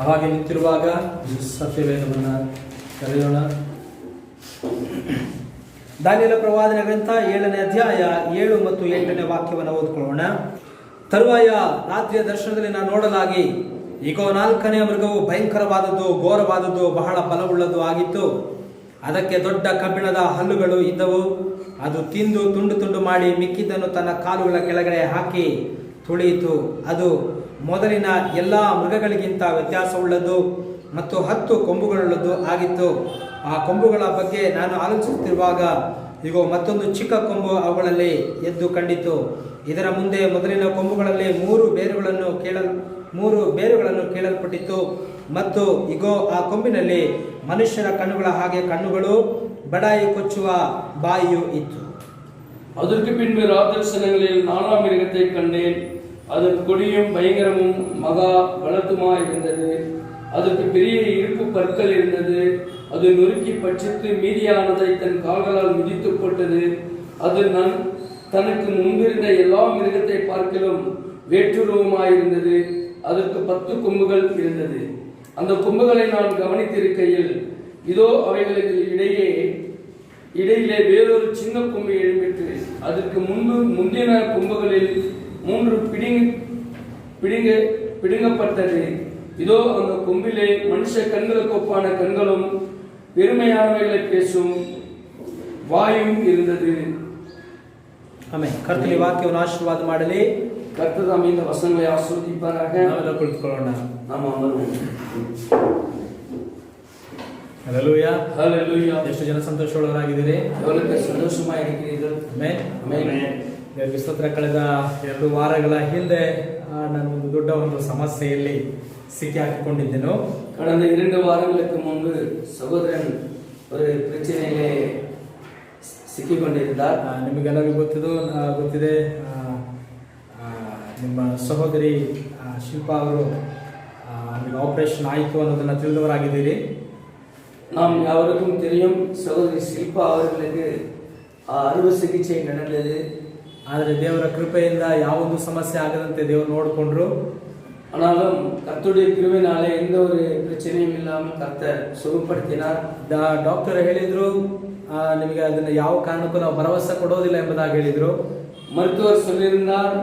ಹಾಗೆ ನಿಂತಿರುವಾಗ ಸತ್ಯವೇದವನ್ನು ಕರೆಯೋಣ. ದಾನಿಯೇಲ ಪ್ರವಾದನೆ ಗ್ರಂಥ 7ನೇ ಅಧ್ಯಾಯ 7 ಮತ್ತು 8ನೇ ವಾಕ್ಯವನ್ನು ಓದ್ಕೊಳ್ಳೋಣ. ತರುವಾಯ ರಾತ್ರಿಯ ದರ್ಶನದಲ್ಲಿ ನಾನು ನೋಡಲಾಗಿ, ಈಗ 4ನೇ ಮೃಗವು ಭಯಂಕರವಾದದ್ದು, ಘೋರವಾದದ್ದು, ಬಹಳ ಬಲವುಳ್ಳದ್ದು ಆಗಿತ್ತು. ಅದಕ್ಕೆ ದೊಡ್ಡ ಕಬ್ಬಿಣದ ಹಲ್ಲುಗಳು ಇದ್ದವು. ಅದು ತಿಂದು ತುಂಡು ತುಂಡು ಮಾಡಿ ಮಿಕ್ಕಿದ್ದನ್ನು ತನ್ನ ಕಾಲುಗಳ ಕೆಳಗಡೆ ಹಾಕಿ ತುಳಿಯಿತು. ಅದು ಮೊದಲಿನ ಎಲ್ಲ ಮೃಗಗಳಿಗಿಂತ ವ್ಯತ್ಯಾಸವುಳ್ಳದ್ದು ಮತ್ತು 10 ಕೊಂಬುಗಳುಳ್ಳದ್ದು ಆಗಿತ್ತು. ಆ ಕೊಂಬುಗಳ ಬಗ್ಗೆ ನಾನು ಆಲೋಚಿಸುತ್ತಿರುವಾಗ, ಈಗ ಮತ್ತೊಂದು ಚಿಕ್ಕ ಕೊಂಬು ಅವುಗಳಲ್ಲಿ ಎದ್ದು ಕಂಡಿತು. ಇದರ ಮುಂದೆ ಮೊದಲಿನ ಕೊಂಬುಗಳಲ್ಲಿ 3 ಬೇರುಗಳನ್ನು ಕೇಳಲ್ಪಟ್ಟಿತ್ತು. ಮತ್ತು ಇಗೋ, ಆ ಕೊಂಬಿನಲ್ಲಿ ಮನುಷ್ಯರ ಕಣ್ಣುಗಳ ಹಾಗೆ ಕಣ್ಣುಗಳು, ಬಡಾಯಿ ಕೊಚ್ಚುವ ಬಾಯಿಯೂ இತ್ತು. அதற்கு பின்பு ராதர்சனங்களில் 4ஆம் மிருகத்தை கண்டேன். அதன் கொடியும் பயங்கரமும் மகா பலத்துமாய் இருந்தது. அதற்கு பெரிய இருப்பு பற்கள் இருந்தது. அது நொறுக்கி பட்சித்து மீதியானதை தன் கால்களால் மிதித்து போட்டது. அது தனக்கு முன்பிருந்த எல்லா மிருகத்தை பார்க்கலும் வேற்றுருவமாயிருந்தது. அதற்கு 10 கொம்புகள் இருந்தது. அந்த கொம்புகளை நான் கவனித்திருக்கையில், இதோ அவைகளுக்கு இடையிலே வேறொரு சின்ன கொம்பு எழும்பிற்று. அதற்கு முந்தின கொம்புகளில் 3 பிடுங்கப்பட்டது. இதோ அந்த கொம்பிலே மனுஷ கண்களுக்கு ஒப்பான கண்களும் பெருமையானவைகளை பேசும் வாயும் இருந்தது. ಆಮೆನ್. ಕರ್ತನ ವಾಕ್ಯವನ್ನು ಆಶೀರ್ವಾದ ಮಾಡಲಿ. ಕರ್ತನ ನಮ್ಮಿಂದ ವಚನங்களை ಆಶೀರ್ವದಿಸಬಾರಾಗ. ನಾವೆಲ್ಲ ಕುಳಿತುಕೊಳ್ಳೋಣ. ನಮ್ಮವರು ಹಲ್ಲೆಲೂಯಾ, ಹಲ್ಲೆಲೂಯಾ. ಎಷ್ಟು ಜನ ಸಂತೋಷವುಳ್ಳವರಾಗಿದ್ದೀರಿ? ಎವರಿಗೆ ಸಂತೋಷವಾಗಿದ್ದೀರಿ? Amen, amen. ದೇವರ ಸ್ತೋತ್ರ. ಕಳೆದ 2 ವಾರಗಳ ಹಿಂದೆ ನಾನು ಒಂದು ದೊಡ್ಡ ಸಮಸ್ಯೆಯಲ್ಲಿ ಸಿಕ್ಕಿ ಹಾಕಿಕೊಂಡಿದ್ದೆನು. கடந்த 2 வாரங்களுக்கு முன்பு சகோதரன் ஒரு பிரச்சனையிலே ಸಿಕ್ಕಿಕೊಂಡಿದ್ದಾರೆ. ನಿಮಗೆಲ್ಲರಿಗೂ ಗೊತ್ತಿದೆ. ನಿಮ್ಮ ಸಹೋದರಿ ಶಿಲ್ಪಾ ಅವರು ಆಪರೇಷನ್ ಆಯಿತು ಅನ್ನೋದನ್ನು ತಿಳಿದವರಾಗಿದ್ದೀರಿ. நாம் யாவருக்கும் தெரியும், சகோதரி ಶಿಲ್ಪಾ ಅವರಿಗೆ ಅறுவை சிகிச்சை நடந்தது. ಆದರೆ ದೇವರ ಕೃಪೆಯಿಂದ ಯಾವೊಂದು ಸಮಸ್ಯೆ ಆಗದಂತೆ ದೇವರು ನೋಡಿಕೊಂಡ್ರು. ஆனாலும் கர்த்தருடைய கிருபையினாலே எந்த ஒரு பிரச்சனையும் இல்லாமல் கர்த்தர் சுகப்படுத்தினார். ಡಾಕ್ಟರ್ ಹೇಳಿದ್ರು, ನಿಮಗೆ ಅದನ್ನ ಯಾವ ಕಾರಣಕ್ಕೂ ನಾವು ಭರವಸೆ ಕೊಡೋದಿಲ್ಲ ಎಂಬುದಾಗಿ ಹೇಳಿದ್ರು. மருத்துவர் சொல்லியிருந்தார்,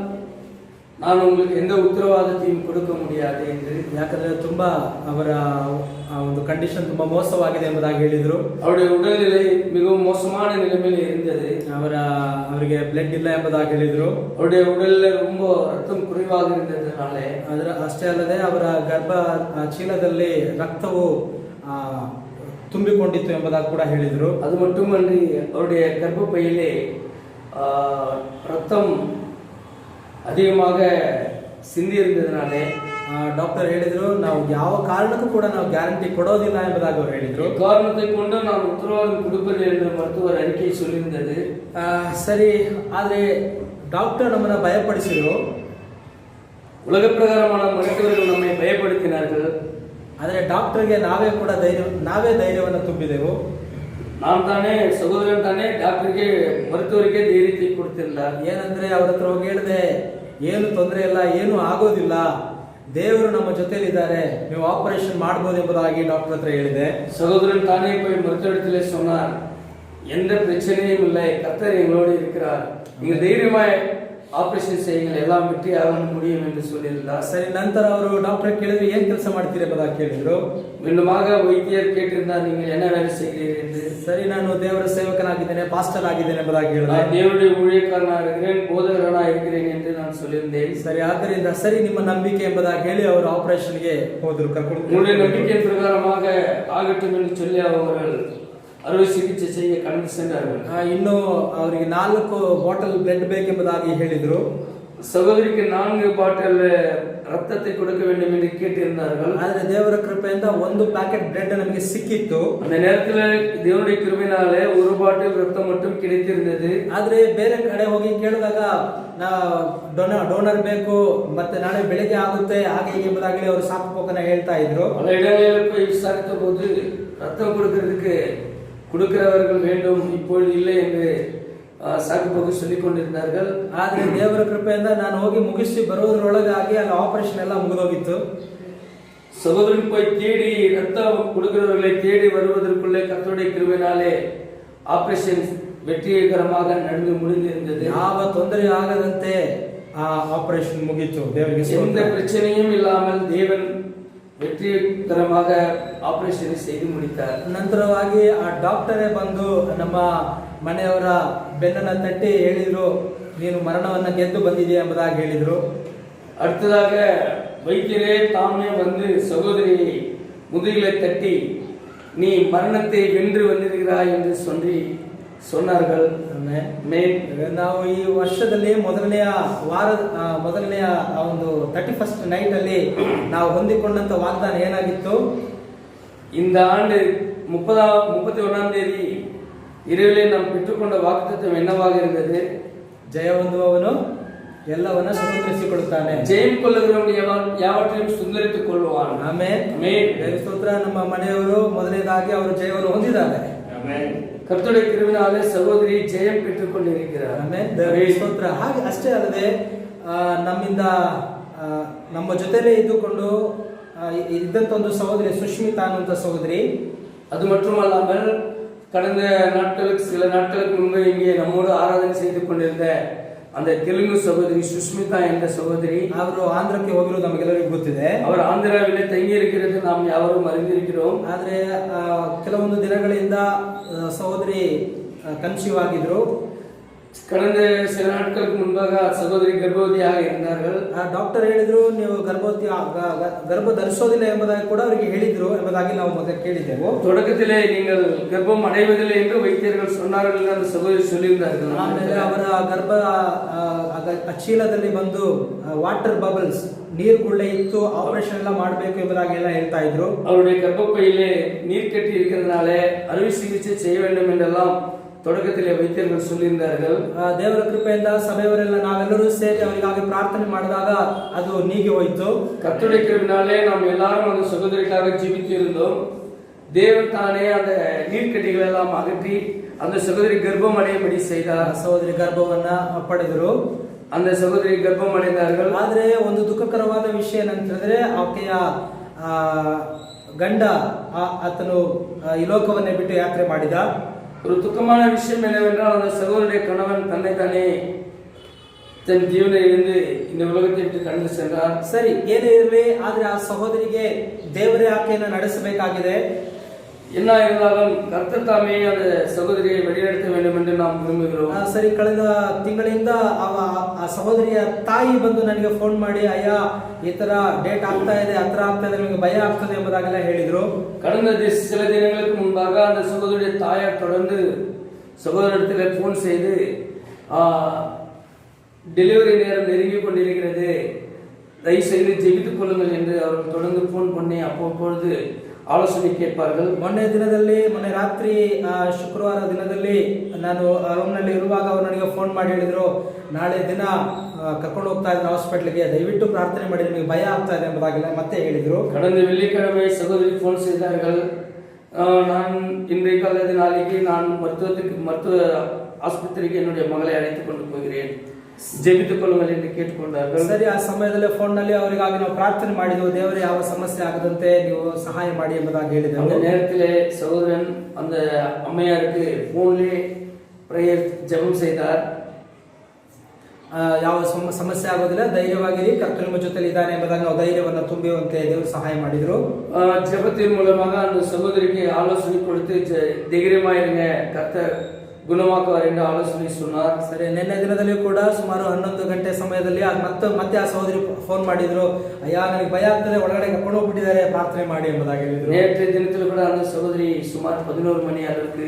ನಾನು உங்களுக்கு எந்த ಉತ್ತರವಾದத்தையும் கொடுக்க முடியாது என்று. ಯಾಕಂದ್ರೆ ತುಂಬಾ ಅವರ ಒಂದು ಕಂಡೀಷನ್ ತುಂಬಾ ಮೋಸವಾಗಿದೆ ಎಂಬುದಾಗಿ ಹೇಳಿದ್ರು. அவருடைய உடல்நிலை மிகவும் மோசமான நிலைமையில் இருந்தது. ಅವರಿಗೆ ಬ್ಲಡ್ ಇಲ್ಲ ಎಂಬುದಾಗಿ ಹೇಳಿದ್ರು. அவருடைய உடல்ல ரொம்ப ரத்தம் குறைவாக இருந்ததனால, ಅಷ್ಟೇ ಅಲ್ಲದೆ ಅವರ ಗರ್ಭ ಚೀಲದಲ್ಲಿ ರಕ್ತವು ತುಂಬಿಕೊಂಡಿತ್ತು ಎಂಬುದಾಗಿ ಕೂಡ ಹೇಳಿದ್ರು. ಅದು மட்டுமன்றி அவருடைய கர்ப்பப்பையிலே ரத்தம் அதிகமாக சிந்தி இருந்ததனால ಡಾಕ್ಟರ್ ಹೇಳಿದ್ರು, ನಾವು ಯಾವ ಕಾರಣಕ್ಕೂ ಕೂಡ ನಾವು ಗ್ಯಾರಂಟಿ ಕೊಡೋದಿಲ್ಲ ಎಂಬುದಾಗಿ ಅವರು ಹೇಳಿದ್ರು. ಕಾರಣத்தை கொண்டு நான் உத்தரவாதம் கொடுப்பதில்லை என்று மருத்துவர் அறிக்கை சொல்லியிருந்தது. ಸರಿ, ಆದ್ರೆ ಡಾಕ್ಟರ್ ನಮ್ಮನ್ನ ಭಯಪಡಿಸಿದ್ರು. உலக பிரகாரமான மருத்துவர்கள் நம்மை பயப்படுத்தினார்கள். ಆದರೆ ಡಾಕ್ಟರ್ಗೆ ನಾವೇ ಧೈರ್ಯವನ್ನು ತುಂಬಿದೆವು. நான் தானே, ಸಹೋದರನ್ ತಾನೇ ಡಾಕ್ಟರ್ಗೆ, ಮರುತ್ತವರಿಗೆ ಧೈರ್ಯತೆ ಕೊಡ್ತಿಲ್ಲ. ಏನಂದ್ರೆ ಅವ್ರ ಹತ್ರ ಹೋಗಿ ಹೇಳಿದೆ, ಏನು ತೊಂದರೆ ಇಲ್ಲ, ಏನು ಆಗೋದಿಲ್ಲ, ದೇವರು ನಮ್ಮ ಜೊತೆಲಿದ್ದಾರೆ, ನೀವು ಆಪರೇಷನ್ ಮಾಡಬಹುದು ಎಂಬುದಾಗಿ ಡಾಕ್ಟರ್ ಹತ್ರ ಹೇಳಿದೆ. சகோதரன் தானே போய் மருத்துவத்திலே சொன்னார், எந்த பிரச்சனையும் இல்லை, கர்த்தர் எங்களோடு இருக்கிறார், நீங்க தைரியமாய் ಆಪರೇಷನ್ செய்யுங்கள், எல்லாம் வெற்றியாக முடியும் என்று சொல்லியிருந்தார். ಸರಿ, ನಂತರ ಅವರು ಡಾಕ್ಟರ್ ಕೇಳಿದ್ರು, ಏನ್ ಕೆಲಸ ಮಾಡ್ತೀರಿ ಎಂಬುದಾಗಿ ಕೇಳಿದ್ರು. மீண்டுமாக வைத்தியர் கேட்டிருந்தார், நீங்கள் என்ன வேலை செய்கிறீர்கள் என்று. ಸರಿ, ನಾನು ದೇವರ ಸೇವಕನಾಗಿದ್ದೇನೆ, ಪಾಸ್ಟರ್ ಆಗಿದ್ದೇನೆ ಎಂಬುದಾಗಿ ಹೇಳಿದೆ. ದೇವರುடைய ஊழியக்காரனாக இருக்கிறேன், போதகனாக இருக்கிறேன் என்று ನಾನು சொல்லியிருந்தேன். ಸರಿ, ಆದ್ದರಿಂದ ಸರಿ ನಿಮ್ಮ ನಂಬಿಕೆ ಎಂಬುದಾಗಿ ಹೇಳಿ ಅವರು ಆಪರೇಷನ್ಗೆ ಹೋದ್ರು. உங்களுடைய நம்பிக்கை பிரகாரமாக ஆகட்டும் என்று சொல்லி அவர்கள் ಅறுவை ಚಿಕಿತ್ಸೆ செய்ய கடந்து சென்றார்கள். ಇನ್ನು ಅವರಿಗೆ 4 ಬಾಟಲ್ ಬ್ಲಡ್ ಬೇಕೆಂಬುದಾಗಿ ಹೇಳಿದ್ರು. ಸಹೋದರಿಗೆ 4 ಬಾಟಲ್ ರಕ್ತத்தை கொடுக்க வேண்டும் என்று கேட்டிருந்தார்கள். ಆದರೆ ದೇವರ ಕೃಪೆಯಿಂದ 1 ಪ್ಯಾಕೆಟ್ ಬ್ಲಡ್ ನಮಗೆ ಸಿಕ್ಕಿತ್ತು. அந்த நேரத்தில் தேவனுடைய கிருபையினாலே 1 ಬಾಟಲ್ ரத்தம் மட்டும் கிடைத்திருந்தது. ಆದರೆ ಬೇರೆ ಕಡೆ ಹೋಗಿ ಕೇಳಿದಾಗ ಡೋನರ್ ಬೇಕು, ಮತ್ತೆ ನಾಳೆ ಬೆಳಿಗ್ಗೆ ಆಗುತ್ತೆ, ಹಾಗೆ ಹೀಗೆ ಎಂಬುದಾಗಲಿ ಅವರು ಸಾಕು ಪೋಕನ ಹೇಳ್ತಾ ಇದ್ರು. பல இடங்களில் போய் விசாரித்த போது ரத்தம் கொடுக்கிறதுக்கு கொடுக்கிறவர்கள் வேண்டும், இப்பொழுது இல்லை என்று ಸಾಕು ಹೋಗಿ சொல்லிக் கொண்டிருந்தார்கள். ಆದರೆ ದೇವರ ಕೃಪೆಯಿಂದ ನಾನು ಹೋಗಿ ಮುಗಿಸಿ ಬರೋದ್ರೊಳಗಾಗಿ ಅಲ್ಲಿ ಆಪರೇಷನ್ ಎಲ್ಲ ಮುಗಿದೋಗಿತ್ತು. சகோதரன் போய் தேடி ரத்தம் கொடுக்கிறவர்களை தேடி வருவதற்குள்ளே கர்த்தருடைய கிருபையினாலே ஆபரேஷன் வெற்றிகரமாக நடந்து முடிந்திருந்தது. ಯಾವ ತೊಂದರೆ ಆಗದಂತೆ ಆ ಆಪರೇಷನ್ ಮುಗಿತು. ದೇವರಿಗೆ எந்த பிரச்சனையும் இல்லாமல் தேவன் வெற்றிகரமாக ಆಪರೇಷನ್ செய்து முடித்தார். ನಂತರವಾಗಿ ಆ ಡಾಕ್ಟರೇ ಬಂದು ನಮ್ಮ ಮನೆಯವರ ಬೆನ್ನನ್ನ ತಟ್ಟಿ ಹೇಳಿದ್ರು, ನೀನು ಮರಣವನ್ನ ಗೆದ್ದು ಬಂದಿದೆಯಾ ಎಂಬುದಾಗಿ ಹೇಳಿದ್ರು. அடுத்ததாக வைத்தியரே தாமே வந்து சகோதரியை முதுகிலை தட்டி நீ மரணத்தை வென்று வந்திருக்கிறாய் என்று சொன்னார்கள். ನಾವು ಈ ವರ್ಷದಲ್ಲಿ ಮೊದಲನೆಯ ಒಂದು 31st ನೈಟ್ ಅಲ್ಲಿ ನಾವು ಹೊಂದಿಕೊಂಡಂತ ವಾಗ್ದಾನ ಏನಾಗಿತ್ತು? இந்த ஆண்டு 31ஆம் தேதி இரவிலே நாம் பெற்றுக்கொண்ட வாக்குத்தத்தம் என்னவாக இருந்தது? ಜಯ ಹೊಂದುವವನು ಎಲ್ಲವನ್ನ ಸ್ವತಂತ್ರಿಸಿಕೊಳ್ಳುತ್ತಾನೆ. ಜயம் கொள்ளுகிறவன் ಯಾವற்றையும் சுதந்திரித்துக் கொள்வான். ಆಮೆನ್. ಸ್ತೋತ್ರ. ನಮ್ಮ ಮನೆಯವರು ಮೊದಲನೇದಾಗಿ ಅವರು ಜಯವನ್ನು ಹೊಂದಿದ್ದಾರೆ. ಕರ್ತುடைய கிருபையினாலே சகோதரி ஜெயம் பெற்றுக் கொண்டிருக்கிறார். ಆಮೆನ್. ಸ್ತೋತ್ರ. ಹಾಗೆ ಅಷ್ಟೇ ಅಲ್ಲದೆ ನಮ್ಮಿಂದ ನಮ್ಮ ಜೊತೆಲೇ ಇದ್ದುಕೊಂಡು ಇದ್ದಂತ ಒಂದು ಸಹೋದರಿ ಸುಷ್ಮಿತಾ ಅನ್ನುವಂತ ಸಹೋದರಿ, அது மட்டுமல்லாமல் கடந்த சில நாட்களுக்கு முன்பு இங்கே நம்மோடு ஆராதனை செய்து கொண்டிருந்த அந்த தெலுங்கு சகோதரி சுஷ்மிதா என்ற சகோதரி, ಅವರು ಆಂಧ್ರಕ್ಕೆ ಹೋಗಿರೋದು ನಮಗೆಲ್ಲರಿಗೂ ಗೊತ್ತಿದೆ. அவர் ஆந்திராவிலே தங்கி இருக்கிறது நாம் யாவரும் அறிந்திருக்கிறோம். ಆದ್ರೆ ಕೆಲವೊಂದು ದಿನಗಳಿಂದ ಸಹೋದರಿ ಕನ್ಸೀವ್ ಆಗಿದ್ರು. கடந்த சில நாட்களுக்கு முன்பாக சகோதரி கர்ப்பவதியாக இருந்தார்கள். ಡಾಕ್ಟರ್ ಹೇಳಿದ್ರು ನೀವು ಗರ್ಭ ಧರಿಸೋದಿಲ್ಲ ಎಂಬುದಾಗಿ ಕೂಡ ಅವರಿಗೆ ಹೇಳಿದ್ರು ಎಂಬುದಾಗಿ ನಾವು ಮೊದಲು ಕೇಳಿದ್ದೆವು. தொடக்கத்திலே நீங்கள் கர்ப்பம் அடைவதில்லை என்று வைத்தியர்கள் சொன்னார்கள் என்று அந்த சகோதரி சொல்லியிருந்தார்கள். ಆಮೇಲೆ ಅವರ ಗರ್ಭ ಚೀಲದಲ್ಲಿ ಬಂದು ವಾಟರ್ ಬಬಲ್ಸ್ ನೀರ್ಗುಳ್ಳೆ ಇತ್ತು, ಆಪರೇಷನ್ ಎಲ್ಲ ಮಾಡಬೇಕು ಎಂಬುದಾಗಿ ಎಲ್ಲ ಹೇಳ್ತಾ ಇದ್ರು. அவருடைய கர்ப்பப்பையிலே நீர் கட்டி இருக்கிறதுனால அறுவை சிகிச்சை செய்ய வேண்டும் என்றெல்லாம் தொடக்கத்திலே வைத்தியர்கள் சொல்லியிருந்தார்கள். ದೇವರ ಕೃಪೆಯಿಂದ ಸಭೆಯವರೆಲ್ಲ ನಾವೆಲ್ಲರೂ ಸೇರಿ ಅವರಿಗಾಗಿ ಪ್ರಾರ್ಥನೆ ಮಾಡಿದಾಗ ಅದು ನೀಗಿ ಹೋಯಿತು. கர்த்தருடைய கிருபையினாலே நாம் எல்லாரும் அந்த சகோதரிக்காக ஜெபித்து இருந்தோம். தேவன் தானே அந்த நீர்க்கட்டிகள் எல்லாம் அகற்றி அந்த சகோதரி கர்ப்பம் அடையும்படி செய்தார். ಸಹೋದರಿ ಗರ್ಭವನ್ನ ಪಡೆದರು. அந்த சகோதரி கர்ப்பம் அடைந்தார்கள். ಆದ್ರೆ ಒಂದು ದುಃಖಕರವಾದ ವಿಷಯ ಏನಂತಂದ್ರೆ ಆಕೆಯ ಗಂಡ ಆತನು ಈ ಲೋಕವನ್ನೇ ಬಿಟ್ಟು ಯಾತ್ರೆ ಮಾಡಿದ. ஒரு துக்கமான விஷயம் என்னவென்றால் அந்த சகோதரிய கணவன் தன்னைத்தானே தன் ಜೀವನ இருந்து இந்த உலகத்தை விட்டு கடந்து சென்றார். ಸರಿ, ಏನೇ ಇರಲಿ, ಆದ್ರೆ ಆ ಸಹೋದರಿಗೆ ದೇವರೇ ಆಕೆಯನ್ನು ನಡೆಸಬೇಕಾಗಿದೆ. என்ன இருந்தாலும் கர்த்தர் தாமே அந்த சகோதரியை வழிநடத்த வேண்டும் என்று நாம் விரும்புகிறோம். ಸರಿ, ಕಳೆದ ತಿಂಗಳಿಂದ ಆ ಸಹೋದರಿಯ ತಾಯಿ ಬಂದು ನನಗೆ ಫೋನ್ ಮಾಡಿ, ಅಯ್ಯ ಈ ತರ ಡೇಟ್ ಆಗ್ತಾ ಇದೆ, ಹತ್ರ ಆಗ್ತಾ ಇದೆ, ನಿಮಗೆ ಭಯ ಆಗ್ತದೆ ಎಂಬುದಾಗೆಲ್ಲ ಹೇಳಿದ್ರು. கடந்த சில தினங்களுக்கு முன்பாக அந்த சகோதரிய தாயார் தொடர்ந்து சகோதரத்தில் போன் செய்து டெலிவரி நேரம் நெருங்கி கொண்டிருக்கிறது, தயவு செய்து ஜெபித்துக் கொள்ளுங்கள் என்று அவர்கள் தொடர்ந்து போன் பண்ணி அப்பொழுது ಆಲೋಚನೆ ಕೇಳ್ಪಾர்கள். ಮೊನ್ನೆ ರಾತ್ರಿ ಶುಕ್ರವಾರ ದಿನದಲ್ಲಿ ನಾನು ರೂಮ್ನಲ್ಲಿ ಇರುವಾಗ ಅವರು ನನಗೆ ಫೋನ್ ಮಾಡಿ ಹೇಳಿದ್ರು, ನಾಳೆ ದಿನ ಕರ್ಕೊಂಡು ಹೋಗ್ತಾ ಇದ್ದೀನಿ ಹಾಸ್ಪಿಟಲ್ಗೆ, ದಯವಿಟ್ಟು ಪ್ರಾರ್ಥನೆ ಮಾಡಿ, ನಿಮಗೆ ಭಯ ಆಗ್ತಾ ಇದೆ ಎಂಬುದಾಗಿಲ್ಲ ಮತ್ತೆ ಹೇಳಿದ್ರು. கடந்த வெள்ளிக்கிழமை சகோதரி போன் செய்தார்கள், நான் இன்றைய காலದ நாளைக்கு நான் மருத்துவ ஆஸ்பத்திரிக்கு என்னுடைய மகளை அழைத்துக் கொண்டு போகிறேன், ಜೆಬಿತು ಕೊಲ್ಲುங்கள் ಎಂದು ಕೇಳಿಕೊಂಡಾர்கள். ಸರಿ, ಆ ಸಮಯದಲ್ಲಿ ಫೋನ್ ನಲ್ಲಿ ಅವರಿಗಾಗಿ ನಾವು ಪ್ರಾರ್ಥನೆ ಮಾಡಿದ್ವು, ದೇವರೇ ಯಾವ ಸಮಸ್ಯೆ ಆಗದಂತೆ ನೀವು ಸಹಾಯ ಮಾಡಿ ಎಂಬುದಾಗಿ ಹೇಳಿದರು. அந்த நேரத்திலே சகோதரன் அந்த அம்மையாருக்கு போன்லே பிரேயர் ஜெபம் செய்தார். ಯಾವ ಸಮಸ್ಯೆ ಆಗೋದಿಲ್ಲ, ಧೈರ್ಯವಾಗಿರಿ, ಕರ್ತನು ನಿಮ್ಮ ಜೊತೆಲಿ ಇದ್ದಾನೆ ಎಂಬುದಾಗಿ ನಾವು ಧೈರ್ಯವನ್ನು ತುಂಬುವಂತೆ ದೇವರು ಸಹಾಯ ಮಾಡಿದ್ರು. ஜெபத்தின் மூலமாக அந்த சகோதரிக்கு ஆலோசனை கொடுத்து தைரியமாயிருங்க, கர்த்தர் ಗುಣವಾಗುವಾರ್ ಎಂದು ಆಲೋಚನೆ சொன்னார். ಸರಿ, ನಿನ್ನೆ ದಿನದಲ್ಲಿ ಕೂಡ ಸುಮಾರು 11 ಗಂಟೆ ಸಮಯದಲ್ಲಿ ಮತ್ತೆ ಆ ಸಹೋದರಿ ಫೋನ್ ಮಾಡಿದ್ರು, ಅಯ್ಯ ನನಗೆ ಭಯ ಆಗ್ತದೆ, ಒಳಗಡೆ ಕರ್ಕೊಂಡು ಹೋಗ್ಬಿಟ್ಟಿದ್ದಾರೆ, ಪ್ರಾರ್ಥನೆ ಮಾಡಿ ಎಂಬುದಾಗಿ ಹೇಳಿದ್ರು. நேற்றைய தினத்தில் கூட அந்த சகோதரி சுமார் 11 மணி அளவுக்கு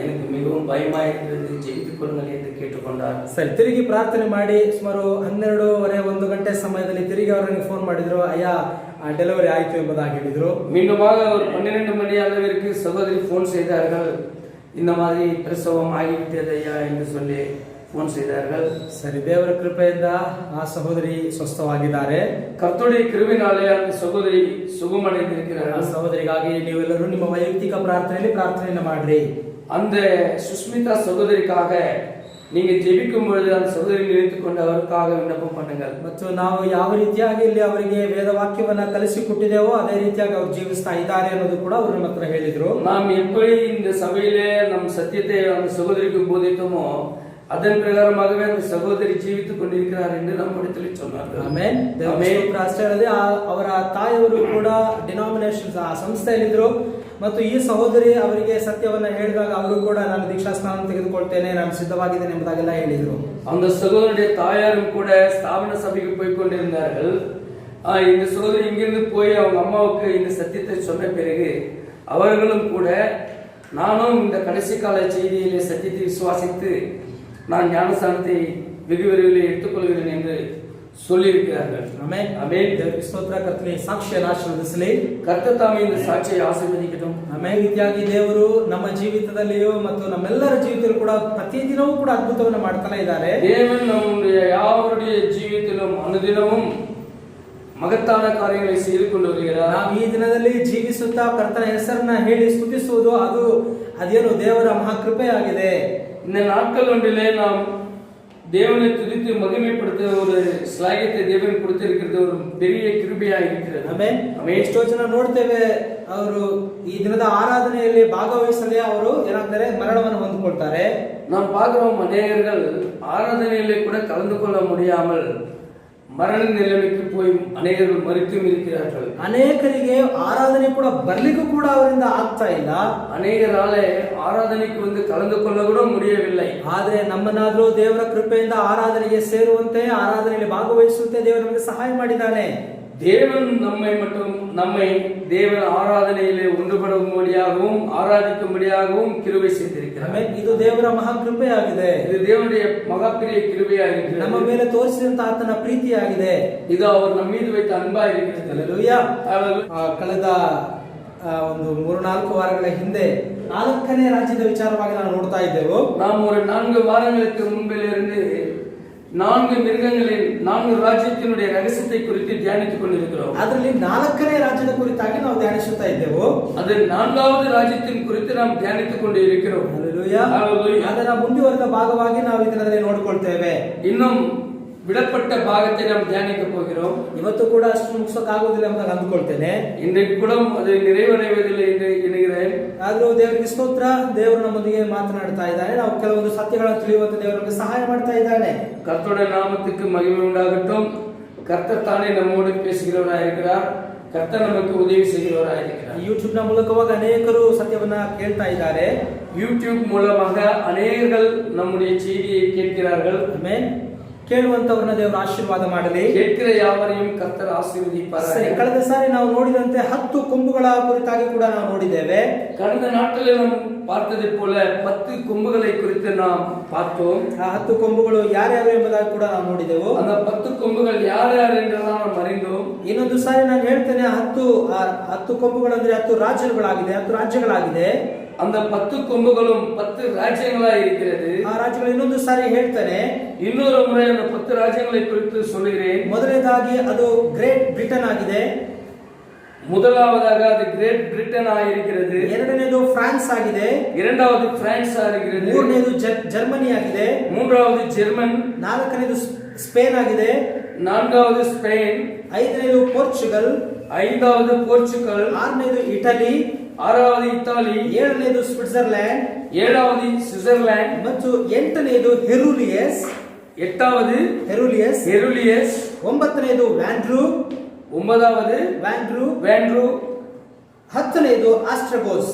எனக்கு மிகவும் பயமா இருக்கிறது, ஜெபித்துக் கொள்ளுங்கள் என்று கேட்டுக்கொண்டார். ಸರಿ, ತಿರುಗಿ ಪ್ರಾರ್ಥನೆ ಮಾಡಿ ಸುಮಾರು 12:30 1 ಗಂಟೆ ಸಮಯದಲ್ಲಿ ತಿರುಗಿ ಅವರಿಗೆ ಫೋನ್ ಮಾಡಿದ್ರು, ಅಯ್ಯ ಡೆಲಿವರಿ ಆಯ್ತು ಎಂಬುದಾಗಿ ಹೇಳಿದ್ರು. மீண்டுமாக ஒரு 12 மணி அளவிற்கு சகோதரி போன் செய்தார்கள், இந்த மாதிரி பிரசவம் ஆகிவிட்டது ஐயா என்று சொல்லி ಫೋನ್ செய்தார்கள். ಸರಿ, ದೇವರ ಕೃಪೆಯಿಂದ ಆ ಸಹೋದರಿ ಸ್ವಸ್ಥವಾಗಿದ್ದಾರೆ. ಕರ್ತುடைய கிருபையினாலே அந்த சகோதரி சுகமடைந்திருக்கிறார். ಆ ಸಹೋದರಿಗಾಗಿ ನೀವೆಲ್ಲರೂ ನಿಮ್ಮ ವೈಯಕ್ತಿಕ ಪ್ರಾರ್ಥನೆಯಲ್ಲಿ ಪ್ರಾರ್ಥನೆಯನ್ನು ಮಾಡ್ರಿ. அந்த சுஷ்மிதா சகோதரிக்காக நீங்க ஜெபிக்கும் பொழுது அந்த சகோதரி நினைத்துக் கொண்டு அவருக்காக விண்ணப்பம் பண்ணுங்கள். ಮತ್ತು ನಾವು ಯಾವ ರೀತಿಯಾಗಿ ಇಲ್ಲಿ ಅವರಿಗೆ ವೇದ ವಾಕ್ಯವನ್ನ ಕಲಿಸಿಕೊಟ್ಟಿದ್ದೇವೋ ಅದೇ ರೀತಿಯಾಗಿ ಅವರು ಜೀವಿಸ್ತಾ ಇದ್ದಾರೆ ಅನ್ನೋದು ಕೂಡ ಅವರು ನಮ್ಮ ಹತ್ರ ಹೇಳಿದ್ರು. நாம் எப்படி இந்த சபையிலே நம் சத்தியத்தை அந்த சகோதரிக்கு போதித்தோமோ அதன் பிரகாரமாகவே அந்த சகோதரி ஜீவித்துக் கொண்டிருக்கிறார் என்று நம்மிடத்தில் சொன்னார்கள். ಆಮೆನ್. ಅಷ್ಟೇ ಅಲ್ಲದೆ ಅವರ ತಾಯಿಯವರು ಕೂಡ ಡಿನಾಮಿನೇಷನ್ಸ್ ಆ ಸಂಸ್ಥೆಯಲ್ಲಿದ್ರು ಮತ್ತು ಈ ಸಹೋದರಿ ಅವರಿಗೆ ಸತ್ಯವನ್ನ ಹೇಳಿದಾಗ ಅವರು ಕೂಡ ನಾನು ದೀಕ್ಷಾ ಸ್ನಾನ ತೆಗೆದುಕೊಳ್ತೇನೆ, ನಾನು ಸಿದ್ಧವಾಗಿದ್ದೇನೆ ಎಂಬುದಾಗೆಲ್ಲ ಹೇಳಿದ್ರು. அந்த சகோதரனுடைய தாயாரும் கூட ஸ்தாபன சபைக்கு போய் கொண்டிருந்தார்கள். இந்த சகோதரி இங்கிருந்து போய் அவங்க அம்மாவுக்கு இந்த சத்தியத்தை சொன்ன பிறகு அவர்களும் கூட நானும் இந்த கடைசி கால செய்தியிலே சத்தியத்தை விசுவாசித்து நான் ஞானஸ்தானத்தை வெகு விரைவில் எடுத்துக்கொள்கிறேன் என்று சொல்லியிருக்கிறார்கள். ಆಮೆನ್. ಆಮೆನ್. ದೇವರಿಗೆ ಸ್ತೋತ್ರ. ಕರ್ತನೇ ಸಾಕ್ಷಿಯನ್ನು ಆಶೀರ್ವದಿಸಲಿ. ಕರ್ತನ ತಾಮೇ இந்த சாட்சியை ஆசீர்வதிக்கட்டும். ಆಮೆನ್. ರೀತಿಯಾಗಿ ದೇವರು ನಮ್ಮ ಜೀವಿತದಲ್ಲಿಯೂ ಮತ್ತು ನಮ್ಮೆಲ್ಲರ ಜೀವಿತದಲ್ಲೂ ಕೂಡ ಪ್ರತಿದಿನವೂ ಕೂಡ ಅದ್ಭುತವನ್ನು ಮಾಡ್ತಾನೆ ಇದ್ದಾರೆ. தேவன் நம்முடைய யாவருடைய ஜீவிதத்திலும் அனுதினமும் ಮಗತ್ತಾದ ಕಾರ್ಯங்களை செய்து கொண்டு வருகிறார். ನಾವು ಈ ದಿನದಲ್ಲಿ ಜೀವಿಸುತ್ತಾ ಕರ್ತನ ಹೆಸರನ್ನ ಹೇಳಿ ಸ್ತುತಿಸುವುದು ಅದೇನು ದೇವರ ಮಹಾಕೃಪೆಯಾಗಿದೆ. இந்த நாட்கள் ஒன்றிலே நாம் தேவனை துதித்து மகிமைப்படுத்த ஒரு ஸ்லாகியத்தை தேவன் கொடுத்திருக்கிறது ஒரு பெரிய கிருபையா இருக்கிறது. ಆಮೆನ್. ಎಷ್ಟೋ ಜನ ನೋಡ್ತೇವೆ ಅವರು ಈ ದಿನದ ಆರಾಧನೆಯಲ್ಲಿ ಭಾಗವಹಿಸದೆ ಅವರು ಏನಾಗ್ತಾರೆ ಮರಣವನ್ನು ಹೊಂದಿಕೊಳ್ತಾರೆ. நாம் பார்க்கிறோம் அநேகர்கள் ஆராதனையிலே கூட கலந்து கொள்ள முடியாமல் ಮರಣ ನಿಲಯಕ್ಕೆ போய் ಅನೇಕರು ಮರಿತು இருக்கிறார்கள். ಅನೇಕರಿಗೆ ಆರಾಧನೆ ಕೂಡ ಬರ್ಲಿಕ್ಕೂ ಕೂಡ ಅವರಿಂದ ಆಗ್ತಾ ಇಲ್ಲ. ಅನೇಕರಾಲೆ ಆರಾಧನೆಗೆ வந்து கலந்து கொள்ள கூட முடியவில்லை. ಆದರೆ ನಮ್ಮನ್ನಾದ್ರೂ ದೇವರ ಕೃಪೆಯಿಂದ ಆರಾಧನೆಗೆ ಸೇರುವಂತೆ ಆರಾಧನೆಯಲ್ಲಿ ಭಾಗವಹಿಸುವಂತೆ ದೇವರು ನಮಗೆ ಸಹಾಯ ಮಾಡಿದ್ದಾನೆ. தேவன் நம்மை தேவன் ஆராதனையிலே ஒன்றுபடும்படியாகவும் ஆராதிக்கும்படியாகவும் கிருபை செய்திருக்கிறார். ಇದು ದೇವರ ಮಹಾ ಕೃಪೆಯಾಗಿದೆ. இது தேவனுடைய மகாபெரிய கிருபையாಗಿದೆ. ನಮ್ಮ ಮೇಲೆ ತೋರಿಸಿದಂತ ಆತನ ಪ್ರೀತಿಯಾಗಿದೆ. ಇದು ಅವರು ನಮ್ಮ மீது வைத்த அன்பா இருக்கிறது. ಹಲ್ಲೆಲೂಯಾ. ಕಳೆದ ಒಂದು 3-4 ವಾರಗಳ ಹಿಂದೆ 4ನೇ ರಾಜ್ಯದ ವಿಚಾರವಾಗಿ ನಾವು ನೋಡ್ತಾ ಇದ್ದೆವು. ನಾವು ஒரு 4 வாரங்களுக்கு முன்பிலிருந்து 4 மிருகங்களின் 4 ರಾಜ್ಯத்தினுடைய ರಹಸ್ಯத்தை குறித்து தியானித்துக் கொண்டிருக்கிறோம். ಅದರಲ್ಲಿ 4ನೇ ರಾಜ್ಯದ ಕುರಿತಾಗಿ ನಾವು ಧ್ಯಾನಿಸುತ್ತಾ ಇದ್ದೆವು. ಅದು 4வது ರಾಜ್ಯத்தின் குறித்து நாம் தியானித்துக் கொண்டிருக்கிறோம். ಹಲ್ಲೆಲೂಯಾ. ಹಲ್ಲೆಲೂಯಾ. ಅದರ ಮುಂದುವರೆದ ಭಾಗವಾಗಿ ನಾವು ಈ ದಿನದಲ್ಲಿ ನೋಡಿಕೊಳ್ತೇವೆ. இன்னும் விடப்பட்ட பாகத்தை நாம் தியானிக்க போகிறோம். ಇವತ್ತು ಕೂಡ ಅಷ್ಟು ಮುಗಿಸೋಕ್ಕಾಗೋದಿಲ್ಲ ಅಂತ ಅಂದುಕೊಳ್ತೇನೆ. இன்றைக்கு கூட அது நிறைவடைவதில்லை என்று எண்ணுகிறேன். ಆದರೂ ದೇವರಿಗೆ ಸ್ತೋತ್ರ, ದೇವರು ನಮ್ಮೊಂದಿಗೆ ಮಾತನಾಡ್ತಾ ಇದ್ದಾನೆ. ನಾವು ಕೆಲವೊಂದು ಸತ್ಯಗಳನ್ನು ತಿಳಿಯುವಂತೆ ದೇವರು ನಮಗೆ ಸಹಾಯ ಮಾಡ್ತಾ ಇದ್ದಾನೆ. கர்த்தருடைய நாமத்துக்கு மகிமை உண்டாகட்டும். கர்த்தர் தானே நம்மோடு பேசுகிறவராக இருக்கிறார். கர்த்தர் நமக்கு உதவி செய்கிறவராக இருக்கிறார். ಯೂಟ್ಯೂಬ್ ನ ಮೂಲಕವಾಗಿ ಅನೇಕರು ಸತ್ಯವನ್ನ ಕೇಳ್ತಾ ಇದ್ದಾರೆ. யூடியூப் மூலமாக அநேகர்கள் நம்முடைய செய்தியை கேட்கிறார்கள். ಆಮೆನ್. ಕೇಳುವಂತವರನ್ನ ದೇವರು ಆಶೀರ್ವಾದ ಮಾಡಲಿ. கேட்கிற யாவரையும் கர்த்தர் ஆசீர்வதிப்பார். ಕಳೆದ ಸಾರಿ ನಾವು ನೋಡಿದಂತೆ 10 ಕೊಂಬುಗಳ ಕುರಿತಾಗಿ ಕೂಡ ನಾವು ನೋಡಿದ್ದೇವೆ. கடந்த நாட்களில் நாம் பார்த்ததை போல 10 கொம்புகளை குறித்து நாம் பார்த்தோம். ಆ 10 ಕೊಂಬುಗಳು ಯಾರ್ಯಾರು ಎಂಬುದಾಗಿ ಕೂಡ ನಾವು ನೋಡಿದೆವು. அந்த 10 கொம்புகள் யார் யார் என்றெல்லாம் நாம் அறிந்தோம். ಇನ್ನೊಂದು ಸಾರಿ ನಾನು ಹೇಳ್ತೇನೆ, 10 ಕೊಂಬುಗಳು ಅಂದ್ರೆ 10 ರಾಜ್ಯಗಳಾಗಿದೆ, 10 ರಾಜ್ಯಗಳಾಗಿದೆ. அந்த 10 கொம்புகளும் 10 ராஜ்யங்களா இருக்கிறது. ಆ ರಾಜ್ಯಗಳು ಇನ್ನೊಂದು ಸಾರಿ ಹೇಳ್ತೇನೆ. இன்னொரு முறை அந்த 10 ராஜ்யங்களை குறித்து சொல்கிறேன். ಮೊದಲನೇದಾಗಿ ಅದು ಗ್ರೇಟ್ ಬ್ರಿಟನ್ ಆಗಿದೆ. முதலாவதாக அது கிரேட் பிரிட்டன் ஆகியிருக்கிறது. ಎರಡನೇದು ಫ್ರಾನ್ಸ್ ಆಗಿದೆ. இரண்டாவது பிரான்ஸ் ஆகிறது. ಮೂರನೇದು ಜರ್ಮನಿ ಆಗಿದೆ. மூன்றாவது ஜெர்மன். ನಾಲ್ಕನೇದು ಸ್ಪೇನ್ ಆಗಿದೆ. நான்காவது ஸ்பெயின். ಐದನೇದು ಪೋರ್ಚುಗಲ್. ஐந்தாவது போர்ச்சுகல். ಆರನೇದು ಇಟಲಿ. ஆறாவது இத்தாலி. ಏಳನೇದು ಸ್ವಿಟ್ಜರ್ಲ್ಯಾಂಡ್. ஏழாவது சுவிட்சர்லாந்து. ಮತ್ತು ಎಂಟನೇದು ಹೆರುಲಿಯಸ್. எட்டாவது ಹೆರುಲಿಯಸ್. ಒಂಬತ್ತನೇದು ವ್ಯಾಂಡ್ರೂ. ஒன்பதாவது வேண்ட்ரூ. 10ನೇದು ಆಸ್ಟ್ರಗೋಸ್.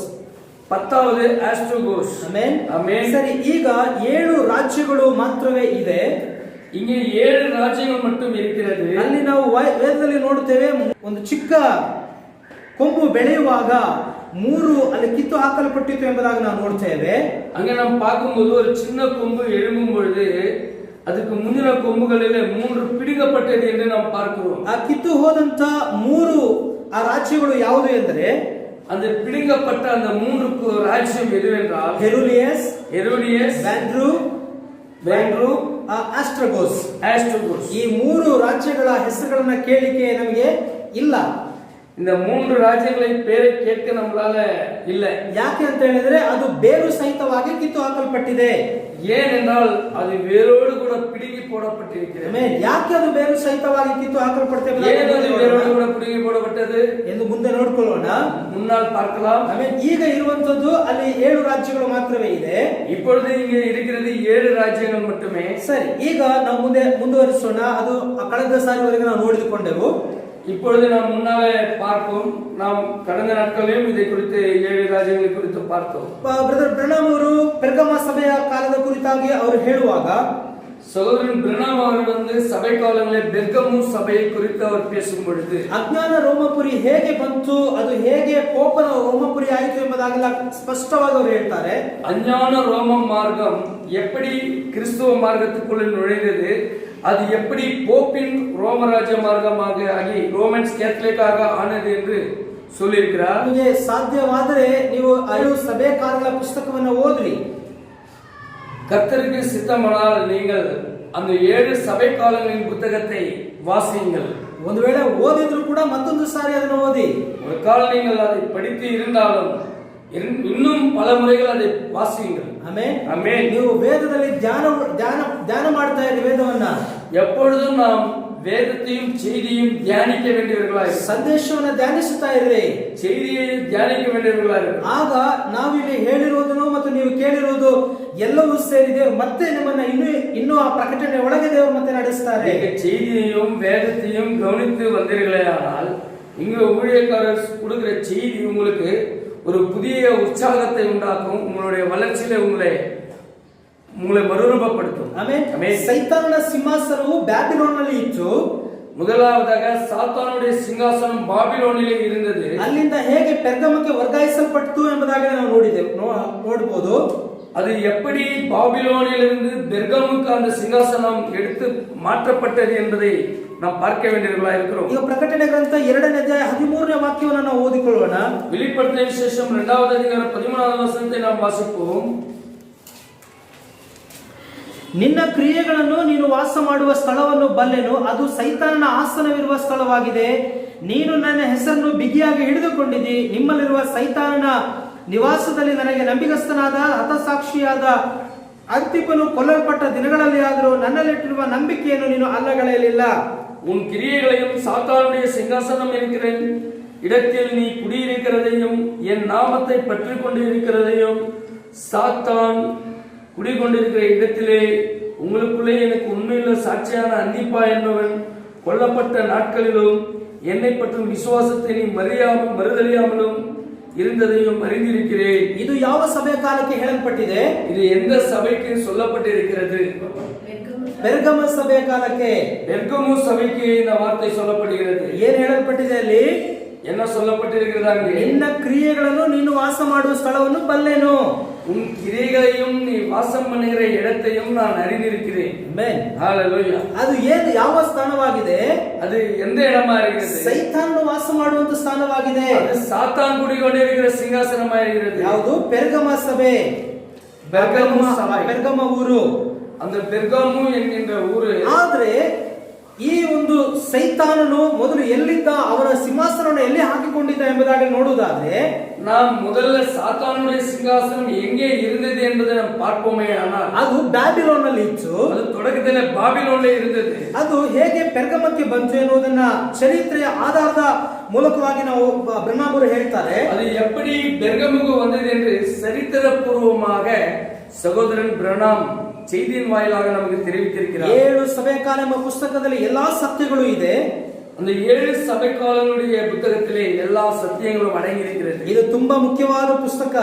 10வது ಆಸ್ಟ್ರೋಗೋಸ್. ಆಮೆನ್. ಆಮೆನ್. ಸರಿ, ಈಗ 7 ರಾಜ್ಯಗಳು ಮಾತ್ರವೇ ಇದೆ. இங்கே 7 ರಾಜ್ಯಗಳು மட்டும் இருக்கிறது. ಅಲ್ಲಿ ನಾವು ವೇದದಲ್ಲಿ ನೋಡುತ್ತೇವೆ, ಒಂದು ಚಿಕ್ಕ ಕೊಂಬು ಬೆಳೆಯುವಾಗ 3 ಅಲ್ಲಿ ಕಿತ್ತು ಹಾಕಲ್ಪಟ್ಟಿತ್ತು ಎಂಬುದಾಗಿ ನಾವು ನೋಡ್ತೇವೆ. அங்கே நாம் பார்க்கும்போது ஒரு சின்ன கொம்பு எழும்பும் பொழுது ಅದಕ್ಕೆ ಮುಂದಿನ ಕೊಂಬುಗಳಲ್ಲಿ 3 ಪಿಡಿಗಪಟ್ಟது ಎಂದು ನಾವು பார்க்கிறோம். ಆ ಕಿತ್ತು ಹೋದಂತ 3 ಆ ರಾಜ್ಯಗಳು ಯಾವುದು ಎಂದರೆ, அந்த பிடிங்கப்பட்ட அந்த 3 ராஜ்யம் எதுவென்றால் ಹೆರುಲಿಯಸ್, ವ್ಯಾಂಡ್ರೂ, ಆಸ್ಟ್ರಗೋಸ್. ಆಸ್ಟ್ರೋಗೋಸ್. ಈ 3 ರಾಜ್ಯಗಳ ಹೆಸರುಗಳನ್ನ ಕೇಳಿಕೆ ನಮಗೆ ಇಲ್ಲ. இந்த மூன்று ராஜ்யங்களை பேரை கேட்க நம்மளால இல்ல. ಯಾಕೆ ಅಂತ ಹೇಳಿದ್ರೆ ಅದು ಬೇರು ಸಹಿತವಾಗಿ ಕಿತ್ತು ಹಾಕಲ್ಪಟ್ಟಿದೆ. ஏனென்றால் அது வேரோடு கூட பிடுங்கி போடப்பட்டிருக்கிறது. ಆಮೆನ್. ಯಾಕೆ ಅದು ಬೇರು ಸಹಿತವಾಗಿ ಕಿತ್ತು ಹಾಕಲ್ಪಟ್ಟಿದೆ? ஏன் அது வேரோடு கூட பிடுங்கி போடப்பட்டது ಎಂದು ಮುಂದೆ ನೋಡ್ಕೊಳ್ಳೋಣ. முன்னால் பார்க்கலாம். ಆಮೆನ್. ಈಗ ಇರುವಂತದ್ದು ಅಲ್ಲಿ 7 ರಾಜ್ಯಗಳು ಮಾತ್ರವೇ ಇದೆ. இப்பொழுது இங்கே இருக்கிறது 7 ರಾಜ್ಯಗಳು மட்டுமே. ಸರಿ, ಈಗ ನಾವು ಮುಂದುವರಿಸೋಣ. ಅದು ಕಳೆದ ಸಾರಿವರೆಗೆ ನಾವು ನೋಡಿಕೊಂಡೆವು. இப்பொழுது நாம் முன்னாலே பார்ப்போம். நாம் கடந்த நாட்களிலும் இதை குறித்து 7 ರಾಜ್ಯಗಳ ಕುರಿತು பார்த்தோம். ಬ್ರದರ್ ಬ್ರನಾಮ್ ಅವರು ಪೆರ್ಗಮ ಸಭೆಯ ಕಾಲದ ಕುರಿತಾಗಿ ಅವರು ಹೇಳುವಾಗ சகோதரன் பிரணாம் அவர்கள் சபை காலங்களில் பெர்கமு சபையை குறித்து அவர் பேசும் பொழுது ಅಜ್ಞಾನ ರೋಮಪುರಿ ಹೇಗೆ ಬಂತು, ಅದು ಹೇಗೆ ಪೋಪನ ರೋಮಪುರಿ ಆಯಿತು ಎಂಬುದಾಗೆಲ್ಲ ಸ್ಪಷ್ಟವಾಗಿ ಅವರು ಹೇಳ್ತಾರೆ. அஞ்ஞான ரோம மார்க்கம் எப்படி கிறிஸ்துவ மார்க்கத்துக்குள்ள நுழைந்தது, அது எப்படி போப்பின் ரோமராஜ்ய மார்க்கமாக ஆகி ரோமன்ஸ் கேத்தலிக்காக ஆனது என்று சொல்லியிருக்கிறார். ನಿಮಗೆ ಸಾಧ್ಯವಾದರೆ ನೀವು 5 ಸಭೆ ಕಾರ್ಯಗಳ ಪುಸ್ತಕವನ್ನು ಓದ್ರಿ. கர்த்தருக்கு சித்தமானால் நீங்கள் அந்த 7 சபை காலங்களின் புத்தகத்தை வாசியுங்கள். ಒಂದು ವೇಳೆ ಓದಿದ್ರು ಕೂಡ ಮತ್ತೊಂದು ಸಾರಿ ಅದನ್ನು ಓದಿ. ஒரு கால நீங்கள் அதை படித்து இருந்தாலும் இன்னும் பல முறைகள் அதை வாசியுங்கள். ಆಮೆನ್. ಆಮೆನ್. ನೀವು ವೇದದಲ್ಲಿ ಧ್ಯಾನ ಮಾಡ್ತಾ ಇರಿ ವೇದವನ್ನ. எப்பொழுதும் நாம் வேதத்தையும் செய்தியும் தியானிக்க வேண்டியவர்களாய், ಸಂದೇಶವನ್ನ ಧ್ಯಾನಿಸುತ್ತಾ ಇರ್ರಿ, செய்தியை தியானிக்க வேண்டியவர்களாய். ಆಗ ನಾವಿಲ್ಲಿ ಹೇಳಿರೋದನ್ನು ಮತ್ತು ನೀವು ಕೇಳಿರೋದು ಎಲ್ಲವೂ ಸೇರಿದೆ. ಮತ್ತೆ ನಿಮ್ಮನ್ನ ಇನ್ನೂ ಆ ಪ್ರಕಟಣೆ ಒಳಗೆ ದೇವರು ಮತ್ತೆ ನಡೆಸ್ತಾರೆ. செய்தியையும் வேதத்தையும் கவனித்து வந்தீர்களே ஆனால் இங்க ஊழியக்காரர் கொடுக்கிற செய்தி உங்களுக்கு ஒரு புதிய உற்சாகத்தை உண்டாக்கும். உங்களுடைய வளர்ச்சியில உங்களை மறுரூபப்படுத்தும். ಆಮೆನ್. ಸೈತಾನನ ಸಿಂಹಾಸನವು ಬ್ಯಾಬಿಲೋನ್ನಲ್ಲಿ ಇತ್ತು. முதலாவதாக சாத்தானுடைய சிங்காசனம் பாபிலோனிலே இருந்தது. ಅಲ್ಲಿಂದ ಹೇಗೆ ಪೆರ್ಗಮಕ್ಕೆ ವರ್ಗಾಯಿಸಲ್ಪಟ್ಟಿತು ಎಂಬುದಾಗಿ ನಾವು ನೋಡಬಹುದು. அது எப்படி பாபிலோனிலிருந்து பெர்கமுக்கு அந்த சிங்காசனம் எடுத்து மாற்றப்பட்டது என்பதை நாம் பார்க்க வேண்டியவர்களாக இருக்கிறோம். ಈಗ ಪ್ರಕಟಣೆ ಗ್ರಂಥ 2ನೇ ಅಧ್ಯಾಯ 13ನೇ ವಾಕ್ಯವನ್ನು ನಾವು ಓದಿಕೊಳ್ಳೋಣ. வெளிப்படுத்தின விசேஷம் 2வது அதிகாரம் 13வது வசனத்தை நாம் வாசிப்போம். ನಿನ್ನ ಕ್ರಿಯೆಗಳನ್ನು ನೀನು ವಾಸ ಮಾಡುವ ಸ್ಥಳವನ್ನು ಬಲ್ಲೆನು, ಅದು ಸೈತಾನನ ಆಸನವಿರುವ ಸ್ಥಳವಾಗಿದೆ. ನೀನು ನನ್ನ ಹೆಸರನ್ನು ಬಿಗಿಯಾಗಿ ಹಿಡಿದುಕೊಂಡಿದ್ದಿ. ನಿಮ್ಮಲ್ಲಿರುವ ಸೈತಾನನ ನಿವಾಸದಲ್ಲಿ ನನಗೆ ನಂಬಿಗಸ್ತನಾದ ಹತಸಾಕ್ಷಿಯಾದ ಅಂತಿಪನು ಕೊಲ್ಲಲ್ಪಟ್ಟ ದಿನಗಳಲ್ಲಿ ಆದರೂ ನನ್ನಲ್ಲಿಟ್ಟಿರುವ ನಂಬಿಕೆಯನ್ನು ನೀನು ಅಲ್ಲಗಳೆಯಲಿಲ್ಲ. உன் கிரியைகளையும் சாத்தானுடைய சிங்காசனம் இருக்கிற இடத்தில் நீ குடியிருக்கிறதையும் என் நாமத்தை பற்றி கொண்டிருக்கிறதையும் சாத்தான் குடிகொண்டிருக்கிற இடத்திலே உங்களுக்குள்ளே எனக்கு உண்மையுள்ள சாட்சியான அந்திப்பா என்பவன் கொல்லப்பட்ட நாட்களிலும் என்னை பற்றும் விசுவாசத்தை நீ மறுதலியாமலும் இருந்ததையும் அறிந்திருக்கிறேன். ಇದು ಯಾವ ಸಭೆಯ ಕಾಲಕ್ಕೆ ಹೇಳಲ್ಪಟ್ಟಿದೆ? இது எந்த சபைக்கு சொல்லப்பட்டிருக்கிறது? ಪೆರ್ಗಮ ಸಭೆಯ ಕಾಲಕ್ಕೆ, பெர்கமு சபைக்கு இந்த வார்த்தை சொல்லப்படுகிறது. ಏನು ಹೇಳಲ್ಪಟ್ಟಿದೆ ಅಲ್ಲಿ? என்ன சொல்லப்பட்டிருக்கிறது? ನಿನ್ನ ಕ್ರಿಯೆಗಳನ್ನು ನೀನು ವಾಸ ಮಾಡುವ ಸ್ಥಳವನ್ನು ಬಲ್ಲೆನು. உன் கிரியைகளையும் நீ வாசம் பண்ணுகிற இடத்தையும் நான் அறிந்திருக்கிறேன். ಆಮೆನ್. ஹalleluya. ಅದು ಏನು ಯಾವ ಸ್ಥಾನವಾಗಿದೆ? அது எந்த இடமா இருக்கிறது? ಸೈತಾನನು ವಾಸ ಮಾಡುವಂತ ಸ್ಥಾನವಾಗಿದೆ. அது சாத்தான் குடிகொண்டிருக்கிற சிங்காசனமா இருக்கிறது. ಯಾವುದು? ಪೆರ್ಗಮ ಸಭೆ, ಪೆರ್ಗಮ ಊರು, அந்த பெர்கமு என்கின்ற ஊரு. ಆದ್ರೆ ಈ ಒಂದು ಸೈತಾನನು ಮೊದಲು ಎಲ್ಲಿದ್ದ, ಅವರ ಸಿಂಹಾಸನವನ್ನು ಎಲ್ಲಿ ಹಾಕಿಕೊಂಡಿದ್ದ ಎಂಬುದಾಗಿ ನೋಡುವುದಾದ್ರೆ, நாம் முதல்ல சாத்தானுடைய சிங்காசனம் எங்கே இருந்தது என்பதை நாம் பார்ப்போமே. ஆனால் ಅದು ಬ್ಯಾಬಿಲೋನ್ ನಲ್ಲಿ ಇತ್ತು. ಅದು தொடக்கத்திலே பாபிலோனிலே இருந்தது. ಅದು ಹೇಗೆ ಪೆರ್ಗಮಕ್ಕೆ ಬಂತು ಎನ್ನುವುದನ್ನ ಚರಿತ್ರೆಯ ಆಧಾರದ ಮೂಲಕವಾಗಿ ನಾವು ಬ್ರಹ್ಮಾಮ್ ಅವರು ಹೇಳ್ತಾರೆ. அது எப்படி பெர்கமுக்கு வந்தது என்று சரித்திரபூர்வமாக சகோதரன் பிரணாம் செய்தியின் வாயிலாக நமக்கு தெரிவித்திருக்கிறார். 7 ಸಭೆಕಾಲ ಎಂಬ ಪುಸ್ತಕದಲ್ಲಿ ಎಲ್ಲಾ ಸತ್ಯಗಳು ಇದೆ. அந்த 7 சபைக்காலங்களுடைய புத்தகத்திலே எல்லா சத்தியங்களும் அடங்கி இருக்கிறது. ಇದು ತುಂಬಾ ಮುಖ್ಯವಾದ ಪುಸ್ತಕ.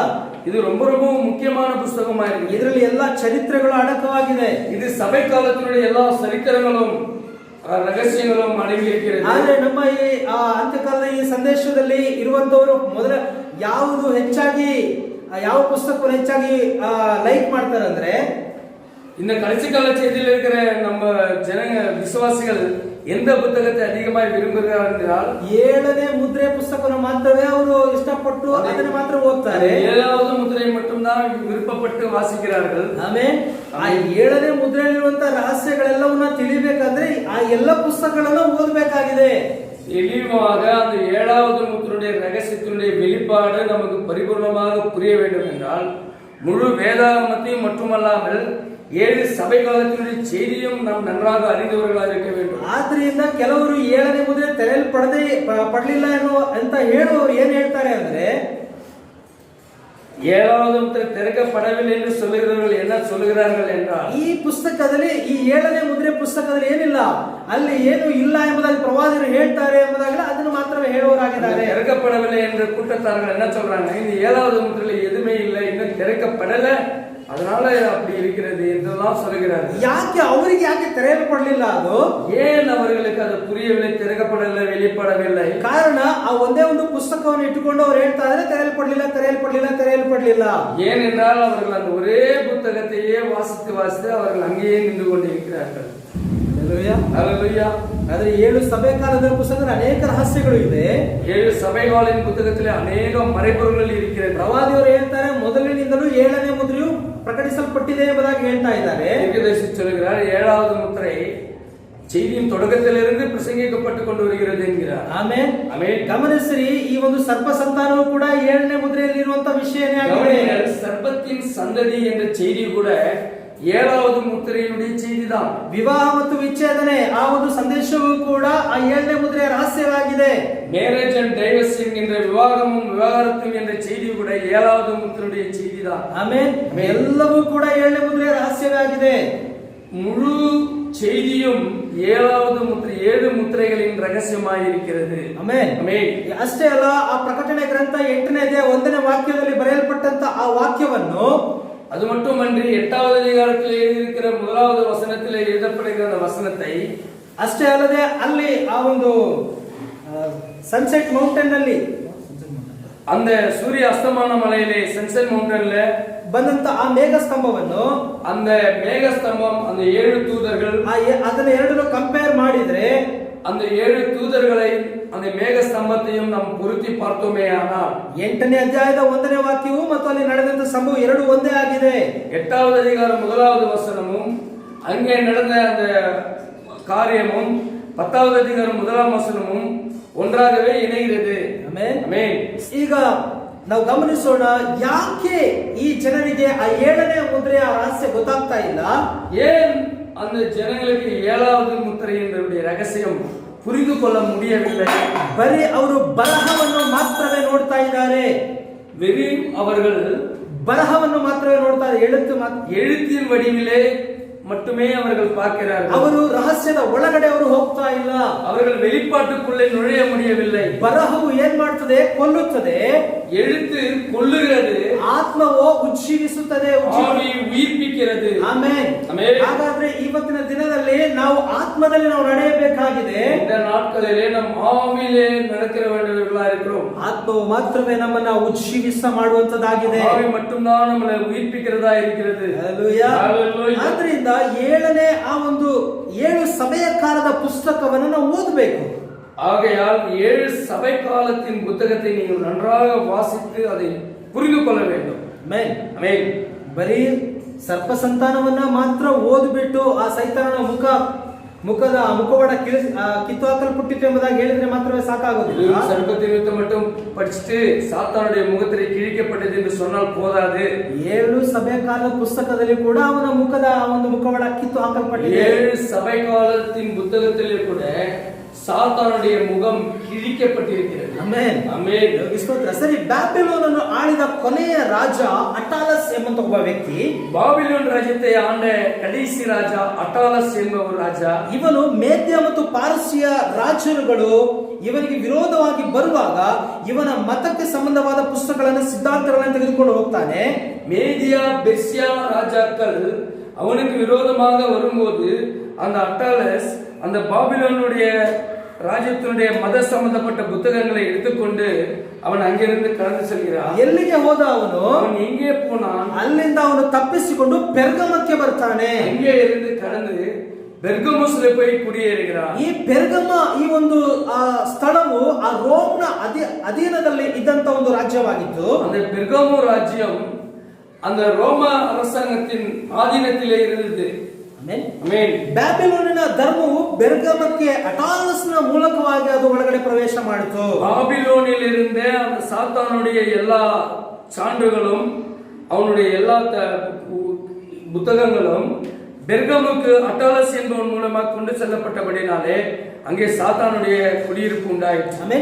இது ரொம்ப ரொம்ப முக்கியமான புத்தகமா இருக்கு. ಇದರಲ್ಲಿ ಎಲ್ಲಾ ಚರಿತ್ರೆಗಳು ಅಡಕವಾಗಿದೆ. இது சபை காலத்தினுடைய எல்லா சரித்திரங்களும் ರಹಸ್ಯங்களும் ಅಡಗಿ இருக்கிறது. ಆದ್ರೆ ನಮ್ಮ ಈ ಅಂತ್ಯಕಾಲದ ಈ ಸಂದೇಶದಲ್ಲಿ ಇರುವಂತವರು ಮೊದಲ ಯಾವುದು ಹೆಚ್ಚಾಗಿ ಯಾವ ಪುಸ್ತಕವನ್ನು ಹೆಚ್ಚಾಗಿ ಲೈಕ್ ಮಾಡ್ತಾರೆ ಅಂದ್ರೆ, இந்த கடைசி கால செய்தியில் இருக்கிற நம்ம ஜனங்க விசுவாசிகள் எந்த புத்தகத்தை அதிகமாக விரும்புகிறார் என்றால் 7ನೇ ಮುದ್ರೆ ಪುಸ್ತಕವನ್ನು ಮಾತ್ರವೇ ಅವರು ಇಷ್ಟಪಟ್ಟು ಅದನ್ನು ಮಾತ್ರ ಓದ್ತಾರೆ. 7வது முத்திரை மட்டும்தான் விருப்பப்பட்டு வாசிக்கிறார்கள். ಆಮೇಲೆ ಆ 7ನೇ ಮುದ್ರೆಯಲ್ಲಿರುವಂತ ರಹಸ್ಯಗಳೆಲ್ಲವನ್ನ ತಿಳಿಬೇಕಾದ್ರೆ ಆ ಎಲ್ಲ ಪುಸ್ತಕಗಳನ್ನು ಓದಬೇಕಾಗಿದೆ. தெளிவாக அந்த ஏழாவது முத்திரையுடைய ரகசியத்தினுடைய வெளிப்பாடு நமக்கு பரிபூர்ணமாக புரிய வேண்டும் என்றால் முழு வேதாகமத்தையும் மட்டுமல்லாமல் 7 சபை காலத்தினுடைய செய்தியும் நாம் நன்றாக அறிந்தவர்களாக இருக்க வேண்டும். ಆದ್ರಿಂದ ಕೆಲವರು 7ನೇ ಮುದ್ರೆ ಪಡಲಿಲ್ಲ ಅಂತ ಹೇಳುವವರು ಏನ್ ಹೇಳ್ತಾರೆ ಅಂದ್ರೆ, ஏழாவது முத்திரை திறக்கப்படவில்லை என்று சொல்லுகிறவர்கள் என்ன சொல்லுகிறார்கள் என்றால், ಈ ಪುಸ್ತಕದಲ್ಲಿ ಈ 7ನೇ ಮುದ್ರೆ ಪುಸ್ತಕದಲ್ಲಿ ಏನಿಲ್ಲ, ಅಲ್ಲಿ ಏನು ಇಲ್ಲ ಎಂಬುದಾಗಿ ಪ್ರವಾದಿಗಳು ಹೇಳ್ತಾರೆ ಎಂಬುದಾಗಲೇ ಅದನ್ನು ಮಾತ್ರವೇ ಹೇಳುವವರಾಗಿದ್ದಾರೆ. திறக்கப்படவில்லை என்ற கூட்டத்தார்கள் என்ன சொல்றாங்க, இந்த ஏழாவது முத்திரையில் எதுவுமே இல்லை, இன்னும் திறக்கப்படல, அதனால அப்படி இருக்கிறது என்றெல்லாம் சொல்லுகிறார்கள். ಯಾಕೆ ಅವರಿಗೆ ಯಾಕೆ ತೆರೆಯಲ್ಪಡಲಿಲ್ಲ, ಅದು ஏன் அவர்களுக்கு அது புரியவில்லை, திறக்கப்படவில்லை, வெளிப்படவில்லை? ಕಾರಣ ಆ ಒಂದೇ ಒಂದು ಪುಸ್ತಕವನ್ನು ಇಟ್ಟುಕೊಂಡು ಅವರು ಹೇಳ್ತಾ ಇದ್ದಾರೆ ತೆರೆಯಲ್ಪಡಲಿಲ್ಲ. ஏனென்றால் அவர்கள் அந்த ஒரே புத்தகத்தையே வாசித்து அவர்கள் அங்கேயே நின்று கொண்டிருக்கிறார்கள். ಆದ್ರೆ 7 ಸಭೆ ಕಾಲದ ಪುಸ್ತಕದಲ್ಲಿ ಅನೇಕ ರಹಸ್ಯಗಳು ಇದೆ. 7 ಸಭೆಗಳಿನ ಪುಸ್ತಕದಲ್ಲಿ ಅನೇಕ ಮರೆಪೊರೆಗಳು இருக்கிறது. ಪ್ರವಾದಿಯವರು ಹೇಳ್ತಾರೆ ಮೊದಲಿನಿಂದಲೂ 7ನೇ ಮುದ್ರೆಯು ಪ್ರಕಟಿಸಲ್ಪಟ್ಟಿದೆ ಎಂಬುದಾಗಿ ಹೇಳ್ತಾ ಇದ್ದಾರೆ. தீர்க்கதரிசி சொல்கிறார், 7வது முத்திரை செய்தியின் தொடக்கத்திலிருந்து பிரசங்கிக்கப்பட்டு கொண்டு வருகிறது என்கிறார். ಆಮೆನ್. ಗಮನಿಸಿರಿ, ಈ ಒಂದು ಸರ್ಪ ಸಂತಾನವು ಕೂಡ 7ನೇ ಮುದ್ರೆಯಲ್ಲಿ ಇರುವಂತ ವಿಷಯನೇ ಆಗಿದೆ. ಸರ್ಪத்தின் சந்ததி என்ற செய்தி கூட 7வது முத்திரையினுடைய செய்திதான். ವಿವಾಹ ಮತ್ತು ವಿಚ್ಛೇದನೆ ಆ ಒಂದು ಸಂದೇಶವೂ ಕೂಡ ಆ 7ನೇ ಮುದ್ರೆಯ ರಹಸ್ಯವಾಗಿದೆ. மேரேஜ் அண்ட் டைவர்ஸ் என்கின்ற விவாகமும் விவாகரத்தும் என்ற செய்தி கூட 7வது முத்திரையுடைய செய்திதான். ಆಮೆನ್. ಎಲ್ಲವೂ ಕೂಡ 7ನೇ ಮುದ್ರೆಯ ರಹಸ್ಯವಾಗಿದೆ. முழு செய்தியும் 7வது முத்திரை 7 முத்திரைகளின் ரகசியமாக இருக்கிறது. ಆಮೆನ್. ಅಷ್ಟೇ ಅಲ್ಲ, ಆ ಪ್ರಕಟಣೆ ಗ್ರಂಥ 8ನೇ ಅಧ್ಯಾಯ 1ನೇ ವಾಕ್ಯದಲ್ಲಿ ಬರೆಯಲ್ಪಟ್ಟಂತ ಆ ವಾಕ್ಯವನ್ನು, அது மட்டுமன்றி 8வது அதிகாரத்தில் எழுதியிருக்கிற 1வது வசனத்தில் எழுதப்படுகிற அந்த வசனத்தை, ಅಷ್ಟೇ ಅಲ್ಲದೆ ಅಲ್ಲಿ ಆ ಒಂದು ಸನ್ಸೆಟ್ ಮೌಂಟೇನ್ ನಲ್ಲಿ, அந்த சூரிய அஸ்தமான மலையிலே சன்செட் மவுண்டன்ல ಬಂದಂತ ಆ ಮೇಘ ಸ್ತಂಭವನ್ನು, அந்த மேக ஸ்தம்பம், அந்த 7 தூதர்கள், ಅದನ್ನ ಎರಡನ್ನು ಕಂಪೇರ್ ಮಾಡಿದ್ರೆ அந்த 7 தூதர்களை அந்த மேக ஸ்தம்பத்தையும் நாம் பொருத்தி பார்த்தோமே ஆனால் 8ನೇ ಅಧ್ಯಾಯದ 1ನೇ ವಾಕ್ಯವು ಮತ್ತು ಅಲ್ಲಿ ನಡೆದಂತ ಸಂಭವ ಎರಡು ಒಂದೇ ಆಗಿದೆ. 8வது அதிகாரம் 1வது வசனமும் அங்கே நடந்த அந்த காரியமும் 10வது அதிகாரம் 1ஆம் வசனமும் ஒன்றாகவே இணைகிறது. ಆಮೆನ್. ಆಮೆನ್. ಈಗ ನಾವು ಗಮನಿಸೋಣ, ಯಾಕೆ ಈ ಜನರಿಗೆ ಆ 7ನೇ ಮುದ್ರೆಯ ರಹಸ್ಯ ಗೊತ್ತಾಗ್ತಾ ಇಲ್ಲ? ஏன் அந்த ஜனங்களுக்கு 7வது முத்திரையினுடைய ரகசியம் புரிந்து கொள்ள முடியவில்லை? ಬರೀ ಅವರು ಬರಹವನ್ನು ಮಾತ್ರವೇ ನೋಡ್ತಾ ಇದ್ದಾರೆ. வெறும் அவர்கள் ಬರಹವನ್ನು ಮಾತ್ರವೇ ನೋಡ್ತಾ ಇದ್ದಾರೆ, எழுத்தின் வடிவிலே மட்டுமே அவர்கள் பார்க்கிறார்கள். ಅವರು ರಹಸ್ಯದ ಒಳಗಡೆ ಅವರು ಹೋಗ್ತಾ ಇಲ್ಲ. அவர்கள் வெளிப்பாட்டுக்குள்ளே நுழைய முடியவில்லை. ಬರಹವು ಏನ್ ಮಾಡ್ತದೆ? ಕೊಲ್ಲುತ್ತದೆ. எழுத்து கொல்லுகிறது, ಆತ್ಮವೋ ಉಜ್ಜೀವಿಸುತ್ತದೆ, ஆவி உயிர்ப்பிக்கிறது. ಆಮೆನ್. ಆಮೆನ್. ಹಾಗಾದ್ರೆ ಇವತ್ತಿನ ದಿನದಲ್ಲಿ ನಾವು ಆತ್ಮದಲ್ಲಿ ನಾವು ನಡೆಯಬೇಕಾಗಿದೆ. இந்த ನಾட்களிலே நாம் ஆவியிலே நடக்கிற வேண்டியவர்களாக இருக்கிறோம். ಆತ್ಮವು ಮಾತ್ರವೇ ನಮ್ಮನ್ನ ಉಜ್ಜೀವಿಸ ಮಾಡುವಂತದ್ದಾಗಿದೆ. ஆவி மட்டும்தான் நம்மளை உயிர்ப்பிக்கிறதா இருக்கிறது. ಹಲ್ಲೆಲೂಯಾ. ಹಲ್ಲೆಲೂಯಾ. ಆದ್ರಿಂದ 7ನೇ ಆ ಒಂದು 7 ಸಭೆಯ ಕಾಲದ ಪುಸ್ತಕವನ್ನು ನಾವು ಓದಬೇಕು. ஆகையால் 7 சபை காலத்தின் புத்தகத்தை நீங்கள் நன்றாக வாசித்து அதை புரிந்து கொள்ள வேண்டும். ಆಮೆನ್. ಆಮೆನ್. ಬರೀ ಸರ್ಪ ಸಂತಾನವನ್ನ ಮಾತ್ರ ಓದ್ಬಿಟ್ಟು ಆ ಸೈತಾನನ ಮುಖವಾಡ ಕಿತ್ತು ಹಾಕಲ್ಪಟ್ಟಿತ್ತು ಎಂಬುದಾಗಿ ಹೇಳಿದ್ರೆ ಮಾತ್ರವೇ ಸಾಕಾಗೋದಿಲ್ಲ. சர்ப்பத்தை மட்டும் படிச்சுட்டு சாத்தானுடைய முகத்திலே கிழிக்கப்பட்டது என்று சொன்னால் போதாது. 7 ಸಭೆ ಕಾಲ ಪುಸ್ತಕದಲ್ಲಿ ಕೂಡ ಅವನ ಮುಖದ ಒಂದು ಮುಖವಾಡ ಕಿತ್ತು ಹಾಕಲ್ಪಟ್ಟಿದೆ. 7 சபை காலத்தின் புத்தகத்திலே கூட சாத்தானுடைய முகம் கிழிக்கப்பட்டிருக்கிறது. ಆಮೆನ್. ಆಮೆನ್. ಸ್ತೋತ್ರ. ಸರಿ, ಬ್ಯಾಬಿಲೋನನ್ನು ಆಳಿದ ಕೊನೆಯ ರಾಜ ಅಟಾಲಸ್ ಎಂಬಂತ ಒಬ್ಬ ವ್ಯಕ್ತಿ, ಬಾಬಿಲೋನ್ ರಾಜ್ಯத்தை ಆಂಡ ಕடைசி ರಾಜ ಅಟಾಲಸ್ ಎಂಬ ರಾಜ, ಇವನು ಮೇದ್ಯ ಮತ್ತು ಪಾರಸಿಯ ರಾಜರುಗಳು ಇವನಿಗೆ ವಿರೋಧವಾಗಿ ಬರುವಾಗ ಇವನ ಮತಕ್ಕೆ ಸಂಬಂಧವಾದ ಪುಸ್ತಕಗಳನ್ನು ಸಿದ್ಧಾಂತಗಳನ್ನು ತೆಗೆದುಕೊಂಡು ಹೋಗ್ತಾನೆ. மேதியா பெர்சியா ராஜாக்கள் அவனுக்கு விரோதமாக வரும்போது அந்த அட்டாலஸ் அந்த பாபிலோனுடைய ராஜ்யத்தினுடைய மத சம்பந்தப்பட்ட புத்தகங்களை எடுத்துக்கொண்டு அவன் அங்கிருந்து கடந்து செல்கிறான். ಎಲ್ಲಿಗೆ ಹೋದ ಅವನು? அவன் எங்கே போனான்? ಅಲ್ಲಿಂದ ಅವನು ತಪ್ಪಿಸಿಕೊಂಡು ಪೆರ್ಗಮಕ್ಕೆ ಬರ್ತಾನೆ. அங்கே இருந்து கடந்து பெர்ಗಮುಸ್ಲೆ போய் ಕುಡಿಯೇರುகிறான். ಈ ಪೆರ್ಗಮ ಈ ಒಂದು ಸ್ಥಳವು ಆ ರೋಮ್ನ ಅಧೀನದಲ್ಲಿ ಇದ್ದಂತ ಒಂದು ರಾಜ್ಯವಾಗಿತ್ತು. அந்த பெர்கமு ராஜ்யம் அந்த ரோம அரசாங்கத்தின் ஆதீனத்திலே இருந்தது. ಆಮೆನ್. ಬ್ಯಾಬಿಲೋನಿನ ಧರ್ಮವು பெர்கமಕ್ಕೆ அட்டாலஸ்ನ ಮೂಲಕವಾಗಿ ಅದು ಒಳಗಡೆ ಪ್ರವೇಶ ಮಾಡಿತು. பாபிலோனில் இருந்த அந்த சாத்தானுடைய எல்லா சான்றுகளும் அவனுடைய எல்லா புத்தகங்களும் பெர்கமுக்கு அட்டாலஸ் என்பவன் மூலமாக கொண்டு செல்லப்பட்டபடினாலே அங்கே சாத்தானுடைய குடியிருப்பு உண்டாயிற்று.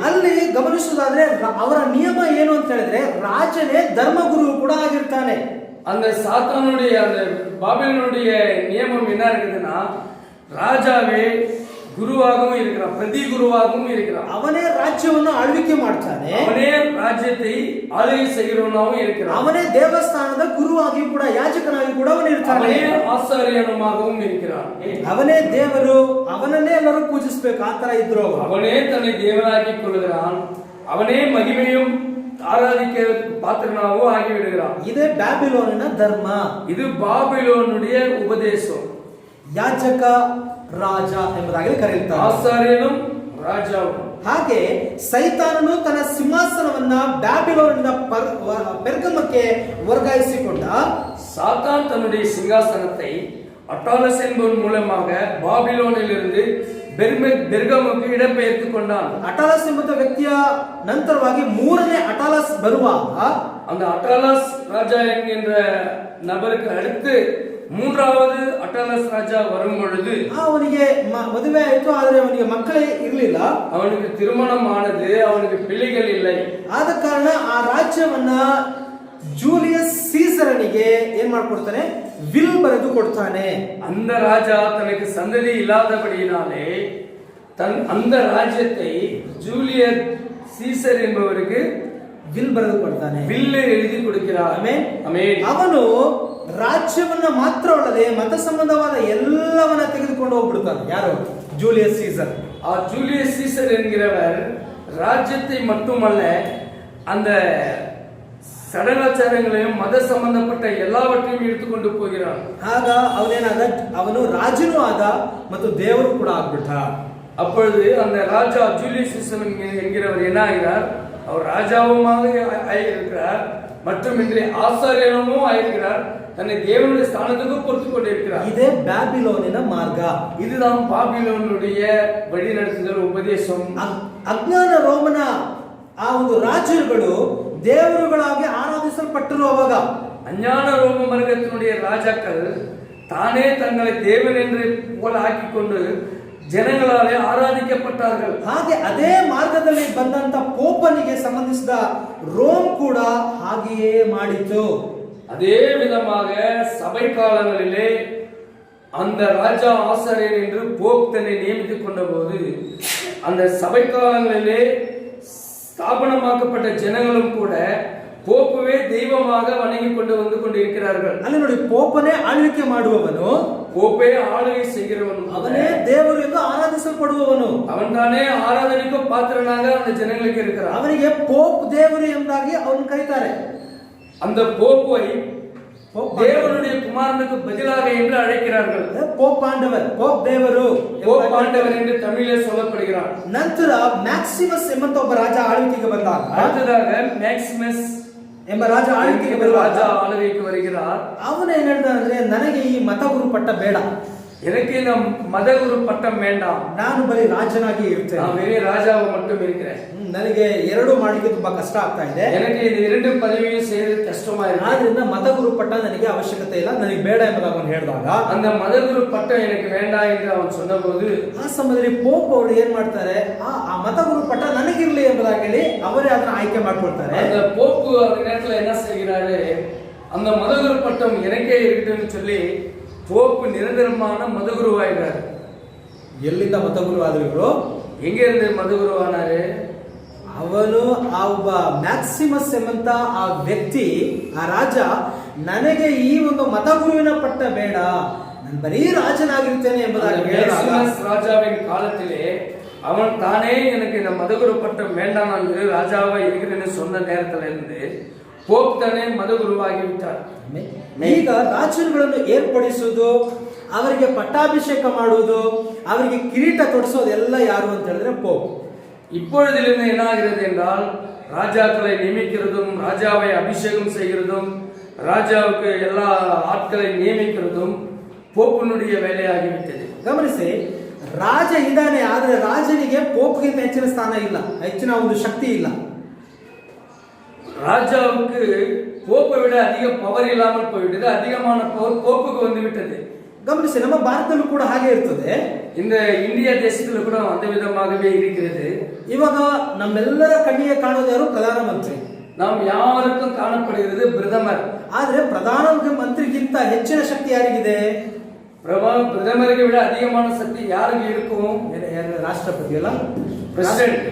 ಅಲ್ಲಿ ಗಮನಿಸುವುದಾದ್ರೆ ಅವರ ನಿಯಮ ಏನು ಅಂತ ಹೇಳಿದ್ರೆ ರಾಜನೇ ಧರ್ಮಗುರು ಕೂಡ ಆಗಿರ್ತಾನೆ. அந்த சாத்தானுடைய அந்த பாபிலோனுடைய நியமம் என்ன இருக்குதுன்னா ராஜாவே குருவாகவும் இருக்கிறான், பிரதி குருவாகவும் இருக்கிறான். அவனே ராஜ்யವನ್ನು ಆಳ್ವಿಕೆ ಮಾಡ್ತಾನೆ, அவனே ராஜ்யத்தை ஆளுகை செய்கிறவனாகவும் இருக்கிறான். அவனே தேவஸ்தாನದ ಗುರುವಾಗಿ ಕೂಡ ಯಾಜಕನಾಗಿ ಕೂಡ ಅವನು ಇರ್ತಾನೆ. அவனே ஆசாரியனுமாகவும் இருக்கிறான். அவனே ದೇವರು, ಅವನನ್ನೇ ಎಲ್ಲರೂ ಪೂಜಿಸಬೇಕು ಆ ತರ ಇದ್ರು. அவனே தன்னை தேவனாக்கி கொள்கிறான், அவனே மகிமையும் ஆராதிக்க பாத்திரனாகவும் ஆகிவிடுகிறான். இது ಬ್ಯಾಬಿಲೋನಿನ ಧರ್ಮ, இது பாபிலோனுடைய உபதேசம். ಯಾಜಕ ರಾಜ ಎಂಬುದಾಗಿ ಕರೆಯುತ್ತಾರೆ, ಆಸಾರ್ಯனும் ರಾಜಾவும். ಹಾಗೆ ಸೈತಾನನು ತನ್ನ ಸಿಂಹಾಸನವನ್ನ ಬ್ಯಾಬಿಲೋನಿನ பெர்கமಕ್ಕೆ ವರ್ಗಾಯಿಸಿಕೊಂಡ. சாத்தான் தன்னுடைய சிங்காசனத்தை அட்டாலஸ் என்பவன் மூலமாக பாபிலோனிலிருந்து பெர்கமுக்கு இடம்பெயர்த்து கொண்டான். ಅಟಾಲಸ್ ಎಂಬ ವ್ಯಕ್ತಿಯ ನಂತರವಾಗಿ ಮೂರನೇ ಅಟಾಲಸ್ ಬರುವಾಗ அந்த அட்டாலஸ் ராஜா என்கின்ற நபருக்கு அடுத்து மூன்றாவது அட்டாலஸ் ராஜா வரும் பொழுது ಅವನಿಗೆ ಮದುವೆ ಆಯಿತು, ಆದರೆ ಅವನಿಗೆ ಮಕ್ಕಳೇ ಇರಲಿಲ್ಲ. அவனுக்கு திருமணம் ஆனது, அவனுக்கு பிள்ளைகள் இல்லை. ಆದ ಕಾರಣ ಆ ರಾಜ್ಯವನ್ನ ಜೂಲಿಯಸ್ சீசரನಿಗೆ ಏನ್ ಮಾಡ್ಕೊಡ್ತಾನೆ, ವಿಲ್ ಬರೆದು ಕೊಡ್ತಾನೆ. அந்த ராஜா தனக்கு சந்ததி இல்லாதபடியினாலே அந்த ராஜ்யத்தை ஜூலியஸ் சீசர் என்பவருக்கு ವಿಲ್ ಬರೆದು ಕೊಡ್ತಾನೆ, ವಿಲ್ எழுதி கொடுக்கிறார். ಆಮೆನ್. ಅವನು ರಾಜ್ಯವನ್ನ ಮಾತ್ರ ಅಲ್ಲದೆ ಮತ ಸಂಬಂಧವಾದ ಎಲ್ಲವನ್ನ ತೆಗೆದುಕೊಂಡು ಹೋಗ್ಬಿಡ್ತಾನೆ. ಯಾರು? Julius Caesar. ಆ ஜூலியஸ் சீசர் என்கிறவர் ராஜ்யத்தை மட்டுமல்ல அந்த சடங்காச்சாரங்களையும் மத சம்பந்தப்பட்ட எல்லாவற்றையும் எடுத்துக்கொண்டு போகிறான். ಆಗ ಅವನೇನಾದ, ಅವನು ರಾಜನೂ ಆದ ಮತ್ತು ದೇವರು ಕೂಡ ಆಗ್ಬಿಟ್ಟ. அப்பொழுது அந்த ராஜா ஜூலியஸ் சீசர் என்கிறவர் என்ன ஆகிறார்? அவர் ராஜாவுமாக ஆகியிருக்கிறார், மட்டுமின்றி ஆசாரியனும் ஆகியிருக்கிறார், தன்னை தேவனுடைய ஸ்தானத்துக்கு பொறுத்து கொண்டிருக்கிறார். இதே ಬ್ಯಾಬಿಲೋನಿನ ಮಾರ್ಗ. இதுதான் பாபிலோனுடைய வழிநடத்துதல் உபதேசம். ಅಜ್ಞಾನ ರೋಮನ ಆ ಒಂದು ರಾಜರುಗಳು ದೇವರುಗಳಾಗಿ ಆರಾಧಿಸಲ್ಪಟ್ಟಿರುವಾಗ அஞ்ஞான ரோம மர்க்கத்தினுடைய ராஜாக்கள் தானே தங்களை தேவன் என்று போல ஆக்கிக்கொண்டு ಜನಗಳಾலே ಆರಾಧಿக்கப்பட்டார்கள். ಹಾಗೆ ಅದೇ ಮಾರ್ಗದಲ್ಲಿ ಬಂದಂತ ಪೋಪನಿಗೆ ಸಂಬಂಧಿಸಿದ ರೋಮ್ ಕೂಡ ಹಾಗೆಯೇ ಮಾಡಿತು. அதே விதமாக சபை காலங்களிலே அந்த ராஜா ஆசாரியர் என்று போப் தன்னை நியமித்துக் கொண்ட போது அந்த சபை காலங்களிலே ஸ்தாபனமாக்கப்பட்ட ஜனங்களும் கூட போப்புவே தெய்வமாக வணங்கி கொண்டு வந்து கொண்டிருக்கிறார்கள். ಅಲ್ಲಿ ನೋಡಿ, ಪೋಪನೇ ಆಳ್ವಿಕೆ ಮಾಡುವವನು, போப்பே ஆளுகை செய்கிறவன், அவனே தேವರು ಎಂದು ಆರಾಧಿಸಲ್ಪಡುವವನು, அவன் தானே ஆராதனைக்கு பாத்திரனாக அந்த ஜனங்களுக்கு இருக்கிறான். ಅವನಿಗೆ ಪೋಪ್ ದೇವರು ಎಂಬುದಾಗಿ ಅವನು ಕರೀತಾರೆ. அந்த போப்பை தேவனுடைய குமாரனுக்கு பதிலாக என்று அழைக்கிறார்கள். போப் ஆண்டவர், போப் ದೇವರು, போப் ஆண்டவர் என்று தமிழில் சொல்லப்படுகிறார். ನಂತರ ಮ್ಯಾಕ್ಸಿಮಸ್ ಎಂಬಂತ ಒಬ್ಬ ರಾಜ ಆಳ್ವಿಕೆಗೆ ಬಂದಾಗ, அடுத்ததாக மேக்சிமஸ் ಎಂಬ ರಾಜ ಆಳ್ವಿಕೆಗೆ ಬರುವ ರಾಜ ಆಳ್ವಿಕೆ வருகிறார். ಅವನು ಏನ್ ಹೇಳ್ತಾನೆ ಅಂದ್ರೆ, ನನಗೆ ಈ ಮತಗುರು ಪಟ್ಟ ಬೇಡ, எனக்கு இந்த மதகுரு பட்டம் வேண்டாம், ನಾನು ಬರೀ ರಾಜನಾಗಿ ಇರ್ತೇನೆ, நான் வெறும் ராஜாவை மட்டும் இருக்கிறேன், ನನಗೆ ಎರಡು ಮಾಡಲಿಕ್ಕೆ ತುಂಬಾ ಕಷ್ಟ ಆಗ್ತಾ ಇದೆ, எனக்கு இந்த இரண்டு பதவியும் செய்யறது கஷ்டமா இருக்கு, ಆದ್ರಿಂದ ಮತಗುರು ಪಟ್ಟ ನನಗೆ ಅವಶ್ಯಕತೆ ಇಲ್ಲ, ನನಗೆ ಬೇಡ ಎಂಬುದಾಗಿ ಅವನು ಹೇಳಿದಾಗ, அந்த மதகுரு பட்டம் எனக்கு வேண்டாம் என்று அவன் சொன்னபோது ಆ ಸಮಯದಲ್ಲಿ ಪೋಪ್ ಅವರು ಏನ್ ಮಾಡ್ತಾರೆ, ಆ ಮತಗುರು ಪಟ್ಟ ನನಗಿರ್ಲಿ ಎಂಬುದಾಗಿ ಹೇಳಿ ಅವರೇ ಅದನ್ನ ಆಯ್ಕೆ ಮಾಡ್ಕೊಳ್ತಾರೆ. அந்த போப்பு அந்த நேரத்துல என்ன செய்கிறாரு, அந்த மதகுரு பட்டம் எனக்கே இருக்குன்னு சொல்லி போப்பு நிரந்தரமான மதகுருவாயிறாரு. ಎಲ್ಲಿಂದ ಮತಗುರು ಆದ್ರು? எங்க இருந்து மதகுருவானாரு? ಅವನು ಆ ಒಬ್ಬ ಮ್ಯಾಕ್ಸಿಮಸ್ ಎಂಬಂತ ಆ ವ್ಯಕ್ತಿ, ಆ ರಾಜ, ನನಗೆ ಈ ಒಂದು ಮತಗುರುವಿನ ಪಟ್ಟ ಬೇಡ, ನಾನು ಬರೀ ರಾಜನಾಗಿರ್ತೇನೆ ಎಂಬುದಾಗಿ மேக்சிமஸ் ராஜாவின் காலத்திலே அவன் தானே எனக்கு இந்த மதகுரு பட்டம் வேண்டாம் என்று ராஜாவா இருக்கிறேன்னு சொன்ன நேரத்துல இருந்து போப் தானே மதகுருவாகி விட்டார். ಈಗ ರಾಜರುಗಳನ್ನು ಏರ್ಪಡಿಸುವುದು, ಅವರಿಗೆ ಪಟ್ಟಾಭಿಷೇಕ ಮಾಡುವುದು, ಅವರಿಗೆ ಕಿರೀಟ ತೊಡಿಸೋದು ಎಲ್ಲ ಯಾರು ಅಂತ ಹೇಳಿದ್ರೆ போப். இப்பொழுதிலிருந்து என்ன ஆகிறது என்றால், ராஜாக்களை நியமிக்கிறதும், ராஜாவை அபிஷேகம் செய்கிறதும், ராஜாவுக்கு எல்லா ஆட்களை நியமிக்கிறதும் போப்பினுடைய வேலையாகிவிட்டது. ಗಮನಿಸಿ, ರಾಜ ಇದ್ದಾನೆ, ಆದ್ರೆ ರಾಜನಿಗೆ ಪೋಪ್ಗಿಂತ ಹೆಚ್ಚಿನ ಸ್ಥಾನ ಇಲ್ಲ, ಹೆಚ್ಚಿನ ಒಂದು ಶಕ್ತಿ ಇಲ್ಲ. ராஜாவுக்கு போப்பை விட அதிக பவர் இல்லாமல் போய்விட்டது, அதிகமான பவர் போப்புக்கு வந்து விட்டது. ಗಮನಿಸಿ, ನಮ್ಮ ಭಾರತದಲ್ಲೂ ಕೂಡ ಹಾಗೆ ಇರ್ತದೆ. இந்த இந்தியா தேசத்துல கூட அந்த விதமாகவே இருக்கிறது. ಇವಾಗ ನಮ್ಮೆಲ್ಲರ ಕಣ್ಣಿಗೆ ಕಾಣೋದು ಯಾರು? ಪ್ರಧಾನಮಂತ್ರಿ. நாம் யாருக்கும் காணப்படுகிறது பிரதமர். ಆದ್ರೆ ಪ್ರಧಾನ ಮಂತ್ರಿಗಿಂತ ಹೆಚ್ಚಿನ ಶಕ್ತಿ ಯಾರಿಗಿದೆ? பிரதமருக்கு விட அதிகமான சக்தி யாருக்கு இருக்கும்? ರಾಷ್ಟ್ರಪತಿ ಅಲ್ಲ, பிரசிடென்ட்,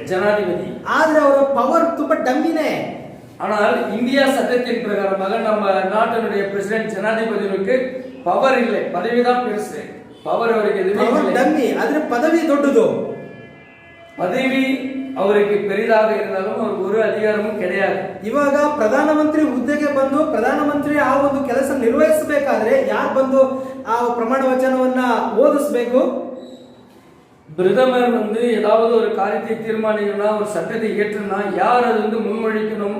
ஜனாதிபதி. ಆದ್ರೆ ಅವರ ಪವರ್ ತುಂಬಾ ಡಮ್ಮಿನೇ. ஆனால் இந்தியா சட்டத்தின் பிரகாரமாக நம்ம நாட்டினுடைய பிரசிடென்ட் ஜனாதிபதிக்கு பவர் இல்லை, பதவிதான் பெருசு. பவர் அவருக்கு எதுவுமே இல்லை, ಡಮ್ಮಿ. ಆದ್ರೆ ಪದವಿ ದೊಡ್ಡದು. பதவி ಅವರಿಗೆ பெரிதாக இருந்தாலும் அவருக்கு ஒரு அதிகாರமும் கிடையாது. ಇವಾಗ ಪ್ರಧಾನಮಂತ್ರಿ ಹುದ್ದೆಗೆ ಬಂದು ಪ್ರಧಾನಮಂತ್ರಿ ಆ ಒಂದು ಕೆಲಸ ನಿರ್ವಹಿಸಬೇಕಾದ್ರೆ ಯಾರು ಬಂದು ಆ ಪ್ರಮಾಣ ವಚನವನ್ನ ಓದಿಸಬೇಕು? பிரதமர் வந்து ஏதாவது ஒரு காரியத்தை தீர்மானிக்கணும்னா, ஒரு சட்டத்தை இயற்றணும்னா யார் அது வந்து முன்மொழிக்கணும்?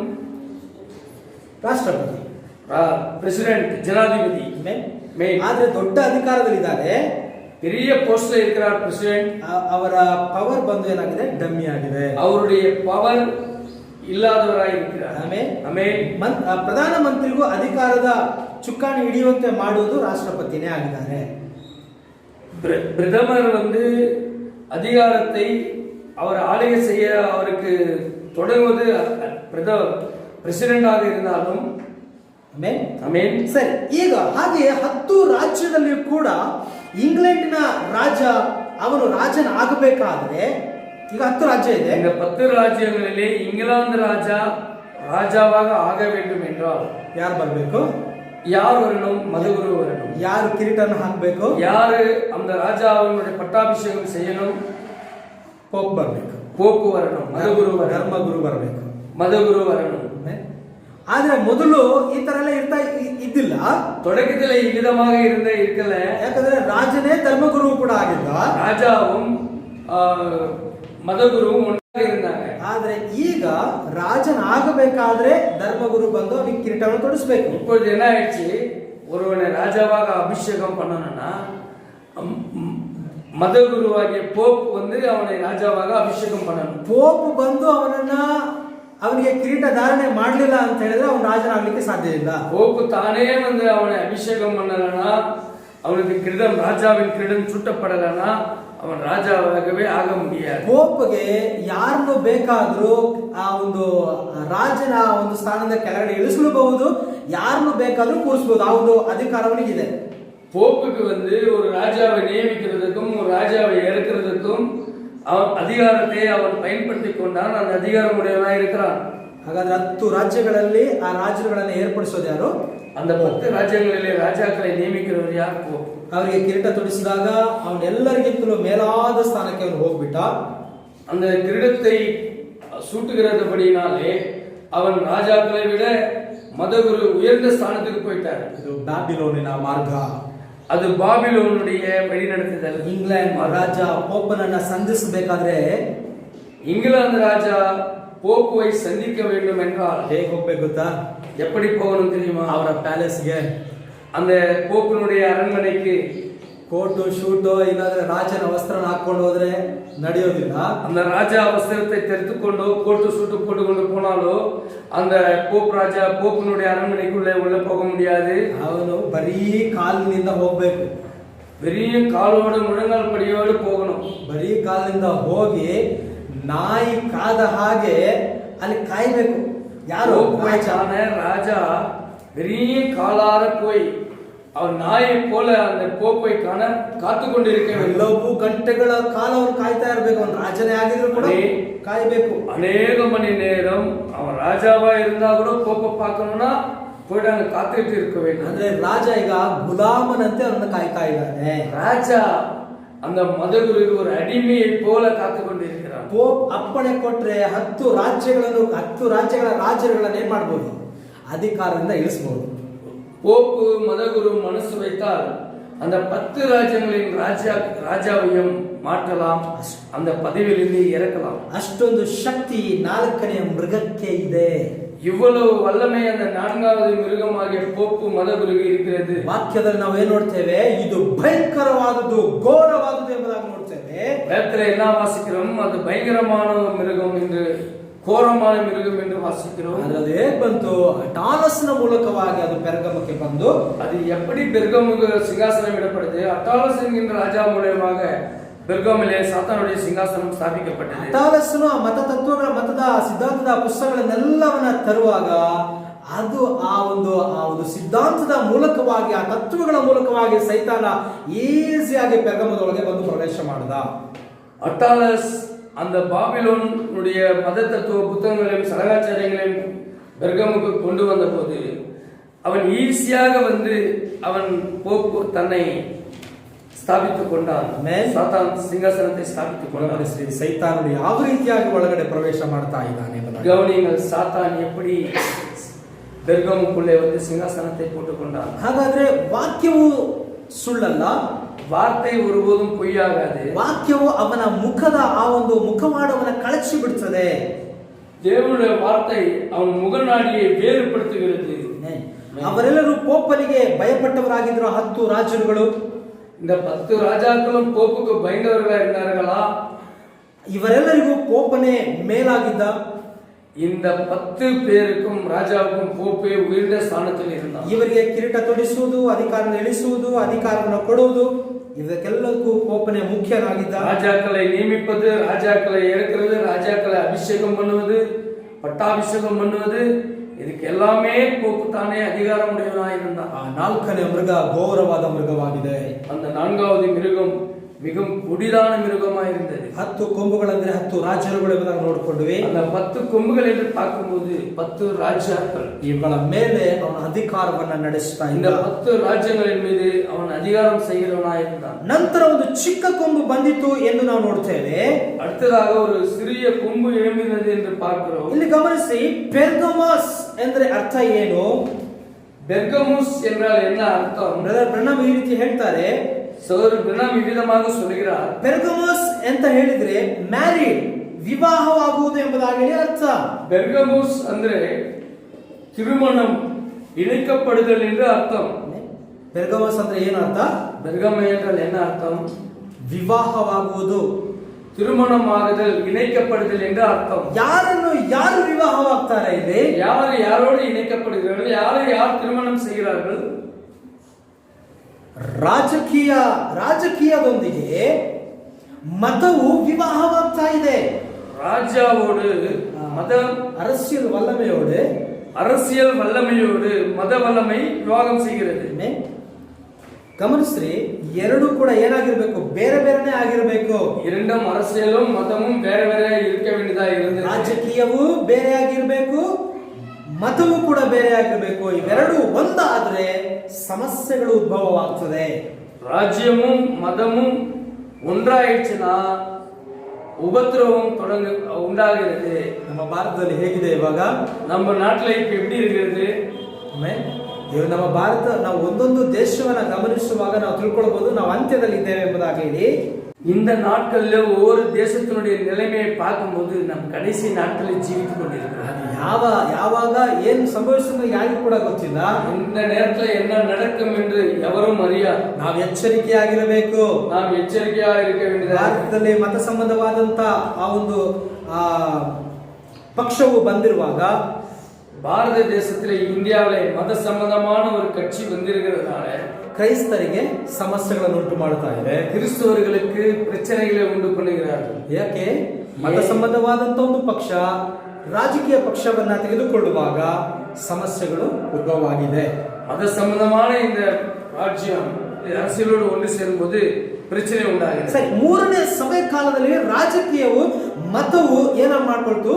ರಾಷ್ಟ್ರಪತಿ, பிரசிடென்ட், ஜனாதிபதி. ಆದ್ರೆ ದೊಡ್ಡ ಅಧಿಕಾರದಲ್ಲಿದ್ದಾರೆ, பெரிய போஸ்ட்ல இருக்கிறார் பிரசிடென்ட். ಅವರ ಪವರ್ ಬಂದು ಏನಾಗಿದೆ? ಡಮ್ಮಿ ಆಗಿದೆ. அவருடைய பவர் ಇಲ್ಲದವರಾಗಿ இருக்கிறார். ಪ್ರಧಾನ ಮಂತ್ರಿಗೂ ಅಧಿಕಾರದ ಚುಕ್ಕಾಣಿ ಹಿಡಿಯುವಂತೆ ಮಾಡುವುದು ರಾಷ್ಟ್ರಪತಿನೇ ಆಗಿದ್ದಾರೆ. பிரதமர் வந்து அதிகாரத்தை அவர் ஆளுகை செய்ய அவருக்கு தொடங்குவது பிரசிடென்ட் ஆக இருந்தாலும். ಸರಿ, ಈಗ ಹಾಗೆ 10 ರಾಜ್ಯದಲ್ಲಿ ಕೂಡ ಇಂಗ್ಲೆಂಡಿನ ರಾಜ ಅವನು ರಾಜನ ಆಗಬೇಕಾದ್ರೆ, ಈಗ 10 ರಾಜ್ಯ ಇದೆ, இந்த 10 ರಾಜ್ಯಗಳಲ್ಲಿ ಇಂಗ್ಲೆಂಡ್ ராஜாவாக ஆக வேண்டும் என்றால் ಯಾರು ಬರಬೇಕು? யார் வரணும்? மதகுரு வரணும். ಯಾರು ಕಿರೀಟನ ಹಾಕಬೇಕು? யாரு அந்த ராஜாவினுடைய பட்டாபிஷேகம் செய்யணும்? போப் ಬರಬೇಕು. போப்பு வரணும். மதகுரு வரணும். ಧರ್ಮಗುರು ಬರಬೇಕು. மதகுரு வரணும். ಆದ್ರೆ ಮೊದಲು ಈ ತರ ಎಲ್ಲ ಇದ್ದಿಲ್ಲ. தொடக்கத்தில் இவ்விதமாக இருக்கல. ಯಾಕಂದ್ರೆ ರಾಜನೇ ಧರ್ಮಗುರು ಕೂಡ ಆಗಿದ್ದ, ராஜாவும் மதகுருவும் ஒன்றாக இருந்தாங்க. ಆದ್ರೆ ಈಗ ರಾಜನ ಆಗಬೇಕಾದ್ರೆ ಧರ್ಮಗುರು ಬಂದು ಅವನಿಗೆ ಕಿರೀಟವನ್ನು ತೊಡಿಸಬೇಕು. இப்பொழுது என்ன ஆயிடுச்சு? ஒருவனை ராஜாவாக அபிஷேகம் பண்ணணும்னா மதகுருவாகிய போப் வந்து அவனை ராஜாவாக அபிஷேகம் பண்ணணும். போப் ಬಂದು ಅವನಿಗೆ ಕಿರೀಟ ಧಾರಣೆ ಮಾಡಲಿಲ್ಲ ಅಂತ ಹೇಳಿದ್ರೆ ಅವನು ರಾಜನಾಗಲಿಕ್ಕೆ ಸಾಧ್ಯ ಇಲ್ಲ. போப்பு தானே வந்து அவனை அபிஷேகம் பண்ணலனா, அவனுக்கு கிரீடம், ராஜாவின் கிரீடம் சுட்டப்படலனா ಅವನು ರಾಜಾವಾಗவே ಆಗ முடியாது. ಪೋಪ್ಗೆ ಯಾರನ್ನು ಬೇಕಾದರೂ ಆ ಒಂದು ರಾಜನ ಒಂದು ಸ್ಥಾನದ ಕೆಳಗಡೆ ಇಳಿಸಲೂಬಹುದು, ಯಾರನ್ನು ಬೇಕಾದರೂ ಕೂರಿಸಬಹುದು, ಆ ಒಂದು ಅಧಿಕಾರ ಅವನಿಗಿದೆ. போப்புக்கு வந்து ஒரு ராஜாவை நியமிக்கிறதுக்கும் ஒரு ராஜாவை இறக்கிறதுக்கும் அவன் அதிகாரத்தை அவன் பயன்படுத்தி கொண்டான். அந்த அதிகாரம் உடையவனாக இருக்கிறான். ಹಾಗಾದ್ರೆ 10 ರಾಜ್ಯಗಳಲ್ಲಿ ಆ ರಾಜರುಗಳನ್ನು ಏರ್ಪಡಿಸೋದು ಯಾರು? அந்த 10 ರಾಜ್ಯಗಳಲ್ಲಿ ರಾಜಾக்களை நியமிக்கிறவர் ಯಾರು? போப். ಅವರಿಗೆ ಕಿರೀಟ ತೊಡಿಸಿದಾಗ ಅವನೆಲ್ಲರಿಗಿಂತಲೂ ಮೇಲಾದ ಸ್ಥಾನಕ್ಕೆ ಅವನು ಹೋಗ್ಬಿಟ್ಟ. அந்த கிரீடத்தை சூட்டுகிறதுபடினாலே அவன் ராஜாக்களை விட மதகுரு உயர்ந்த ஸ்தானத்துக்கு போயிட்டார். ಇದು ಬ್ಯಾಬಿಲೋನಿನ ಮಾರ್ಗ. ಅದು ಬಾಬಿಲೋನುடைய வழிநடத்துதல். ಇಂಗ್ಲೆಂಡ್ ರಾಜ ಪೋಪನನ್ನ ಸಂಧಿಸಬೇಕಾದ್ರೆ, இங்கிலாந்து ராஜா போப்புவை சந்திக்க வேண்டும் என்றால் ಹೇಗೆ ಹೋಗ್ಬೇಕು ಗೊತ್ತಾ? எப்படி போகணும் தெரியுமா? ಅವರ ಪ್ಯಾಲೇಸ್ಗೆ, அந்த போப்பினுடைய அரண்மனைக்கு. ಕೋಟು ಶೂಟು ಇಲ್ಲಾಂದ್ರೆ ರಾಜನ ವಸ್ತ್ರನ ಹಾಕೊಂಡು ಹೋದ್ರೆ ನಡೆಯೋದಿಲ್ಲ. அந்த ராஜா வஸ்திரத்தை தெரித்துக்கொண்டு கோட்டு சூட்டு போட்டுக்கொண்டு போனாலும் அந்த போப்பினுடைய அரண்மனைக்குள்ளே உள்ள போக முடியாது. ಅವನು ಬರೀ ಕಾಲಿನಿಂದ ಹೋಗ್ಬೇಕು. பெரிய காலோடு முழங்கால் படியோடு போகணும். ಬರೀ ಕಾಲಿನಿಂದ ಹೋಗಿ ನಾಯಿ ಕಾದ ಹಾಗೆ ಅಲ್ಲಿ ಕಾಯ್ಬೇಕು. ಯಾರು? ராஜா பெரிய காலார போய் அவன் நாயை போல அந்த போப்பை காண காத்து கொண்டிருக்க ಕೆಲವು ಗಂಟೆಗಳ ಕಾಲ ಅವನು ಕಾಯ್ತಾ ಇರಬೇಕು. ಅವನು ರಾಜನೇ ಆಗಿದ್ರು ಕೂಡ ಕಾಯ್ಬೇಕು. ಅನೇಕ மணி நேரம் அவன் ராஜாவா இருந்தா கூட போப்பை பார்க்கணும்னா போயிட்டு அங்க காத்துட்டு இருக்க வேண்டும். ಅಂದ್ರೆ ರಾಜ ಈಗ ಗುಲಾಮನಂತೆ ಅವನನ್ನು ಕಾಯ್ತಾ ಇದ್ದಾನೆ. ராஜா அந்த மதகுருக்கு ஒரு அடிமையை போல காத்து கொண்டிருக்கிறான். ಪೋಪ್ ಅಪ್ಪಣೆ ಕೊಟ್ರೆ 10 ರಾಜ್ಯಗಳ ರಾಜರುಗಳನ್ನ ಏನ್ ಮಾಡಬಹುದು? ಅಧಿಕಾರದಿಂದ ಇಳಿಸಬಹುದು. போப்பு மதகுரு மனசு வைத்தால் அந்த 10 ராஜ்யங்களின் ராஜாவையும் மாற்றலாம், அந்த பதவியிலிருந்து இறக்கலாம். ಅಷ್ಟೊಂದು ಶಕ್ತಿ 4ನೇ ಮೃಗಕ್ಕೆ ಇದೆ. இவ்வளவு வல்லமை அந்த நான்காவது மிருகமாகிய போப்பு மதகுருக்கு இருக்கிறது. ವಾಕ್ಯದಲ್ಲಿ ನಾವು ಏನ್ ನೋಡ್ತೇವೆ, ಇದು ಭಯಂಕರವಾದದ್ದು, ಘೋರವಾದದ್ದು ಎಂಬುದಾಗಿ ನೋಡ್ತೇವೆ. வேதத்துல என்ன வாசிக்கிறோம், அது பயங்கரமான மிருகம் என்று, ಘೋರமான மிருகம் என்று வாசிக்கிறோம். ಅದು ಹೇಗೆ ಬಂತು? ಅಟಾಲಸ್ನ ಮೂಲಕವಾಗಿ ಅದು ಪೆರ್ಗಮಕ್ಕೆ ಬಂದು, அது எப்படி பெர்கமுக்கு சிங்காசனம் இடப்படுது? அட்டாலஸ் என்கின்ற ராஜா மூலமாக பெர்கமிலே சாத்தானுடைய சிங்காசனம் ಸ್ಥಾಪಿಸಲ್ಪಟ್ಟಿದೆ. ಅಟಾಲಸ್ನು ಆ ಮತತತ್ವಗಳ ಮತದ ಸಿದ್ಧಾಂತದ ಪುಸ್ತಕಗಳನ್ನೆಲ್ಲವನ್ನ ತರುವಾಗ ಅದು ಆ ಒಂದು ಸಿದ್ಧಾಂತದ ಮೂಲಕವಾಗಿ, ಆ ತತ್ವಗಳ ಮೂಲಕವಾಗಿ ಸೈತಾನ ಈಸಿಯಾಗಿ ಪೆರ್ಗಮದೊಳಗೆ ಬಂದು ಪ್ರವೇಶ ಮಾಡಿದ. அட்டாலஸ் அந்த பாபிலோனுடைய மத தத்துவ புத்தகங்களையும் சடகாச்சாரியங்களையும் பெர்கமுக்கு கொண்டு வந்த போது அவன் ஈஸியாக வந்து அவன் போப்பு தன்னை ಸ್ಥಾಪಿಸಿತು ಕೊಂಡಾನ್. ಸಾತಾನ್ ಸಿಂಹಾಸನத்தை ಸ್ಥಾಪಿಸಿತು ಕೊಂಡಾன். ಸೈತಾನನು ಯಾವ ರೀತಿಯಾಗಿ ಒಳಗಡೆ ಪ್ರವೇಶ ಮಾಡ್ತಾ ಇದ್ದಾನೆ கவனிங்கள், சாத்தான் எப்படி பெர்கமுக்குள்ளே வந்து சிங்காசனத்தை போட்டுக்கொண்டான். ಹಾಗಾದ್ರೆ ವಾಕ್ಯವು ಸುಳ್ಳಲ್ಲ, வார்த்தை ஒருபோதும் பொய்யாகாது. ವಾಕ್ಯವು ಅವನ ಮುಖದ ಆ ಒಂದು ಮುಖವಾಡವನ್ನ ಕಳಚಿ ಬಿಡುತ್ತದೆ. தேவனுடைய வார்த்தை அவன் முகநாடியை வேறுபடுத்துகிறது. ಅವರೆಲ್ಲರೂ ಪೋಪನಿಗೆ ಭಯಪಟ್ಟವರಾಗಿದ್ರು. 10 ರಾಜರುಗಳು, இந்த 10 ராஜாக்களும் போப்புக்கு பயந்தவர்களா இருந்தார்களா? ಇವರೆಲ್ಲರಿಗೂ ಪೋಪನೇ ಮೇಲಾಗಿದ್ದ. இந்த 10 பேருக்கும் ராஜாவுக்கும் போப்பே உயர்ந்த ஸ்தானத்தில் இருந்தான். ಇವರಿಗೆ ಕಿರೀಟ ತೊಡಿಸುವುದು, ಅಧಿಕಾರವನ್ನು ಇಳಿಸುವುದು, ಅಧಿಕಾರವನ್ನು ಕೊಡುವುದು, ಇದಕ್ಕೆಲ್ಲಕ್ಕೂ ಪೋಪನೇ ಮುಖ್ಯನಾಗಿದ್ದ. ராஜாக்களை நியமிப்பது, ராஜாக்களை எடுக்கிறது, ராஜாக்களை அபிஷேகம் பண்ணுவது, பட்டாபிஷேகம் பண்ணுவது, ಇದಕ್ಕೆ எல்லாமே போப்பு தானே அதிகாரம் உடையவனாய் இருந்தான். ಆ 4ನೇ ಮೃಗ ಘೋರವಾದ ಮೃಗವಾಗಿದೆ. அந்த 4வது மிருகம் மிகவும் கொடிதான மிருகமாய் இருந்தது. 10 ಕೊಂಬುಗಳಂದ್ರೆ 10 ರಾಜರುಗಳು ಎಂಬುದಾಗಿ ನೋಡಿಕೊಂಡ್ವಿ. அந்த 10 ಕೊಂಬುಗಳು என்று பார்க்கும்போது 10 ராஜாக்கள் ಇವುಗಳ ಮೇಲೆ ಅವನ ಅಧಿಕಾರವನ್ನ ನಡೆಸ್ತಾ ಇದ್ದ. இந்த 10 ರಾಜ್ಯங்களின் மீது ಅವನ அதிகாரம் செய்கிறவனாய் இருந்தான். ನಂತರ ಒಂದು ಚಿಕ್ಕ ಕೊಂಬು ಬಂದಿತು ಎಂದು ನಾವು ನೋಡ್ತೇವೆ. அடுத்ததாக ஒரு சிறிய கொம்பு எழும்பினது என்று பார்க்கிறோம். ಇಲ್ಲಿ ಗಮನಿಸಿ, ಪೆರ್ಗಮಸ್ ಎಂದ್ರೆ ಅರ್ಥ ಏನು? பெர்கமுஸ் என்றால் என்ன அர்த்தம்? ಬ್ರದರ್ ಬ್ರಹ್ನಮ್ ಈ ರೀತಿ ಹೇಳ್ತಾರೆ. சகோதரர் பிரணாம் விதமாக சொல்கிறார். ಪೆರ್ಗಮಸ್ ಅಂತ ಹೇಳಿದ್ರೆ ಮ್ಯಾರಿಡ್, ವಿವಾಹವಾಗುವುದು ಎಂಬುದಾಗಿ ಅರ್ಥ. பெர்கமுஸ் ಅಂದ್ರೆ திருமணம், இணைக்கப்படுதல் என்று அர்த்தம். ಪೆರ್ಗಮಸ್ ಅಂದ್ರೆ ಏನು ಅರ್ಥ? பெர்கம என்றால் என்ன அர்த்தம்? ವಿವಾಹವಾಗುವುದು, திருமணமாகுதல், இணைக்கப்படுதல் என்று அர்த்தம். ಯಾರನ್ನು ಯಾರು ವಿವಾಹವಾಗ್ತಾರೆ ಇಲ್ಲಿ? யார் யாரோடு இணைக்கப்படுகிறார்கள், யார் திருமணம் செய்கிறார்கள்? ರಾಜಕೀಯದೊಂದಿಗೆ ಮತವು ವಿವಾಹವಾಗ್ತಾ ಇದೆ. ராஜாவோடு மதம், அரசியல் வல்லமையோடு மத வல்லமை விவாகம் செய்கிறது. ಗಮನಿಸ್ರಿ, ಎರಡು ಕೂಡ ಏನಾಗಿರ್ಬೇಕು? ಬೇರೆ ಬೇರೆನೇ ಆಗಿರ್ಬೇಕು. இரண்டும் அரசியலும் மதமும் ಬೇರೆ ಬೇರೆ இருக்க வேண்டியதா இருந்தது. ರಾಜಕೀಯವೂ ಬೇರೆ ಆಗಿರ್ಬೇಕು, ಮತವೂ ಕೂಡ ಬೇರೆ ಆಗಿರ್ಬೇಕು. ಇವೆರಡು ಒಂದಾದ್ರೆ ಸಮಸ್ಯೆಗಳು ಉದ್ಭವವಾಗ್ತದೆ. ராஜ்யமும் மதமும் ஒன்றாயிடுச்சுன்னா உபத்திரவம் உண்டாகிறது. ನಮ್ಮ ಭಾರತದಲ್ಲಿ ಹೇಗಿದೆ ಇವಾಗ? நம்ம நாட்டில் இப்ப எப்படி இருக்கிறது? ನಮ್ಮ ಭಾರತ, ನಾವು ಒಂದೊಂದು ದೇಶವನ್ನ ಗಮನಿಸುವಾಗ ನಾವು ತಿಳ್ಕೊಳ್ಬಹುದು ನಾವು ಅಂತ್ಯದಲ್ಲಿ ಇದ್ದೇವೆ ಎಂಬುದಾಗಿ ಹೇಳಿ. இந்த நாட்கள்ல ஒவ்வொரு தேசத்தினுடைய நிலைமையை பார்க்கும்போது நம் கடைசி நாட்களில் ஜீவித்துக் கொண்டிருக்கிறோம். ಯಾವಾಗ ಏನು ಸಂಭವಿಸುತ್ತದೆ ಯಾರಿಗೂ ಕೂಡ ಗೊತ್ತಿಲ್ಲ. இந்த நேரத்துல என்ன நடக்கும் என்று எவரும் அறியாது. ನಾವು ಎಚ್ಚರಿಕೆಯಾಗಿರಬೇಕು. நாம் எச்சரிக்கையாக இருக்க வேண்டியது. ಭಾರತದಲ್ಲಿ ಮತ ಸಂಬಂಧವಾದಂತ ಆ ಒಂದು ಪಕ್ಷವು ಬಂದಿರುವಾಗ, பாரத தேசத்துல இந்தியாவிலே மத சம்பந்தமான ஒரு கட்சி வந்திருக்கிறதுனால ಕ್ರೈಸ್ತರಿಗೆ ಸಮಸ್ಯೆಗಳನ್ನು ಉಂಟು ಮಾಡ್ತಾ ಇದೆ. கிறிஸ்தவர்களுக்கு பிரச்சனைகளை உண்டு பண்ணுகிறார்கள். ಯಾಕೆ? ಮತ ಸಂಬಂಧವಾದಂತ ಒಂದು ಪಕ್ಷ ರಾಜಕೀಯ ಪಕ್ಷವನ್ನ ತೆಗೆದುಕೊಳ್ಳುವಾಗ ಸಮಸ್ಯೆಗಳು ಉದ್ಭವವಾಗಿದೆ. மத சம்பந்தமான இந்த ராஜ்யம் அரசியலோடு ஒன்று சேரும்போது பிரச்சನೆ ಉಂಟಾಗಿದೆ. ಸರಿ, 3ನೇ ಸಭೆ ಕಾಲದಲ್ಲಿ ರಾಜಕೀಯವು ಮತವು ಏನ ಮಾಡ್ಕೊಳ್ತು?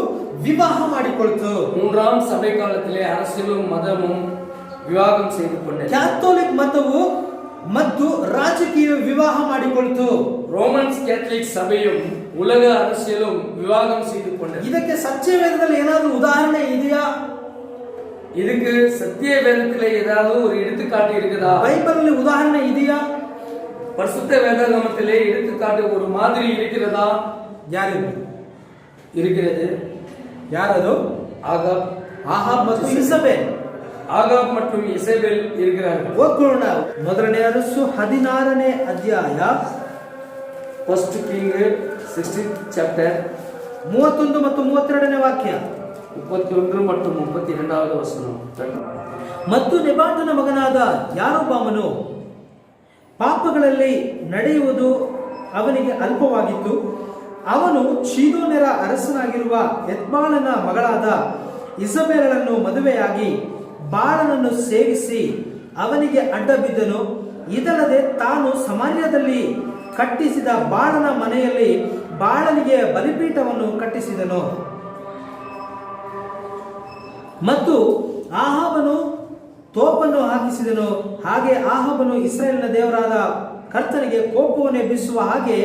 ವಿವಾಹ ಮಾಡಿಕೊಳ್ತು. 3ஆம் சபை காலத்திலே அரசியலும் மதமும் விவாகம் செய்து கொண்டது. ಕ್ಯಾಥೋಲಿಕ್ ಮತವು ಮತ್ತು ರಾಜಕೀಯ ವಿವಾಹ ಮಾಡಿಕೊಳ್ತು. ರೋಮನ್ಸ್ ಕ್ಯಾಥಲಿಕ್ ಸಭೆயும் உலக அரசியலும் விவாகம் செய்து கொண்டது. ಇದಕ್ಕೆ ಸತ್ಯ ವೇದದಲ್ಲಿ ಏನಾದರೂ ಉದಾಹರಣೆ ಇದೆಯಾ? இதுக்கு சத்திய வேதத்திலே ஏதாவது ஒரு எடுத்துக்காட்டு இருக்குதா? ಬೈಬಲ್ ಉದಾಹರಣೆ ಇದೆಯಾ? பரிசுத்த வேதாகமத்திலே எடுத்துக்காட்டு ஒரு மாதிரி இருக்கிறதா? ಯಾರಿದು? இருக்கிறது. ಯಾರದು? ஆகாப். ಆಹಾಬ್ ಮತ್ತು ಇಸಬೇಲ್. ஆகாப் மற்றும் இசபேல் இருக்கிறார்கள். ಓದ್ಕೊಳ್ಳೋಣ. ಮೊದಲನೇ ಅರಸು 16ನೇ ಅಧ್ಯಾಯ ಫಸ್ಟ್ ಕಿಂಗ್ 16th ಚಾಪ್ಟರ್ 31 ಮತ್ತು 32ನೇ ವಾಕ್ಯ. 31 மற்றும் 32வது வசனம். ಮತ್ತು ನೆಬಾಟನ ಮಗನಾದ ಯಾರೊಬ್ಬಾಮನು ಪಾಪಗಳಲ್ಲಿ ನಡೆಯುವುದು ಅವನಿಗೆ ಅಲ್ಪವಾಗಿತ್ತು. ಅವನು ಚೀದೋನ್ಯರ ಅರಸನಾಗಿರುವ ಎತ್ಬಾಳನ ಮಗಳಾದ ಇಸಬೇಲಳನ್ನು ಮದುವೆಯಾಗಿ ಬಾಳನನ್ನು ಸೇವಿಸಿ ಅವನಿಗೆ ಅಡ್ಡ ಬಿದ್ದನು. ಇದಲ್ಲದೆ ತಾನು ಸಮಾರ್ಯದಲ್ಲಿ ಕಟ್ಟಿಸಿದ ಬಾಳನ ಮನೆಯಲ್ಲಿ ಬಾಳನಿಗೆ ಬಲಿಪೀಠವನ್ನು ಕಟ್ಟಿಸಿದನು. ಮತ್ತು ಆಹಾಬನು ತೋಪನ್ನು ಹಾಕಿಸಿದನು. ಹಾಗೆ ಆಹಾಬನು ಇಸ್ರಾಯೇಲಿನ ದೇವರಾದ ಕರ್ತನಿಗೆ ಕೋಪವನ್ನೇ ಬೀಸುವ ಹಾಗೆ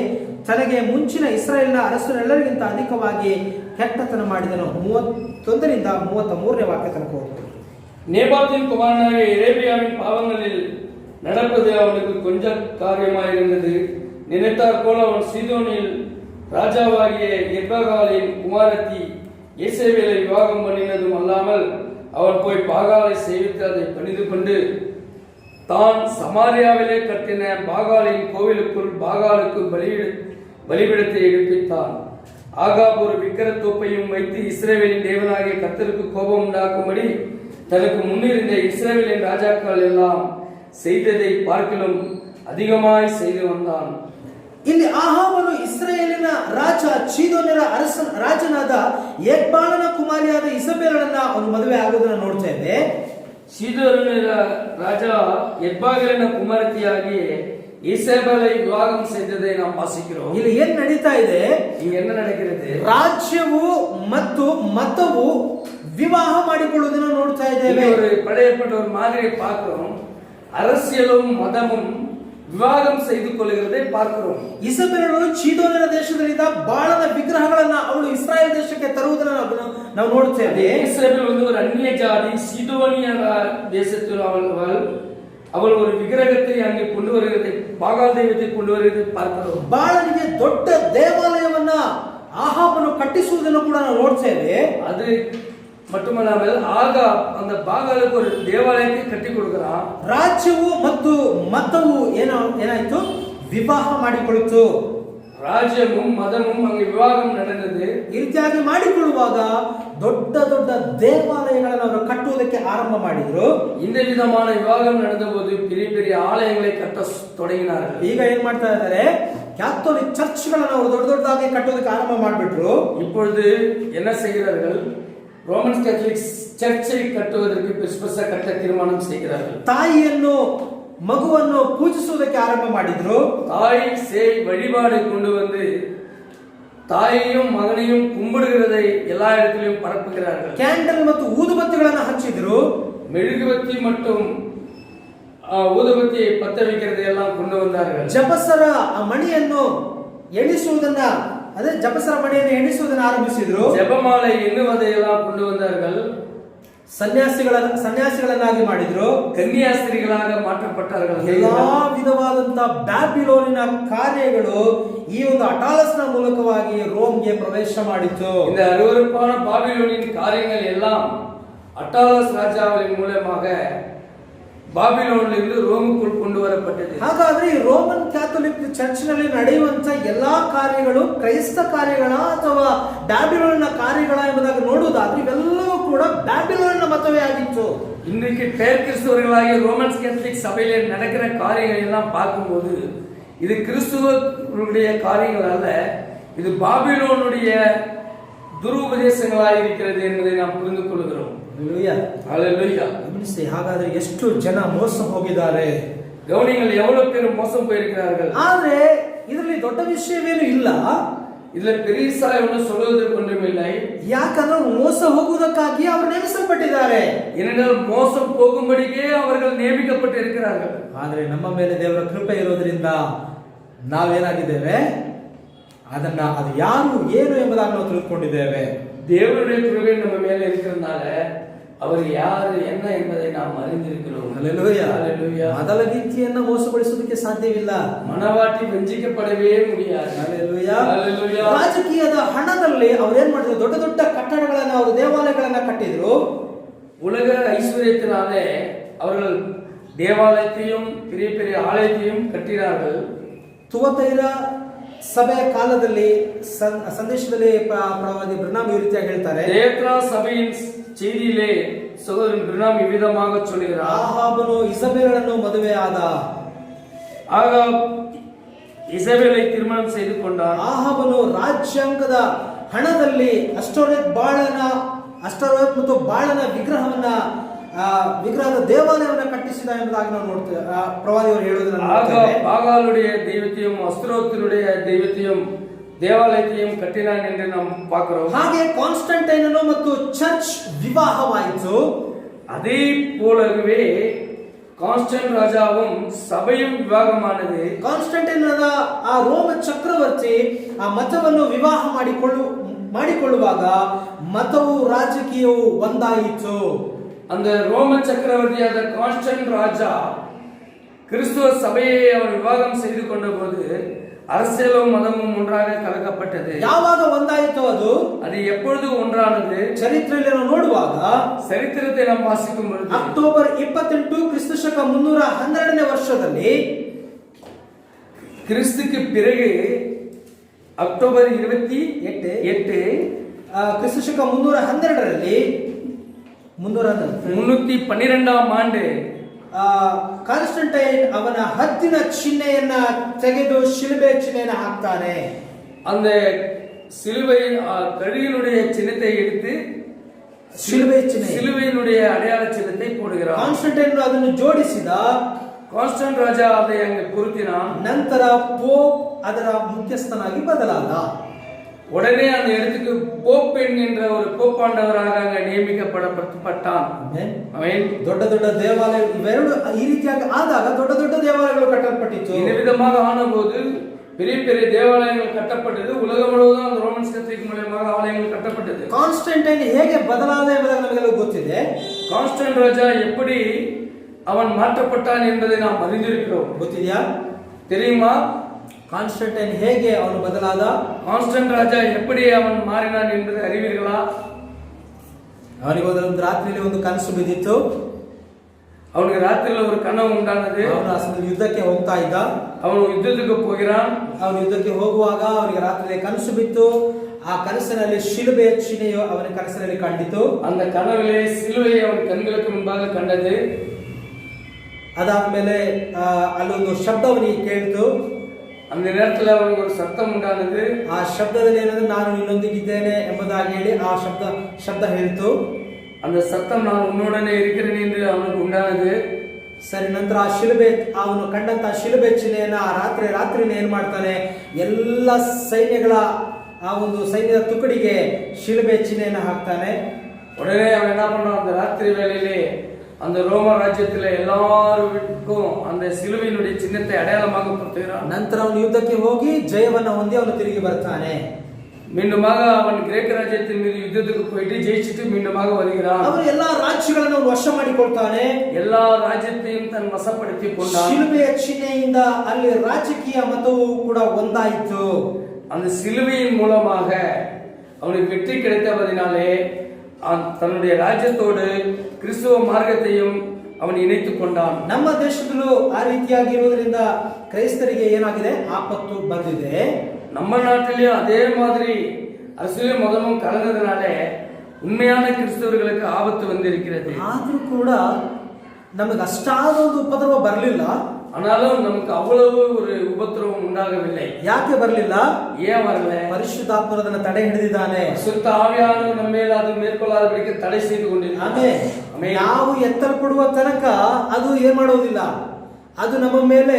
ತನಗೆ ಮುಂಚಿನ ಇಸ್ರಾಯೇಲಿನ ಅರಸರೆಲ್ಲರಿಗಿಂತ ಅಧಿಕವಾಗಿ ಕೆಟ್ಟತನ ಮಾಡಿದನು. 31ರಿಂದ 33ನೇ ವಾಕ್ಯ ತನಕ ಹೋಗ್ತದೆ. நேபாத்தின் குமாரனாகிய எரேமியாவின் பாவங்களில் நடப்பது அவனுக்கு கொஞ்ச காரியமாயிருந்தது. நினைத்தாற் போல அவன் சீதோனில் ராஜாவாகிய எர்பகாலின் குமாரத்தி இசபேலை விவாகம் பண்ணினதும் அல்லாமல் அவன் போய் பாகாலை சேவித்து அதை பணிந்து கொண்டு தான் சமாரியாவிலே கட்டின பாகாலின் கோவிலுக்குள் பாகாலுக்கு பலிபீடத்தை எடுப்பித்தான். ஆகாப் ஒரு விக்கிரத்தோப்பையும் வைத்து இஸ்ரவேலின் தேவனாகிய கர்த்தருக்கு கோபம் உண்டாக்கும்படி தனக்கு முன்னிருந்த இஸ்ரவேலின் ராஜாக்கள் எல்லாம் செய்ததை பார்க்கிலும் அதிகமாய் செய்து வந்தான். ಇಲ್ಲಿ ಆಹಾಬನು ಇಸ್ರಾಯೇಲಿನ ರಾಜ ಚೀದೋನ್ಯರ ರಾಜನಾದ ಎತ್ಬಾಳನ ಕುಮಾರಿಯಾದ ಇಸಬೇಲಳನ್ನ ಅವನು ಮದುವೆ ಆಗೋದನ್ನ ನೋಡ್ತಾ ಇದ್ದೆ. சீதோனிய ராஜா எத்பாகலின குமாரத்தியாகிய இசபேலை விவாகம் செய்ததை நாம் வாசிக்கிறோம். ಇಲ್ಲಿ ಏನ್ ನಡೀತಾ ಇದೆ? இங்க என்ன நடக்கிறது? ರಾಜ್ಯವು ಮತ್ತು ಮತವು ವಿವಾಹ ಮಾಡಿಕೊಳ್ಳುವುದನ್ನು ನೋಡ್ತಾ ಇದ್ದೇವೆ. ஒரு படையப்பட்ட ஒரு மாதிரி பார்க்கிறோம். அரசியலும் மதமும் ವಿವಾಹಂ செய்து கொள்கிறதை பார்க்கிறோம். ಇಸಬೇಲಳು ಚೀದೋನ್ಯರ ದೇಶದಲ್ಲಿದ್ದ ಬಾಳನ ವಿಗ್ರಹಗಳನ್ನ ಅವಳು ಇಸ್ರಾಯೇಲ್ ದೇಶಕ್ಕೆ ತರುವುದನ್ನು ನಾವು ನೋಡ್ತೇವೆ. இஸ்ரவேல் வந்து ஒரு அந்நிய ஜாதி. சீதோனிய தேசத்தில் அவள் ஒரு விக்கிரகத்தை அங்கே கொண்டு வருகிறதை, பாகால் தெய்வத்தை கொண்டு வருகிறதை பார்க்கிறோம். ಬಾಳನಿಗೆ ದೊಡ್ಡ ದೇವಾಲಯವನ್ನ ಆಹಾಬನು ಕಟ್ಟಿಸುವುದನ್ನು ಕೂಡ ನಾವು ನೋಡ್ತೇವೆ. அது மட்டுமல்லாமல் ஆகாப் அந்த பாகாலுக்கு ஒரு தேவாலயத்தை ಕಟ್ಟಿ கொடுக்கிறான். ರಾಜ್ಯವು ಮತ್ತು ಮತವು ಏನಾಯ್ತು? ವಿವಾಹ ಮಾಡಿಕೊಳ್ಳಿತು. ರಾಜ್ಯமும் மதமும் அங்கே விவாகம் நடந்தது. ಈ ರೀತಿಯಾಗಿ ಮಾಡಿಕೊಳ್ಳುವಾಗ ದೊಡ್ಡ ದೊಡ್ಡ ದೇವಾಲಯಗಳನ್ನು ಅವರು ಕಟ್ಟುವುದಕ್ಕೆ ಆರಂಭ ಮಾಡಿದ್ರು. இந்த விதமான விவாகம் நடந்தபோது பெரிய பெரிய ஆலயங்களை கட்ட தொடங்கினார்கள். ಈಗ ಏನ್ ಮಾಡ್ತಾ ಇದ್ದಾರೆ? ಕ್ಯಾಥೋಲಿಕ್ ಚರ್ಚ್ಗಳನ್ನು ಅವರು ದೊಡ್ಡ ದೊಡ್ಡದಾಗಿ ಕಟ್ಟುವುದಕ್ಕೆ ಆರಂಭ ಮಾಡಿಬಿಟ್ರು. இப்பொழுது என்ன செய்கிறார்கள்? ரோமன் கேத்தலிக் சர்ச்சை கட்டுவதற்கு கிறிஸ்துமஸ் கட்ட தீர்மானம் செய்கிறார்கள். ತಾಯಿಯನ್ನು ಮಗುವನ್ನು ಪೂಜಿಸುವುದಕ್ಕೆ ಆರಂಭ ಮಾಡಿದ್ರು. தாய் சேய் வழிபாடு கொண்டு வந்து தாயையும் மகனையும் கும்பிடுகிறதை எல்லா இடத்திலும் பரப்புகிறார்கள். ಕ್ಯಾಂಡಲ್ ಮತ್ತು ಊದುಬತ್ತಿಗಳನ್ನು ಹಚ್ಚಿದ್ರು. மெழுகுவத்தி மற்றும் ஊதுபத்தியை பத்த வைக்கிறதை எல்லாம் கொண்டு வந்தார்கள். ಜಪಸರ ಮಣಿಯನ್ನು ಎಣಿಸುವುದನ್ನ ಜಪಸರ ಮಣಿಯನ್ನು ಎಣಿಸುವುದನ್ನು ಆರಂಭಿಸಿದ್ರು. ಜಪಮಾಲೆ ಎನ್ನುವುதை எல்லாம் கொண்டு வந்தார்கள். ಸನ್ಯಾಸಿಗಳನ್ನಾಗಿ ಮಾಡಿದ್ರು. ಕನ್ಯಾಸ್ತ್ರೀಗಳಾಗ ಮಾற்றಪಟ್ಟಾர்கள். ಎಲ್ಲಾ ವಿಧವಾದಂತ ಬ್ಯಾಬಿಲೋನಿನ ಕಾರ್ಯಗಳು ಈ ಒಂದು ಅಟಾಲಸ್ನ ಮೂಲಕವಾಗಿ ರೋಮ್ಗೆ ಪ್ರವೇಶ ಮಾಡಿತು. இந்த அருவருப்பான பாபிலோனின் காரியங்கள் எல்லாம் அட்டாலஸ் ராஜாவின் மூலமாக ಬಾಬಿಲೋನಿನಿಂದ ರೋಮಕ್ಕೂ ಕೊಂಡು ಬರಪಟ್ಟಿದೆ. ಹಾಗಾದ್ರೆ ಈ ರೋಮನ್ ಕ್ಯಾಥೋಲಿಕ್ ಚರ್ಚ್ ನಲ್ಲಿ ನಡೆಯುವಂತ ಎಲ್ಲಾ ಕಾರ್ಯಗಳು ಕ್ರೈಸ್ತ ಕಾರ್ಯಗಳ ಅಥವಾ ಬ್ಯಾಬಿಲೋನಿನ ಕಾರ್ಯಗಳ ಎಂಬುದಾಗಿ ನೋಡುವುದಾದ್ರೆ ಇವೆಲ್ಲವೂ ಕೂಡ ಬ್ಯಾಬಿಲೋನಿನ ಮತವೇ ಆಗಿತ್ತು. இன்றைக்கு பேர் கிறிஸ்தவர்களாகிய ரோமன் கேத்தலிக் சபையில நடக்கிற காரியங்கள் எல்லாம் பார்க்கும்போது இது கிறிஸ்துவனுடைய காரியங்கள் அல்ல, இது பாபிலோனுடைய துருபதேசங்களாக இருக்கிறது என்பதை நாம் புரிந்து கொள்கிறோம். ಹಾಗಾದ್ರೆ ಎಷ್ಟು ಜನ ಮೋಸ ಹೋಗಿದ್ದಾರೆ. ಗೌಣಿಗಳು எவ்வளவு பேர் மோசம் போயிருக்கிறார்கள். ಆದ್ರೆ ಇದರಲ್ಲಿ ದೊಡ್ಡ ವಿಷಯವೇನು ಇಲ್ಲ. இதுல பெரியசா ஒன்றும் சொல்வதற்கு ஒன்றுமில்லை. ಯಾಕಂದ್ರೆ ಮೋಸ ಹೋಗುವುದಕ್ಕಾಗಿ ಅವರು ನೇಮಿಸಲ್ಪಟ್ಟಿದ್ದಾರೆ. ஏனென்றால் மோசம் போகும்படிக்கே அவர்கள் நியமிக்கப்பட்டு இருக்கிறார்கள். ಆದ್ರೆ ನಮ್ಮ ಮೇಲೆ ದೇವರ ಕೃಪೆ ಇರೋದ್ರಿಂದ ನಾವೇನಾಗಿದ್ದೇವೆ? ಅದು ಯಾರು ಏನು ಎಂಬುದಾಗಿ ನಾವು ತಿಳ್ಕೊಂಡಿದ್ದೇವೆ. தேவனுடைய கிருபை நம்ம மேல இருக்கிறதுனால அவர் யாரு என்ன என்பதை நாம் அறிந்திருக்கிறோம். ஹல்லேலூயா. ಮೊದಲ ರೀತಿಯನ್ನ ಮೋಸಗೊಳಿಸುವುದಕ್ಕೆ ಸಾಧ್ಯವಿಲ್ಲ. ಮನವಾಟಿ ವಂಚಿಸಪಡவே முடியாது. ರಾಜಕೀಯದ ಹಣದಲ್ಲಿ ಅವ್ರು ಏನ್ ಮಾಡಿದ್ರು? ದೊಡ್ಡ ದೊಡ್ಡ ಕಟ್ಟಡಗಳನ್ನ, ಅವರು ದೇವಾಲಯಗಳನ್ನ ಕಟ್ಟಿದ್ರು. உலக ஐஸ்வர்யத்தினாலே அவர்கள் தேவாலயத்தையும் பெரிய பெரிய ஆலயத்தையும் கட்டினார்கள். ತುವತೈರ ಸಭೆಯ ಕಾಲದಲ್ಲಿ ಸಂದೇಶದಲ್ಲಿ ಪ್ರವಾದಿ ಬ್ರಹ್ನಾಮ್ ಈ ರೀತಿಯಾಗಿ ಹೇಳ್ತಾರೆ. தேத்ரா சபையின் செய்தியிலே சகோதரன் பிரணாம் இவ்விதமாக சொல்கிறார். ಆಹಾಬನು ಇಸಬೇಲಳನ್ನು ಮದುವೆ ಆದ. ಆಗ ಇಸಬೇலை திருமணம் செய்து கொண்டார். ಆಹಾಬನು ರಾಜ್ಯಾಂಗದ ಹಣದಲ್ಲಿ ಅಷ್ಟೋರೆತ್ ಮತ್ತು ಬಾಳನ ವಿಗ್ರಹದ ದೇವಾಲಯವನ್ನು ಕಟ್ಟಿಸಿದ ಎಂಬುದಾಗಿ ನಾವು ನೋಡ್ತೇವೆ. ಪ್ರವಾದಿಯವರು ಹೇಳುವುದನ್ನು பாகாலுடைய தெய்வத்தையும் அஸ்தரோத்தினுடைய தெய்வத்தையும் ದೇವಾಲಯத்தையும் கட்டினான் என்று நாம் பார்க்கிறோம். ಹಾಗೆ ಕಾನ್ಸ್ಟಂಟೈನನು ಮತ್ತು ಚರ್ಚ್ ವಿವಾಹವಾಯಿತು. அதே போலவே ಕಾನ್ಸ್ಟಂಟ್ ರಾಜಾவும் ಸಭೆயும் ವಿವಾಹமானது. ಕಾನ್ಸ್ಟಂಟೈನನ ಆ ರೋಮ ಚಕ್ರವರ್ತಿ ಆ ಮತವನ್ನು ವಿವಾಹ ಮಾಡಿಕೊಳ್ಳುವಾಗ ಮತವು ರಾಜಕೀಯವು ಒಂದಾಯಿತು. அந்த ரோம சக்கரவர்த்தியாದ கான்ஸ்டன்ட் ராஜா கிறிஸ்துவ சபையை அவர் விவாகம் செய்து கொண்ட போது அரசியலும் மதமும் ஒன்றாக கலக்கப்பட்டது. ಯಾವಾಗ ಒಂದಾಯಿತು அது எப்பொழுது ஒன்றானது? ಚರಿತ್ರೆಯಲ್ಲಿ ನಾವು ನೋಡುವಾಗ, சரித்திரத்தை நாம் வாசிக்கும் பொழுது ಅಕ್ಟೋಬರ್ 28 ಕ್ರಿಸ್ತ ಶಕ 312ನೇ ವರ್ಷದಲ್ಲಿ, கிறிஸ்துக்கு பிறகு அக்டோபர் 28 ಕ್ರಿಸ್ತ ಶಕ 312ರಲ್ಲಿ 312ஆம் ஆண்டு ಕಾನ್ಸ್ಟಂಟೈನ್ ಅವನ ಹದ್ದಿನ ಚಿಹ್ನೆಯನ್ನ ತೆಗೆದು ಶಿಲುಬೆ ಚಿಹ್ನೆಯನ್ನ ಹಾಕ್ತಾನೆ. அந்த சிலுவை கழுகினுடைய சின்னத்தை எடுத்து சிலுவையினுடைய அடையாள சின்னத்தை போடுகிறார். ಕಾನ್ಸ್ಟಂಟೈನ್ ಅದನ್ನು ಜೋಡಿಸಿದ. ಕಾನ್ಸ್ಟಂಟ್ ರಾಜ அதை அங்கே பொருத்தினான். ನಂತರ ಪೋಪ್ ಅದರ ಮುಖ್ಯಸ್ಥನಾಗಿ ಬದಲಾದ. உடனே அந்த இடத்துக்கு போப் என்கின்ற ஒரு போப்பாண்டவராக அங்கே நியமிக்கப்பட்டான். ದೊಡ್ಡ ದೊಡ್ಡ ದೇವಾಲಯ ಇವೆರಡು ಈ ರೀತಿಯಾಗಿ ಆದಾಗ ದೊಡ್ಡ ದೊಡ್ಡ ದೇವಾಲಯಗಳು ಕಟ್ಟಲ್ಪಟ್ಟಿತ್ತು. இந்த விதமாக ஆனபோது பெரிய பெரிய தேவாலயங்கள் கட்டப்பட்டது. உலகம் முழுவதும் அந்த ரோமன் கத்தோலிக்க மூலமாக ஆலயங்கள் கட்டப்பட்டது. ಕಾನ್ಸ್ಟಂಟೈನ್ ಹೇಗೆ ಬದಲಾದ ಎಂಬುದಾಗಿ ನಮಗೆಲ್ಲ ಗೊತ್ತಿದೆ. கான்ஸ்டன்ட் ராஜா எப்படி அவன் மாற்றப்பட்டான் என்பதை நாம் அறிந்திருக்கிறோம். ಗೊತ್ತಿದೆಯಾ? தெரியுமா? ಕಾನ್ಸ್ಟಂಟೈನ್ ಹೇಗೆ ಅವನು ಬದಲಾದ? கான்ஸ்டன்ட் ராஜா எப்படி அவன் மாறினான் என்பதை அறிவீர்களா? ಅವನಿಗೆ ಒಂದು ರಾತ್ರಿಯಲ್ಲಿ ಒಂದು ಕನಸು ಬಿದ್ದಿತ್ತು. அவனுக்கு ராத்திரில ஒரு கனவு உண்டானது. ಅವನು ಯುದ್ಧಕ್ಕೆ ಹೋಗ್ತಾ ಇದ್ದ. ಅವನು ಯುದ್ಧಕ್ಕೆ ಹೋಗಿರಾನ್. ಅವನು ಯುದ್ಧಕ್ಕೆ ಹೋಗುವಾಗ ಅವನಿಗೆ ರಾತ್ರಿಯಲ್ಲಿ ಕನಸು ಬಿತ್ತು. ಆ ಕನಸಿನಲ್ಲಿ ಶಿಲುಬೆಯ ಚಿಹ್ನೆಯು ಅವನ ಕನಸಿನಲ್ಲಿ ಕಂಡಿತು. அந்த கனவிலே சிலுவை ಅವನ ಕಣ್களுக்கு ಮುಂಭಾಗ ಕಂಡது. ಅದಾದ್ಮೇಲೆ ಅಲ್ಲೊಂದು ಶಬ್ದ ಅವನಿಗೆ ಕೇಳಿತು. அந்த நேரத்தில் அவனுக்கு ஒரு சத்தம் உண்டானது. ಆ ಶಬ್ದದಲ್ಲಿ ಏನಂದ್ರೆ ನಾನು ನಿನ್ನೊಂದಿಗಿದ್ದೇನೆ ಎಂಬುದಾಗಿ ಹೇಳಿ ಆ ಶಬ್ದ ಹೇಳಿತು. அந்த சத்தம் நான் உன்னுடனே இருக்கிறேன் என்று ಅವನಿಗೆ ಉಂಟಾನது. ಸರಿ, ನಂತರ ಆ ಶಿಲುಬೆ ಅವನು ಕಂಡಂತ ಶಿಲುಬೆ ಚಿಹ್ನೆಯನ್ನ ಆ ರಾತ್ರಿನೇ ಏನ್ ಮಾಡ್ತಾನೆ, ಎಲ್ಲ ಸೈನ್ಯಗಳ ಆ ಒಂದು ಸೈನ್ಯದ ತುಕಡಿಗೆ ಶಿಲುಬೆ ಚಿಹ್ನೆಯನ್ನ ಹಾಕ್ತಾನೆ. உடனே அவன் என்ன பண்றான், அந்த ராத்திரி வேளையிலே அந்த ரோம ராஜ்யத்தில் எல்லாருக்கும் அந்த சிலுவையினுடைய ಚಿಹ್ನೆத்தை அடையாளமாக பொறுத்துகிறான். ನಂತರ ಅವನು ಯುದ್ಧಕ್ಕೆ ಹೋಗಿ ಜಯವನ್ನು ಹೊಂದಿ ಅವನು ತಿರುಗಿ ಬರ್ತಾನೆ. மீண்டுமாக அவன் கிரேக்க ராஜ்யத்தின் மீது யுத்தத்துக்கு போயிட்டு ஜெயிச்சிட்டு மீண்டுமாக வருகிறான். ಅವನು ಎಲ್ಲಾ ರಾಜ್ಯಗಳನ್ನು ವಶ ಮಾಡಿಕೊಳ್ತಾನೆ. எல்லா ராஜ்யத்தையும் தன் ವಶಪಡಿಸಿ கொண்டான். ಶಿಲುಬೆಯ ಚಿಹ್ನೆಯಿಂದ ಅಲ್ಲಿ ರಾಜಕೀಯ ಮತವು ಕೂಡ ಒಂದಾಯಿತು. அந்த சிலுவையின் மூலமாக அவனுக்கு வெற்றி கிடைத்தபடினாலே தன்னுடைய ರಾಜ್ಯத்தோடு கிறிஸ்துவ மார்க்கத்தையும் ಅವನು ಇணைத்துக் கொண்டான். ನಮ್ಮ ದೇಶದಲ್ಲೂ ಆ ರೀತಿಯಾಗಿರುವುದರಿಂದ ಕ್ರೈಸ್ತರಿಗೆ ಏನಾಗಿದೆ, ಆಪತ್ತು ಬಂದಿದೆ. நம்ம நாட்டிலேயும் அதே மாதிரி அரசியல் மதமும் கலந்ததுனாலே உண்மையான கிறிஸ்தவர்களுக்கு ஆபத்து வந்திருக்கிறது. ಆದ್ರೂ ಕೂಡ ನಮಗೆ ಅಷ್ಟಾದ ಒಂದು ಉಪದ್ರವ ಬರಲಿಲ್ಲ. ஆனாலும் நமக்கு அவ்வளவு ஒரு உபத்திரவம் உண்டாகவில்லை. ಯಾಕೆ ಬರಲಿಲ್ಲ? ஏன் வரல? ಪರಿಶುದ್ಧಾತ್ಮನು ಅದನ್ನು ತಡೆ ಹಿಡಿದಿದ್ದಾನೆ. சுத்த ஆவியானவர் ನಮ್ಮ ಮೇಲೆ ಅದು ಮೇಲ್ಕೊಳ್ಳಾದಕ್ಕೆ ತಡೆ செய்து கொண்டிದ್ದಾನೆ. ನಾವು ಎತ್ತಲ್ಪಡುವ ತನಕ ಅದು ಏನ್ ಮಾಡೋದಿಲ್ಲ, ಅದು ನಮ್ಮ ಮೇಲೆ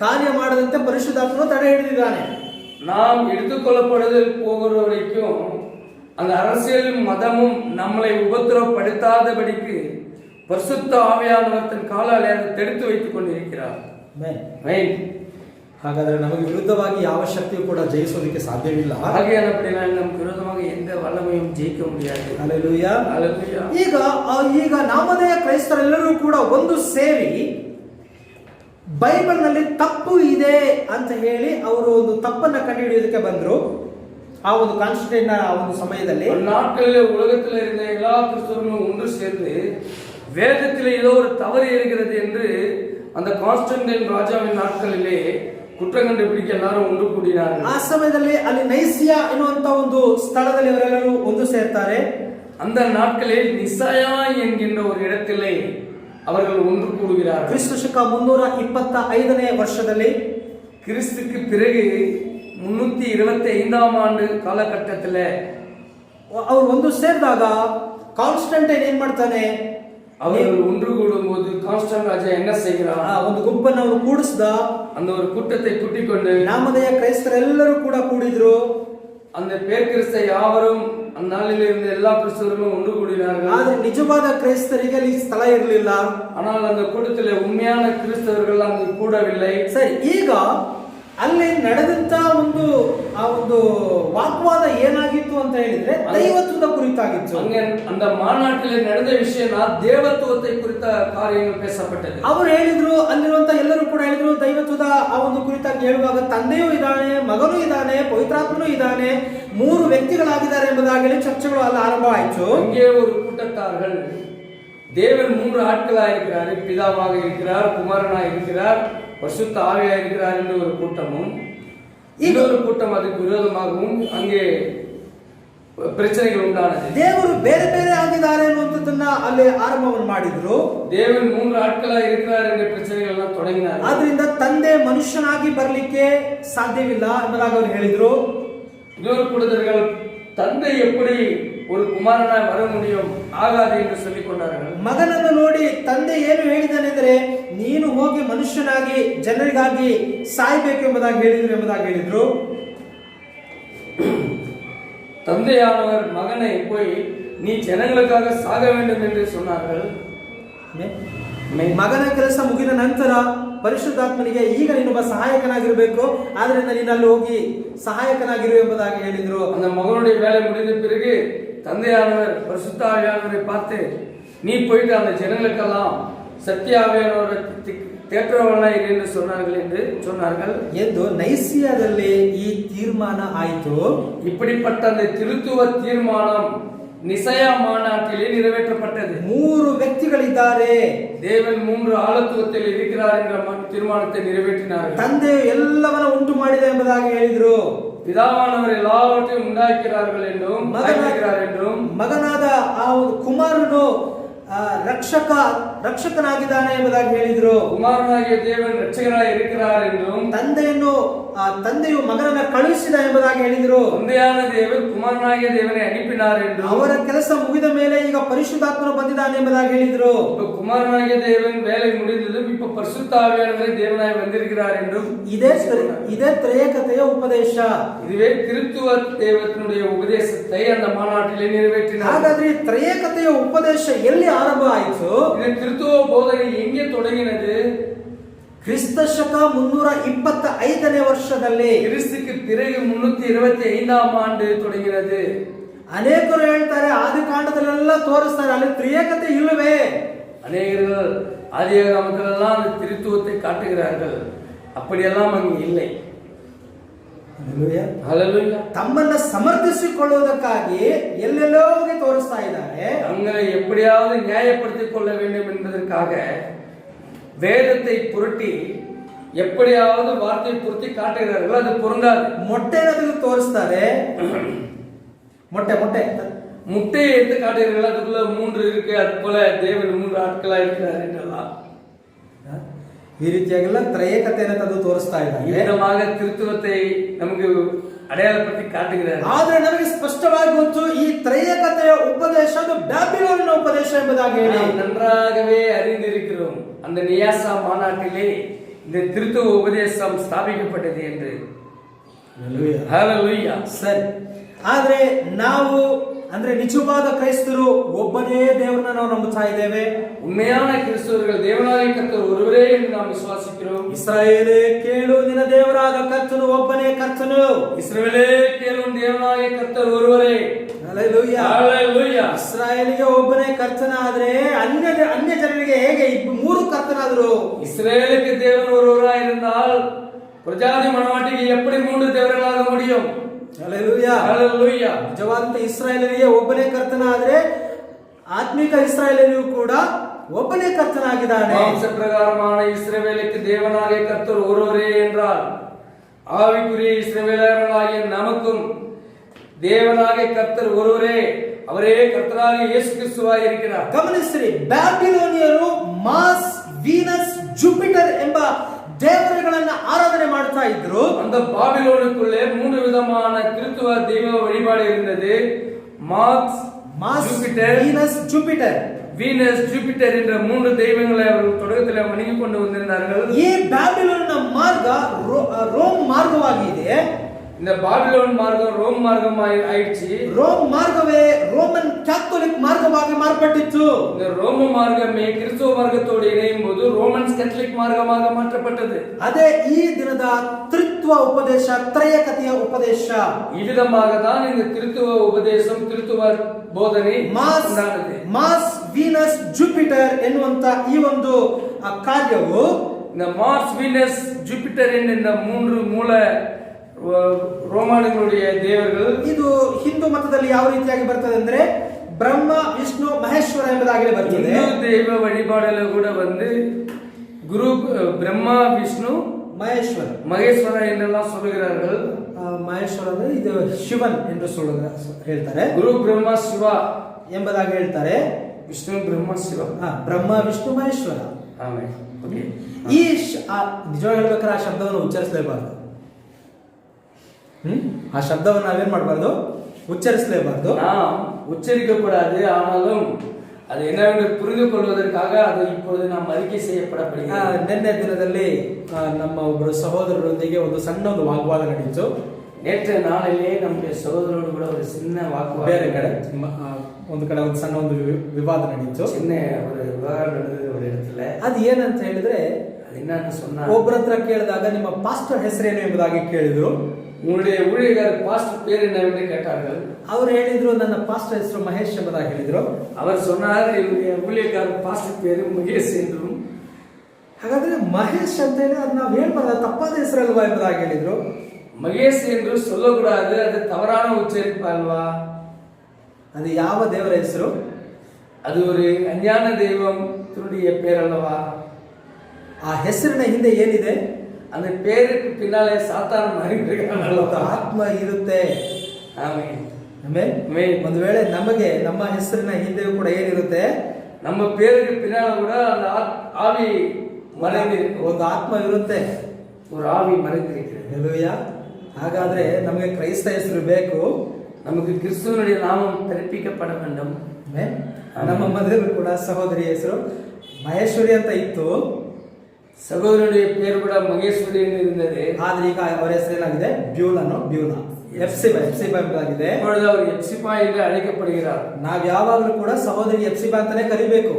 ಕಾರ್ಯ ಮಾಡದಂತೆ ಪರಿಶುದ್ಧಾತ್ಮನು ತಡೆ ಹಿಡಿದಿದ್ದಾನೆ. நாம் எடுத்துக்கொள்ளப்படுவது போகிற வரைக்கும் அந்த அரசியலும் மதமும் நம்மளை உபத்திரப்படுத்தாதபடிக்கு பரிசுத்த ஆவியானவர் தன் காலால் ತಡೆದು வைத்துக் கொண்டிருக்கிறார். ಹಾಗಾದ್ರೆ ನಮಗೆ ವಿರುದ್ಧವಾಗಿ ಯಾವ ಶಕ್ತಿಯೂ ಕೂಡ ಜಯಿಸೋದಕ್ಕೆ ಸಾಧ್ಯವಿಲ್ಲ. ಹಾಗೆ ಅನ್ನಪಡಿனால் ನಮಗೆ ವಿರುದ್ಧವಾಗಿ எந்த வல்லமையும் ஜெயிக்க முடியாது. ಹಲ್ಲೆಲೂಯಾ. ಹಲ್ಲೆಲೂಯಾ. ಈಗ ನಾಮಧೇಯ ಕ್ರೈಸ್ತರೆಲ್ಲರೂ ಕೂಡ ಒಂದು ಸೇರಿ ಬೈಬಲ್ ನಲ್ಲಿ ತಪ್ಪು ಇದೆ ಅಂತ ಹೇಳಿ ಅವರು ಒಂದು ತಪ್ಪನ್ನ ಕಂಡುಹಿಡಿಯೋದಕ್ಕೆ ಬಂದ್ರು. ಆ ಒಂದು ಕಾನ್ಸ್ಟಂಟೈನ್ ಆ ಒಂದು ಸಮಯದಲ್ಲಿ நாட்களிலே உலகத்தில் இருந்த எல்லா கிறிஸ்தவர்களும் ஒன்று சேர்ந்து வேதத்தில் ஏதோ ஒரு தவறு இருக்கிறது என்று அந்த கான்ஸ்டன்டைன் ராஜாவின் நாட்களிலே குற்றம் கண்டுபிடிக்க எல்லாரும் ஒன்று கூடினார்கள். ಆ ಸಮಯದಲ್ಲಿ ಅಲ್ಲಿ ನೈಸಿಯಾ ಎನ್ನುವಂತ ಒಂದು ಸ್ಥಳದಲ್ಲಿ ಅವರೆಲ್ಲರೂ ಒಂದು ಸೇರ್ತಾರೆ. அந்த நாட்களில் நிசாயா என்கின்ற ஒரு இடத்திலே அவர்கள் ஒன்று கூடுகிறார்கள். ಕ್ರಿಸ್ತ ಶಕ 325ನೇ ವರ್ಷದಲ್ಲಿ, கிறிஸ்துக்கு பிறகு 325ஆம் ஆண்டு காலகட்டத்தில் ಅವರು ಒಂದು ಸೇರಿದಾಗ ಕಾನ್ಸ್ಟಂಟೈನ್ ಏನ್ ಮಾಡ್ತಾನೆ, அவர்கள் ஒன்று கூடும்போது கான்ஸ்டன்ட் ராஜா என்ன செய்கிறார், ಒಂದು ಗುಂಪನ್ನು ಅವರು ಕೂಡಿಸಿದ. அந்த ஒரு கூட்டத்தை கூட்டிக் கொண்டு ನಾಮಧೇಯ ಕ್ರೈಸ್ತರೆಲ್ಲರೂ ಕೂಡ ಕೂಡಿದ್ರು. அந்த பேர் கிறிஸ்த யாவரும் அந்நாளில் இருந்த எல்லா கிறிஸ்தவர்களும் ஒன்று கூடினார்கள். ಆದ್ರೆ ನಿಜವಾದ ಕ್ರೈಸ್ತರಿಗೆ ಅಲ್ಲಿ ಸ್ಥಳ ಇರಲಿಲ್ಲ. ஆனால் அந்த கூட்டத்தில் உண்மையான கிறிஸ்தவர்கள் அங்கு கூடவில்லை. ಸರಿ, ಈಗ ಅಲ್ಲಿ ನಡೆದಂತ ಆ ಒಂದು ವಾಗ್ವಾದ ಏನಾಗಿತ್ತು ಅಂತ ಹೇಳಿದ್ರೆ ದೈವತ್ವದ ಕುರಿತಾಗಿತ್ತು. அங்கே அந்த மாநாட்டில் நடந்த விஷயம்னா தேவத்துவத்தை குறித்த காரியங்கள் பேசப்பட்டது. ಅವರು ಹೇಳಿದ್ರು, ಅಲ್ಲಿರುವಂತ ಎಲ್ಲರೂ ಕೂಡ ಹೇಳಿದ್ರು, ದೈವತ್ವದ ಆ ಒಂದು ಕುರಿತಾಗಿ ಹೇಳುವಾಗ ತಂದೆಯೂ ಇದ್ದಾನೆ, ಮಗನೂ ಇದ್ದಾನೆ, ಪವಿತ್ರಾತ್ಮನೂ ಇದ್ದಾನೆ, 3 ವ್ಯಕ್ತಿಗಳಾಗಿದ್ದಾರೆ ಎಂಬುದಾಗಿ ಚರ್ಚೆಗಳು ಅಲ್ಲಿ ಆರಂಭವಾಯಿತು. இங்கே ஒரு கூட்டத்தார்கள் தேவன் 3 ஆட்களாக இருக்கிறார், பிதாவாக இருக்கிறார், குமாரனாக இருக்கிறார், பரிசுத்த ஆவியாக இருக்கிறார் என்று ஒரு கூட்டமும், இன்னொரு கூட்டம் அதுக்கு விரோதமாகவும் அங்கே பிரச்சனைகள் ಉಂಟಾனது. ದೇವರು ಬೇರೆ ಬೇರೆ ಆಗಿದ್ದಾರೆ ಅನ್ನುವಂಥದ್ದನ್ನ ಅಲ್ಲಿ ಆರಂಭವನ್ನು ಮಾಡಿದ್ರು. தேவன் 3 ஆட்களாக இருக்கிறார் என்ற பிரச்சனைகள் எல்லாம் தொடங்கினார். ಆದ್ರಿಂದ ತಂದೆ ಮನುಷ್ಯನಾಗಿ ಬರಲಿಕ್ಕೆ ಸಾಧ್ಯವಿಲ್ಲ ಎಂಬುದಾಗಿ ಅವರು ಹೇಳಿದ್ರು. இன்னொரு கூட்டத்தார்கள் தந்தை எப்படி ஒரு குமாரனாய் வர முடியும், ஆகாது என்று சொல்லிக் கொண்டார்கள். ಮಗನನ್ನು ನೋಡಿ ತಂದೆ ಏನು ಹೇಳಿದನೆಂದರೆ, ನೀನು ಹೋಗಿ ಮನುಷ್ಯನಾಗಿ ಜನರಿಗಾಗಿ ಸಾಯಬೇಕು ಎಂಬುದಾಗಿ ಹೇಳಿದ್ರು. தந்தையானவர் மகனை போய் நீ ஜனங்களுக்காக சாக வேண்டும் என்று சொன்னார்கள். ಮಗನ ಕೆಲಸ ಮುಗಿದ ನಂತರ ಪರಿಶುದ್ಧಾತ್ಮನಿಗೆ ಈಗ ನೀನೊಬ್ಬ ಸಹಾಯಕನಾಗಿರಬೇಕು, ಆದ್ರಿಂದ ನೀನು ಅಲ್ಲಿ ಹೋಗಿ ಸಹಾಯಕನಾಗಿರು ಎಂಬುದಾಗಿ ಹೇಳಿದ್ರು. அந்த மகனுடைய வேலை முடிந்த பிறகு தந்தையானவர் பரிசுத்த ஆவியானவரை பார்த்து நீ போயிட்டு அந்த ஜனங்களுக்கெல்லாம் சத்திய ஆவியானவரை தேற்றவனாய் என்று சொன்னார்கள் ಎಂದು ನೈಸಿಯಾದಲ್ಲಿ ಈ ತೀರ್ಮಾನ ಆಯಿತು. இப்படிப்பட்ட அந்த திருத்துவ தீர்மானம் நிசையா மாநாட்டிலே நிறைவேற்றப்பட்டது. 3 ವ್ಯಕ್ತಿಗಳಿದ್ದಾರೆ, தேவன் 3 ஆளத்துவத்தில் இருக்கிறார் என்ற தீர்மானத்தை நிறைவேற்றினார்கள். ತಂದೆ ಎಲ್ಲವನ್ನ ಉಂಟು ಮಾಡಿದ ಎಂಬುದಾಗಿ ಹೇಳಿದ್ರು. பிதாவானவர் எல்லாவற்றையும் உண்டாக்கிறார்கள் என்றும் ಮಗನಾದ ಆ ಕುಮಾರನು ರಕ್ಷಕನಾಗಿದ್ದಾನೆ ಎಂಬುದಾಗಿ ಹೇಳಿದ್ರು. குமாரனாகிய தேவன் ரட்சகராய் இருக்கிறார் என்றும் ತಂದೆಯು ಮಗನನ್ನ ಕಳುಹಿಸಿದ ಎಂಬುದಾಗಿ ಹೇಳಿದ್ರು. ತಂದೆಯಾನ ದೇವರು ಕುಮಾರನಾಗಿಯ ದೇವனை அனுப்பினார் என்றும் ಅವರ ಕೆಲಸ ಮುಗಿದ ಮೇಲೆ ಈಗ ಪರಿಶುದ್ಧಾತ್ಮನು ಬಂದಿದ್ದಾನೆ ಎಂಬುದಾಗಿ ಹೇಳಿದ್ರು. குமாரனாகிய தேவன் வேலை முடிந்ததும் இப்ப பரிசுத்த ஆவியானவரே தேவனாய் வந்திருக்கிறார் என்றும் ಇದೇ ತ್ರೇಕತೆಯ ಉಪದೇಶ. இதுவே திருத்துவ தேவனுடைய ಉಪದೇಶத்தை அந்த மாநாட்டிலே நிறைவேற்றினார். ಹಾಗಾದ್ರೆ ತ್ರೇಕತೆಯ ಉಪದೇಶ ಎಲ್ಲಿ ಆರಂಭ ಆಯಿತು? இந்த திருத்துவ போதனை எங்கே தொடங்கினது? ಕ್ರಿಸ್ತ ಶಕ 325ನೇ ವರ್ಷದಲ್ಲಿ, கிறிஸ்துக்கு பிறகு 325ஆம் ஆண்டு தொடங்கினது. ಅನೇಕರು ಹೇಳ್ತಾರೆ ಆದಿಕಾಂಡದಲ್ಲೆಲ್ಲ ತೋರಿಸ್ತಾರೆ ಅಲ್ಲಿ ತ್ರಿಯೇಕತೆ ಇಲ್ಲವೇ. அநேகர்கள் ஆதியாகமத்திலெல்லாம் அந்த திருத்துவத்தை காட்டுகிறார்கள், அப்படியெல்லாம் அங்கு இல்லை. ಹಲ್ಲೆಲೂಯಾ. ತಮ್ಮನ್ನ ಸಮರ್ಥಿಸಿಕೊಳ್ಳುವುದಕ್ಕಾಗಿ ಎಲ್ಲೆಲ್ಲೋ ತೋರಿಸ್ತಾ ಇದ್ದಾರೆ. தங்களை எப்படியாவது நியாயப்படுத்திக் கொள்ள வேண்டும் என்பதற்காக வேதத்தை புரட்டி எப்படியாவது வார்த்தை பொருத்தி காட்டுகிறார்கள். அது பொருந்தாது. ಮೊಟ್ಟೆ ತೋರಿಸ್ತಾರೆ, முட்டையை எடுத்து காட்டுகிறார்கள், அதுக்குள்ள 3 இருக்கு, அது போல தேவன் 3 ஆட்களா இருக்கிறார் என்றெல்லாம் ಈ ರೀತಿಯಾಗೆಲ್ಲ ತ್ರಯೇಕತೆಯನ್ನು ತಂದು ತೋರಿಸ್ತಾ ಇದ್ದಾರೆ. ವಿಧமாக திருத்துவத்தை நமக்கு அடையாளப்படுத்தி காட்டுகிறார். ಆದ್ರೆ ನಮಗೆ ಸ್ಪಷ್ಟವಾಗಿ ಗೊತ್ತು ಈ ತ್ರಯೇಕತೆಯ ಉಪದೇಶ ಅದು ಬ್ಯಾಬಿಲೋನಿನ ಉಪದೇಶ ಎಂಬುದಾಗಿ ಹೇಳಿ நன்றாகவே அறிந்திருக்கிறோம். அந்த நியாசா மாநாட்டிலே இந்த திருத்துவ உபதேசம் ஸ்தாபிக்கப்பட்டது என்று. ஹalleluya. ಸರಿ, ಆದ್ರೆ ನಾವು ಅಂದ್ರೆ ನಿಜವಾದ ಕ್ರೈಸ್ತರು ಒಬ್ಬನೇ ದೇವರನ್ನ ನಾವು ನಂಬುತ್ತಾ ಇದ್ದೇವೆ. உண்மையான கிறிஸ்தவர்கள் தேவனாகிய கர்த்தர் ஒருவரே என்று நாம் விசுவாசிக்கிறோம். ಇಸ್ರಾಯೇಲೇ ಕೇಳು, ನಿನ್ನ ದೇವರಾದ ಕರ್ತನು ಒಬ್ಬನೇ ಕರ್ತನು. இஸ்ரவேலே கேளு, தேவனாகிய கர்த்தர் ஒருவரே. Hallelujah, hallelujah. ಇಸ್ರಾಯೇಲಿಗೆ ಒಬ್ಬನೇ ಕರ್ತನಾದ್ರೆ ಅನ್ಯ ಜನರಿಗೆ ಹೇಗೆ 3 ಕರ್ತನಾದ್ರು? இஸ்ரவேலுக்கு தேவன் ஒருவராய் இருந்தால் பிரஜாதி மனவாட்டிக்கு எப்படி 3 தேவர்களாக முடியும்? ಹಲ್ಲೆಲೂಯಾ. Hallelujah. ನಿಜವಾದಂತ ಇಸ್ರಾಯೇಲರಿಗೆ ಒಬ್ಬನೇ ಕರ್ತನಾದ್ರೆ ಆತ್ಮಿಕ ಇಸ್ರಾಯೇಲರಿಗೂ ಕೂಡ ಒಬ್ಬನೇ ಕರ್ತನಾಗಿದ್ದಾನೆ. மாம்ச பிரகாரமான இஸ்ரவேலுக்கு தேவனாக கர்த்தர் ஒருவரே என்றால், ஆவிக்குரிய இஸ்ரவேலர்களாகிய நமக்கும் தேவனாக கர்த்தர் ஒருவரே, அவரே கர்த்தராக இயேசு கிறிஸ்துவாய் இருக்கிறார். ಗಮನಿಸಿರಿ, ಬ್ಯಾಬಿಲೋನಿಯರು ಮಾಸ್, ವೀನಸ್, ಜುಪಿಟರ್ ಎಂಬ ದೇವರುಗಳನ್ನ ಆರಾಧನೆ ಮಾಡ್ತಾ ಇದ್ರು. அந்த பாபிலோனுக்குள்ளே மூன்று விதமான கிறிஸ்துவ தெய்வ வழிபாடு இருந்தது. Mars, Jupiter, Venus, Jupiter. Venus, Jupiter என்ற மூன்று தெய்வங்களை அவர்கள் தொடக்கத்தில் வணங்கிக் கொண்டு வந்திருந்தார்கள். ಈ ಬ್ಯಾಬಿಲೋನ್ನ ಮಾರ್ಗ ರೋಮ್ ಮಾರ್ಗವಾಗಿದೆ. இந்த பாபிலோன் மார்க்கம் ரோம் மார்க்கம் ஆயிடுச்சு. ರೋಮ್ ಮಾರ್ಗವೇ ರೋಮನ್ ಕ್ಯಾಥೋಲಿಕ್ ಮಾರ್ಗವಾಗಿ ಮಾರ್ಪಟ್ಟಿತ್ತು. இந்த ரோம மார்க்கமே கிறிஸ்துவ மார்க்கத்தோடு இணையும் போது ரோமன் கேத்தலிக் மார்க்கமாக மாற்றப்பட்டது. ಅದೇ ಈ ದಿನದ ತ್ರಿತ್ವ ಉಪದೇಶ, ತ್ರಯಕತೆಯ ಉಪದೇಶ. இவ்விதமாக தான் இந்த கிறிஸ்துவ உபதேசம், கிறிஸ்துவ ಬೋಧನೆ ಉಂಟಾಗಿದೆ. ಮಾಸ್, ವೀನಸ್, ಜುಪಿಟರ್ ಎನ್ನುವಂತ ಈ ಒಂದು ಕಾರ್ಯವು, இந்த மார்ஸ், வீனஸ், ஜூபிட்டர் என்ற மூன்று மூல ರೋಮಾನಿகளுடைய ದೇವರುಗಳು, ಇದು ಹಿಂದೂ ಮತದಲ್ಲಿ ಯಾವ ರೀತಿಯಾಗಿ ಬರ್ತದೆ ಅಂದ್ರೆ ಬ್ರಹ್ಮ, ವಿಷ್ಣು, ಮಹೇಶ್ವರ ಎಂಬುದಾಗಿ ಬರ್ತದೆ. ಹಿಂದೂ ದೈವ ವழிபாடுல கூட வந்து குரு பிரம்மா, விஷ்ணு, மகேஸ்வர என்றெல்லாம் சொல்லுகிறார்கள். ಮಹೇಶ್ವರ ಅಂದ್ರೆ ಇದು ಶಿವನ್ ಎಂದು ಹೇಳ್ತಾರೆ. ಗುರು ಬ್ರಹ್ಮ ಶಿವ ಎಂಬುದಾಗಿ ಹೇಳ್ತಾರೆ. ವಿಷ್ಣು ಬ್ರಹ್ಮ ಶಿವ, ಬ್ರಹ್ಮ, ವಿಷ್ಣು, ಮಹೇಶ್ವರ. ಈ ನಿಜವಾಗಿ ಹೇಳ್ಬೇಕಾದ್ರೆ ಆ ಶಬ್ದವನ್ನು ಉಚ್ಚರಿಸಲೇಬಾರದು. ಆ ಶಬ್ದವನ್ನು ನಾವೇನ್ ಮಾಡಬಾರ್ದು, ಉಚ್ಚರಿಸಲೇಬಾರ್ದು. நாம் உச்சரிக்கக்கூடாது. ஆனாலும் அது என்னவென்று புரிந்து கொள்வதற்காக அது இப்பொழுது நாம் அறிக்கை செய்யப்படப்படுகிறது. ನಿನ್ನೆ ದಿನದಲ್ಲಿ ನಮ್ಮ ಒಬ್ಬರು ಸಹೋದರರೊಂದಿಗೆ ಒಂದು ಸಣ್ಣ ಒಂದು ವಾಗ್ವಾದ ನಡೆಯಿತು. நேற்று நாளிலே நம்முடைய சகோதரோடு கூட ஒரு சின்ன வாக்குவாதம், ಬೇರೆ ಕಡೆ ಒಂದು ಕಡೆ ಒಂದು ಸಣ್ಣ ಒಂದು ವಿವಾದ ನಡೆಯಿತು. சின்ன ஒரு விவகாரம் நடந்தது ஒரு இடத்துல. ಅದು ಏನಂತ ಹೇಳಿದ್ರೆ, அது என்னன்னு சொன்னா, ಒಬ್ಬರ ಹತ್ರ ಕೇಳಿದಾಗ ನಿಮ್ಮ ಪಾಸ್ಟರ್ ಹೆಸರೇನು ಎಂಬುದಾಗಿ ಕೇಳಿದ್ರು. உங்களுடைய ஊழியர் பாஸ்டர் பேர் என்னவென்று கேட்டார்கள். ಅವರು ಹೇಳಿದ್ರು, ನನ್ನ ಪಾಸ್ಟರ್ ಹೆಸರು ಮಹೇಶ್ ಎಂಬುದಾಗಿ ಹೇಳಿದ್ರು. அவர் சொன்னார், என்னுடைய ஊழியக்காரர் பாஸ்டர் பேரு மகேಶ್ என்றும். ಹಾಗಾದ್ರೆ ಮಹೇಶ್ ಅಂತ ಹೇಳಿ ಅದು ನಾವು ಹೇಳ್ಬಾರ್ದು, ತಪ್ಪಾದ ಹೆಸರಲ್ವಾ ಎಂಬುದಾಗಿ ಹೇಳಿದ್ರು. மகேஷ் என்று சொல்லக்கூடாது, அது தவறான உச்சரிப்பு அல்வா. ಅದು ಯಾವ ದೇವರ ಹೆಸರು? அது ஒரு அஞ்ஞான தெய்வத்தினுடைய பேர் அல்லவா. ಆ ಹೆಸರಿನ ಹಿಂದೆ ಏನಿದೆ? அந்த பேருக்கு பின்னாலே சாத்தான் ಆತ್ಮ ಇರುತ್ತೆ. ಒಂದು ವೇಳೆ ನಮಗೆ ನಮ್ಮ ಹೆಸರಿನ ಹಿಂದೆಯೂ ಕೂಡ ಏನಿರುತ್ತೆ? ನಮ್ಮ பேருக்கு பின்னால கூட அந்த ஆவி மறைந்திருக்கு. ಒಂದು ಆತ್ಮ ಇರುತ್ತೆ, ஒரு ஆவி மறைந்திருக்கிறது. ಹಲ್ಲೆಲೂಯಾ. ಹಾಗಾದ್ರೆ ನಮಗೆ ಕ್ರೈಸ್ತ ಹೆಸರು ಬೇಕು, நமக்கு கிறிஸ்துவனுடைய நாமம் பிறப்பிக்கப்பட வேண்டும். ನಮ್ಮ ಮನೆಯಲ್ಲೂ ಕೂಡ ಸಹೋದರಿ ಹೆಸರು ಮಹೇಶ್ವರಿ ಅಂತ ಇತ್ತು. ಸಹೋದರனுடைய பேர் கூட மகேஸ்வரி இருந்தது. ಆದ್ರೆ ಈಗ ಅವರ ಹೆಸರು ಏನಾಗಿದೆ? ಬ್ಯೂಲಾ ಎಫ್ಸಿಬಾ ಎಂಬುದಾಗಿದೆ. ಅವರು ಎಫ್ಸಿಬಾ ಎಂದು ಅழைக்கப்படுகிறார். ನಾವು ಯಾವಾಗಲೂ ಕೂಡ ಸಹೋದರಿ ಎಫ್ಸಿಬಾ ಅಂತಾನೆ ಕರಿಬೇಕು.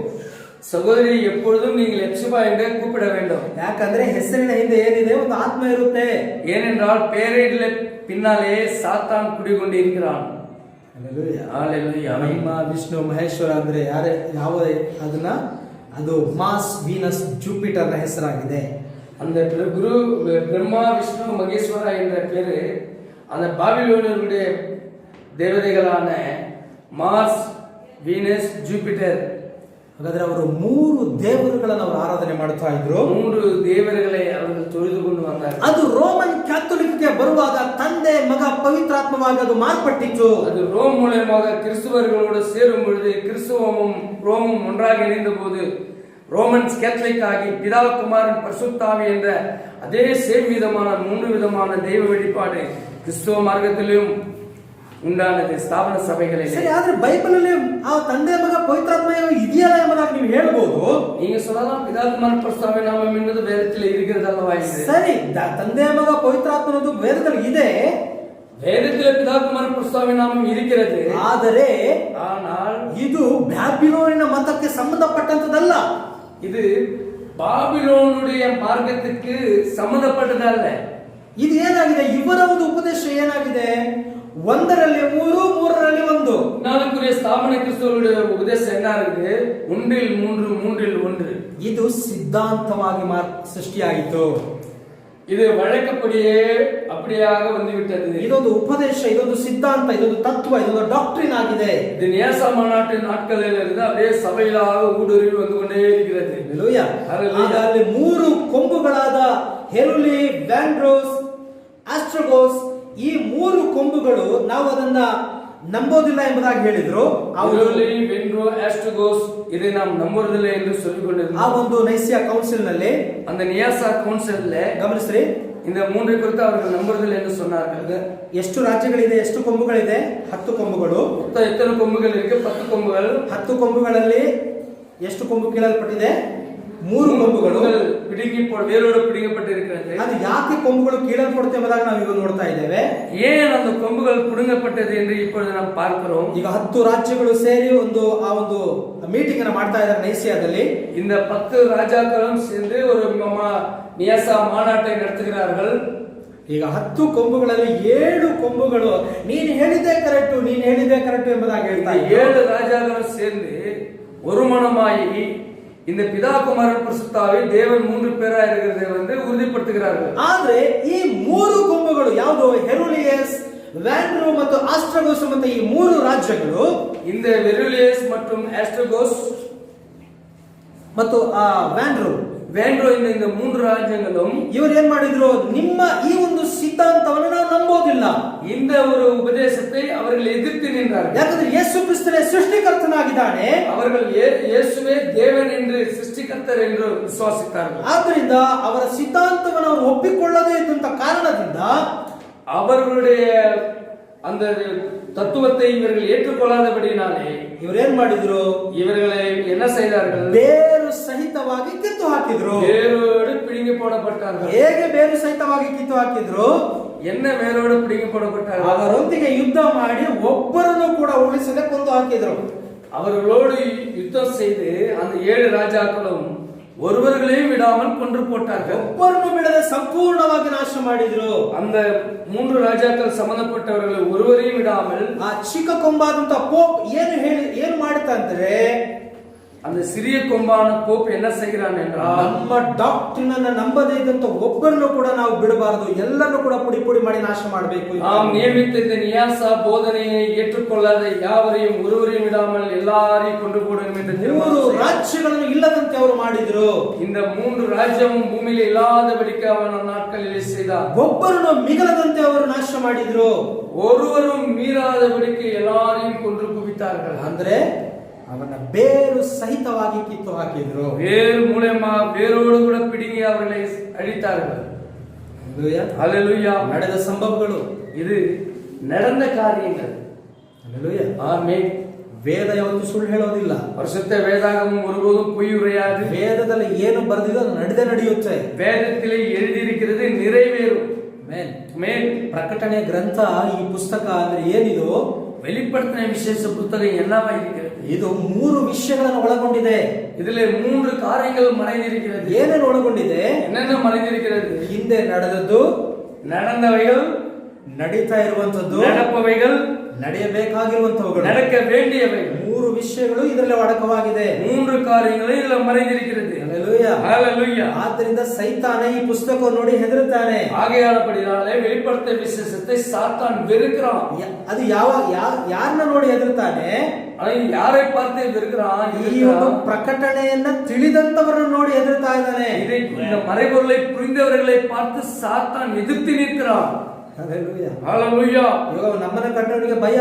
ಸಹೋದರಿ எப்பொழுதும் நீங்கள் எப்சிபா என்று கூப்பிட வேண்டும். ಯಾಕಂದ್ರೆ ಹೆಸರಿನ ಹಿಂದೆ ಏನಿದೆ? ಒಂದು ಆತ್ಮ ಇರುತ್ತೆ. ஏனென்றால் பேரிடல பின்னாலே சாத்தான் குடிகொண்டிருக்கிறான். ಹಲ್ಲೆಲೂಯಾ. ಹಲ್ಲೆಲೂಯಾ. ಬ್ರಹ್ಮ, ವಿಷ್ಣು, ಮಹೇಶ್ವರ ಅಂದ್ರೆ ಯಾವ ಅದನ್ನ ಅದು ಮಾಸ್, ವೀನಸ್, ಜೂಪಿಟರ್ ಹೆಸರಾಗಿದೆ. அந்த குரு பிரம்மா, விஷ்ணு, மகேஸ்வரா என்ற பேரு அந்த பாபிலோனியர்களுடைய தேவதைகளான மார்ஸ், வீனஸ், ஜூபிட்டர். ಹಾಗಾದ್ರೆ ಅವರು ಮೂರು ದೇವರುಗಳನ್ನು ಅವರು ಆರಾಧನೆ ಮಾಡ್ತಾ ಇದ್ರು. ಮೂರು ದೇವರುಗಳೇ ಅವರು ತೊಳೆದುಕೊಂಡು ಬಂದಾಗ ಅದು ರೋಮನ್ ಕ್ಯಾಥೋಲಿಕ್ಗೆ ಬರುವಾಗ ತಂದೆ, ಮಗ, ಪವಿತ್ರಾತ್ಮವಾಗಿ ಅದು ಮಾರ್ಪಟ್ಟಿತ್ತು. அது ரோம் மூலமாக கிறிஸ்துவர்களோடு சேரும் பொழுது கிறிஸ்துவமும் ரோமும் ஒன்றாக இணைந்த போது ரோமன்ஸ் கேத்தலிக் ஆகி பிதா, குமாரன், பரிசுத்தாவி என்ற அதே சேம் விதமான மூன்று விதமான தெய்வ வெளிப்பாடு கிறிஸ்துவ மார்க்கத்திலும் ಉಂಟಾನದೆ ಸ್ಥಾಪನ ಸಭೆಗಳಲ್ಲಿ. ಸರಿ, ಆದ್ರೆ ಬೈಬಲ್ ಅಲ್ಲಿ ಆ ತಂದೆ, ಮಗ, ಪವಿತ್ರಾತ್ಮ ಇದೆಯಲ್ಲ ಎಂಬುದಾಗಿ ನೀವು ಹೇಳ್ಬೋದು. நீங்க சொல்லலாம் பிதா, குமாரன், பரிசுத்தாவி நாமம் என்பது வேதத்தில் இருக்கிறதல்லவா என்று. ಸರಿ, ತಂದೆ, ಮಗ, ಪವಿತ್ರಾತ್ಮ ಅನ್ನೋದು ವೇದದಲ್ಲಿ ಇದೆ. வேதத்தில் பிதா, குமாரன், பரிசுத்தாவி நாமம் இருக்கிறது. ஆனால் ಇದು ಬ್ಯಾಬಿಲೋನಿನ ಮತಕ್ಕೆ ಸಂಬಂಧಪಟ್ಟಂತದಲ್ಲ. இது பாபிலோனுடைய மார்க்கத்துக்கு ಸಂಬಂಧಪಟ್ಟದಲ್ಲ. ಇದು ಏನಾಗಿದೆ? ಇವರ ಒಂದು ಉಪದೇಶ ಏನಾಗಿದೆ? ಒಂದರಲ್ಲಿ ಮೂರು, ಮೂರರಲ್ಲಿ ಒಂದು. ನಾಲ್ಕುரிய ಸ್ಥಾಪನೆ ಕ್ರಿಸ್ತುವனுடைய ಉಪದೇಶ ಏನಾಗಿದೆ? ಒಂದಿಲ್ ಮೂರು, ಮೂರಿಲ್ ಒಂದು. ಇದು ಸಿದ್ಧಾಂತವಾಗಿ ಸೃಷ್ಟಿಯಾಯಿತು. இது வழக்கப்படியே அப்படியாக வந்துவிட்டது. ಇದೊಂದು ಉಪದೇಶ, ಇದೊಂದು ಸಿದ್ಧಾಂತ, ಇದೊಂದು ತತ್ವ, ಇದೊಂದು ಡಾಕ್ಟ್ರಿನ್ ಆಗಿದೆ. இது நியாச மாநாட்டு நாட்களில் இருந்து அப்படியே சபையிலாக ஊடுருவி வந்து கொண்டே இருக்கிறது. ಹಲ್ಲೆಲೂಯಾ. ಆಗ ಅಲ್ಲಿ 3 ಕೊಂಬುಗಳಾದ ಹೆರುಲಿ, ವ್ಯಾಂಡ್ರೋಸ್, ಆಸ್ಟ್ರೋಗೋಸ್, ಈ 3 ಕೊಂಬುಗಳು ನಾವು ಅದನ್ನ ನಂಬೋದಿಲ್ಲ ಎಂಬುದಾಗಿ ಹೇಳಿದ್ರು. ಹೆರುಲಿ, ವ್ಯಾಂಡ್ರೋ, ಆಸ್ಟ್ರೋಗೋಸ್ இதை நாம் நம்புறதில்லை என்று சொல்லிக்கொண்டிருந்தோம். ಆ ಒಂದು ನೈಸಿಯಾ ಕೌನ್ಸಿಲ್ ನಲ್ಲಿ, அந்த நியாசா கவுன்சில்ல ಗಮನಿಸ್ರಿ, இந்த 3 குறித்து அவர்கள் நம்புறதில்லை என்று சொன்னார்கள். ಎಷ್ಟು ರಾಜ್ಯಗಳಿದೆ, ಎಷ್ಟು ಕೊಂಬುಗಳಿದೆ? 10 ಕೊಂಬುಗಳು. எத்தனை கொம்புகள் இருக்கு? 10 கொம்புகள். 10 ಕೊಂಬುಗಳಲ್ಲಿ ಎಷ್ಟು ಕೊಂಬು ಕೀಳಲ್ಪಟ್ಟಿದೆ? 3 ಕೊಂಬುಗಳು வேரோடு பிடுங்கப்பட்டிருக்கிறது. ಅದು ಯಾಕೆ ಕೊಂಬುಗಳು ಕೀಳಲ್ಪಡುತ್ತೆ ಎಂಬುದಾಗಿ ನಾವು ಈಗ ನೋಡ್ತಾ ಇದ್ದೇವೆ. ஏன் அந்த கொம்புகள் பிடுங்கப்பட்டது என்று இப்பொழுது நாம் பார்க்கிறோம். ಈಗ 10 ರಾಜ್ಯಗಳು ಸೇರಿ ಒಂದು ಮೀಟಿಂಗ್ ಅನ್ನು ಮಾಡ್ತಾ ಇದ್ದಾರೆ ನೈಸಿಯಾದಲ್ಲಿ. இந்த 10 ராஜாக்களும் சேர்ந்து ஒரு நியாசா மாநாட்டை நடத்துகிறார்கள். ಈಗ 10 ಕೊಂಬುಗಳಲ್ಲಿ 7 ಕೊಂಬುಗಳು ನೀನು ಹೇಳಿದ್ದೇ ಕರೆಕ್ಟ್ ಎಂಬುದಾಗಿ ಹೇಳ್ತಾ 7 ராஜாக்களும் சேர்ந்து ஒரு மனமாகி இந்த பிதா குமாரன் பரிசுத்தாவி தேவன் 3 பேரா இருக்கிறதை வந்து உறுதிப்படுத்துகிறார்கள். ಆದ್ರೆ ಈ 3 ಕೊಂಬುಗಳು ಯಾವುದು? ಹೆರುಲಿಯಸ್, ವ್ಯಾಂಡ್ರೋ ಮತ್ತು ಆಸ್ಟ್ರೋಗೋಸ್ ಮತ್ತು ಈ 3 ರಾಜ್ಯಗಳು, இந்த வெருலியஸ் மற்றும் ஆஸ்ட்ரோகோஸ் ಮತ್ತು ವ್ಯಾಂಡ್ರೋ இந்த 3 ರಾಜ್ಯங்களும் ಇವರು ಏನ್ ಮಾಡಿದ್ರು? ನಿಮ್ಮ ಈ ಒಂದು ಸಿದ್ಧಾಂತವನ್ನು ನಾವು ನಂಬೋದಿಲ್ಲ, இந்த ஒரு உபதேசத்தை அவர்கள் எதிர்த்து நின்றார்கள். ಯಾಕಂದ್ರೆ ಯೇಸು ಕ್ರಿಸ್ತನೇ ಸೃಷ್ಟಿಕರ್ತನಾಗಿದ್ದಾನೆ, அவர்கள் இயேசுவே தேவன் என்று சிருஷ்டிகர்த்தர் என்று விசுவாசித்தார்கள். ಆದ್ದರಿಂದ ಅವರ ಸಿದ್ಧಾಂತವನ್ನು ಅವರು ಒಪ್ಪಿಕೊಳ್ಳದೇ ಇದ್ದಂತ ಕಾರಣದಿಂದ அவர்களுடைய அந்த தத்துவத்தை இவர்கள் ஏற்றுக்கொள்ளாதபடினாலே ಇವರು ಏನ್ ಮಾಡಿದ್ರು? இவர்களை என்ன செய்தார்கள்? ಬೇರು ಸಹಿತವಾಗಿ ಕಿತ್ತು ಹಾಕಿದ್ರು. வேரோடு பிடுங்கி போடப்பட்டார்கள். ಹೇಗೆ ಬೇರು ಸಹಿತವಾಗಿ ಕಿತ್ತು ಹಾಕಿದ್ರು? என்ன வேரோடு பிடுங்கி போடப்பட்டார்கள்? ಅವರೊಂದಿಗೆ ಯುದ್ಧ ಮಾಡಿ ಒಬ್ಬರನ್ನು ಕೂಡ ಉಳಿಸದೆ ಕೊಂದು ಹಾಕಿದ್ರು. அவர்களோடு யுத்தம் செய்து அந்த 7 ராஜாக்களும் ஒருவர்களையும் விடாமல் கொன்று போட்டார்கள். ಒಬ್ಬರನ್ನು ಬಿಡದೆ ಸಂಪೂರ್ಣವಾಗಿ ನಾಶ ಮಾಡಿದ್ರು. அந்த 3 ராஜாக்கள் ಸಂಬಂಧಪಟ್ಟವர்கள் ஒருவரையும் விடாமல். ಆ ಚಿಕ್ಕ ಕೊಂಬಾದಂತ ಪೋಪ್ ಏನು ಮಾಡುತ್ತಾ ಅಂದ್ರೆ, அந்த சிறிய கொம்பான போப் என்ன செய்கிறான் என்றால், ನಮ್ಮ ಡಾಕ್ಟ್ರಿನ್ ಅನ್ನು ನಂಬದೇ ಇದ್ದಂತ ಒಬ್ಬರನ್ನು ಕೂಡ ನಾವು ಬಿಡಬಾರದು, ಎಲ್ಲರನ್ನು ಕೂಡ ಪುಡಿ ಪುಡಿ ಮಾಡಿ ನಾಶ ಮಾಡಬೇಕು. நாம் நியமித்த இந்த நியாசா போதனையை ஏற்றுக்கொள்ளாத யாவரையும் ஒருவரையும் விடாமல் எல்லாரையும் கொண்டு போடணும் என்று 3 ರಾಜ್ಯಗಳನ್ನು ಇಲ್ಲದಂತೆ ಅವರು ಮಾಡಿದ್ರು. இந்த 3 ராஜ்யமும் பூமியில் இல்லாதபடிக்கு அவன் நாட்களிலே செய்தார். ಒಬ್ಬರನ್ನು ಮಿಗಲದಂತೆ ಅವರು ನಾಶ ಮಾಡಿದ್ರು. ஒருவரும் மீறாதபடிக்கு எல்லாரையும் கொன்று குவித்தார்கள். ಅಂದ್ರೆ ಅವನ ಬೇರು ಸಹಿತವಾಗಿ ಕಿತ್ತು ಹಾಕಿದ್ರು. வேர் மூலமா வேரோடு கூட பிடுங்கி அவர்களை அழித்தார்கள். ஹல்லேலூயா. ನಡೆದ ಸಂಭವಗಳು, இது நடந்த காரியங்கள். ಹಲ್ಲೆಲೂಯಾ. ஆமென். ವೇದ ಯಾವತ್ತೂ ಸುಳ್ಳು ಹೇಳೋದಿಲ್ಲ. பரிசுத்த வேதாகமம் ஒருபோதும் பொய் உரையாது. ವೇದದಲ್ಲಿ ಏನು ಬರೆದಿದೆ ಅದು ನಡೆಯುತ್ತೆ. வேதத்திலே எழுதியிருக்கிறது நிறைவேறும். ಮೇನ್ ಪ್ರಕಟಣೆ ಗ್ರಂಥ, ಈ ಪುಸ್ತಕ ಅಂದ್ರೆ ಏನಿದು? வெளிப்படுத்தின விசேஷ புத்தகம் என்னவா இருக்கிறது? ಇದು 3 ವಿಷಯಗಳನ್ನು ಒಳಗೊಂಡಿದೆ. இதிலே 3 காரியங்கள் மறைந்திருக்கிறது. ಏನೇನು ಒಳಗೊಂಡಿದೆ? என்னென்ன மறைந்திருக்கிறது? ಹಿಂದೆ ನಡೆದದ್ದು, நடந்தவைகள், ನಡೀತಾ ಇರುವಂತದ್ದು, நடப்பவைகள், ನಡೆಯಬೇಕಾಗಿರುವಂತವುಗಳು, நடக்க வேண்டியவைகள். 3 ವಿಷಯಗಳು ಇದರಲ್ಲಿ ಅಡಕವಾಗಿದೆ. 3 காரியಗಳು ಇದರಲ್ಲಿ ಮರೆತಿರುತ್ತದೆ. ಹಲ್ಲೆಲೂಯಾ. ಹಲ್ಲೆಲೂಯಾ. ಆದ್ದರಿಂದ ಸೈತಾನ ಈ ಪುಸ್ತಕವನ್ನು ನೋಡಿ ಹೆದರುತ್ತಾನೆ. ஆகையானபடினாலே வெளிப்படுத்த விசேஷத்தை சாத்தான் வெறுக்கிறான். ಅದು ಯಾರನ್ನ ನೋಡಿ ಹೆದರುತ್ತಾನೆ? ಯಾரை பார்த்து வெறுக்கிறான்? ಈ ಒಂದು ಪ್ರಕಟಣೆಯನ್ನ ತಿಳಿದಂತವರನ್ನು ನೋಡಿ ಹೆದರುತ್ತಾ ಇದ್ದಾನೆ. இந்த மறைபொருளை புரிந்தவர்களை பார்த்து சாத்தான் எதிர்த்து நிற்கிறான். ಹಲ್ಲೆಲೂಯಾ. ಹಲ್ಲೆಲೂಯಾ. ಇವಾಗ ನಮ್ಮನ್ನ ಕಂಡವನಿಗೆ ಭಯ,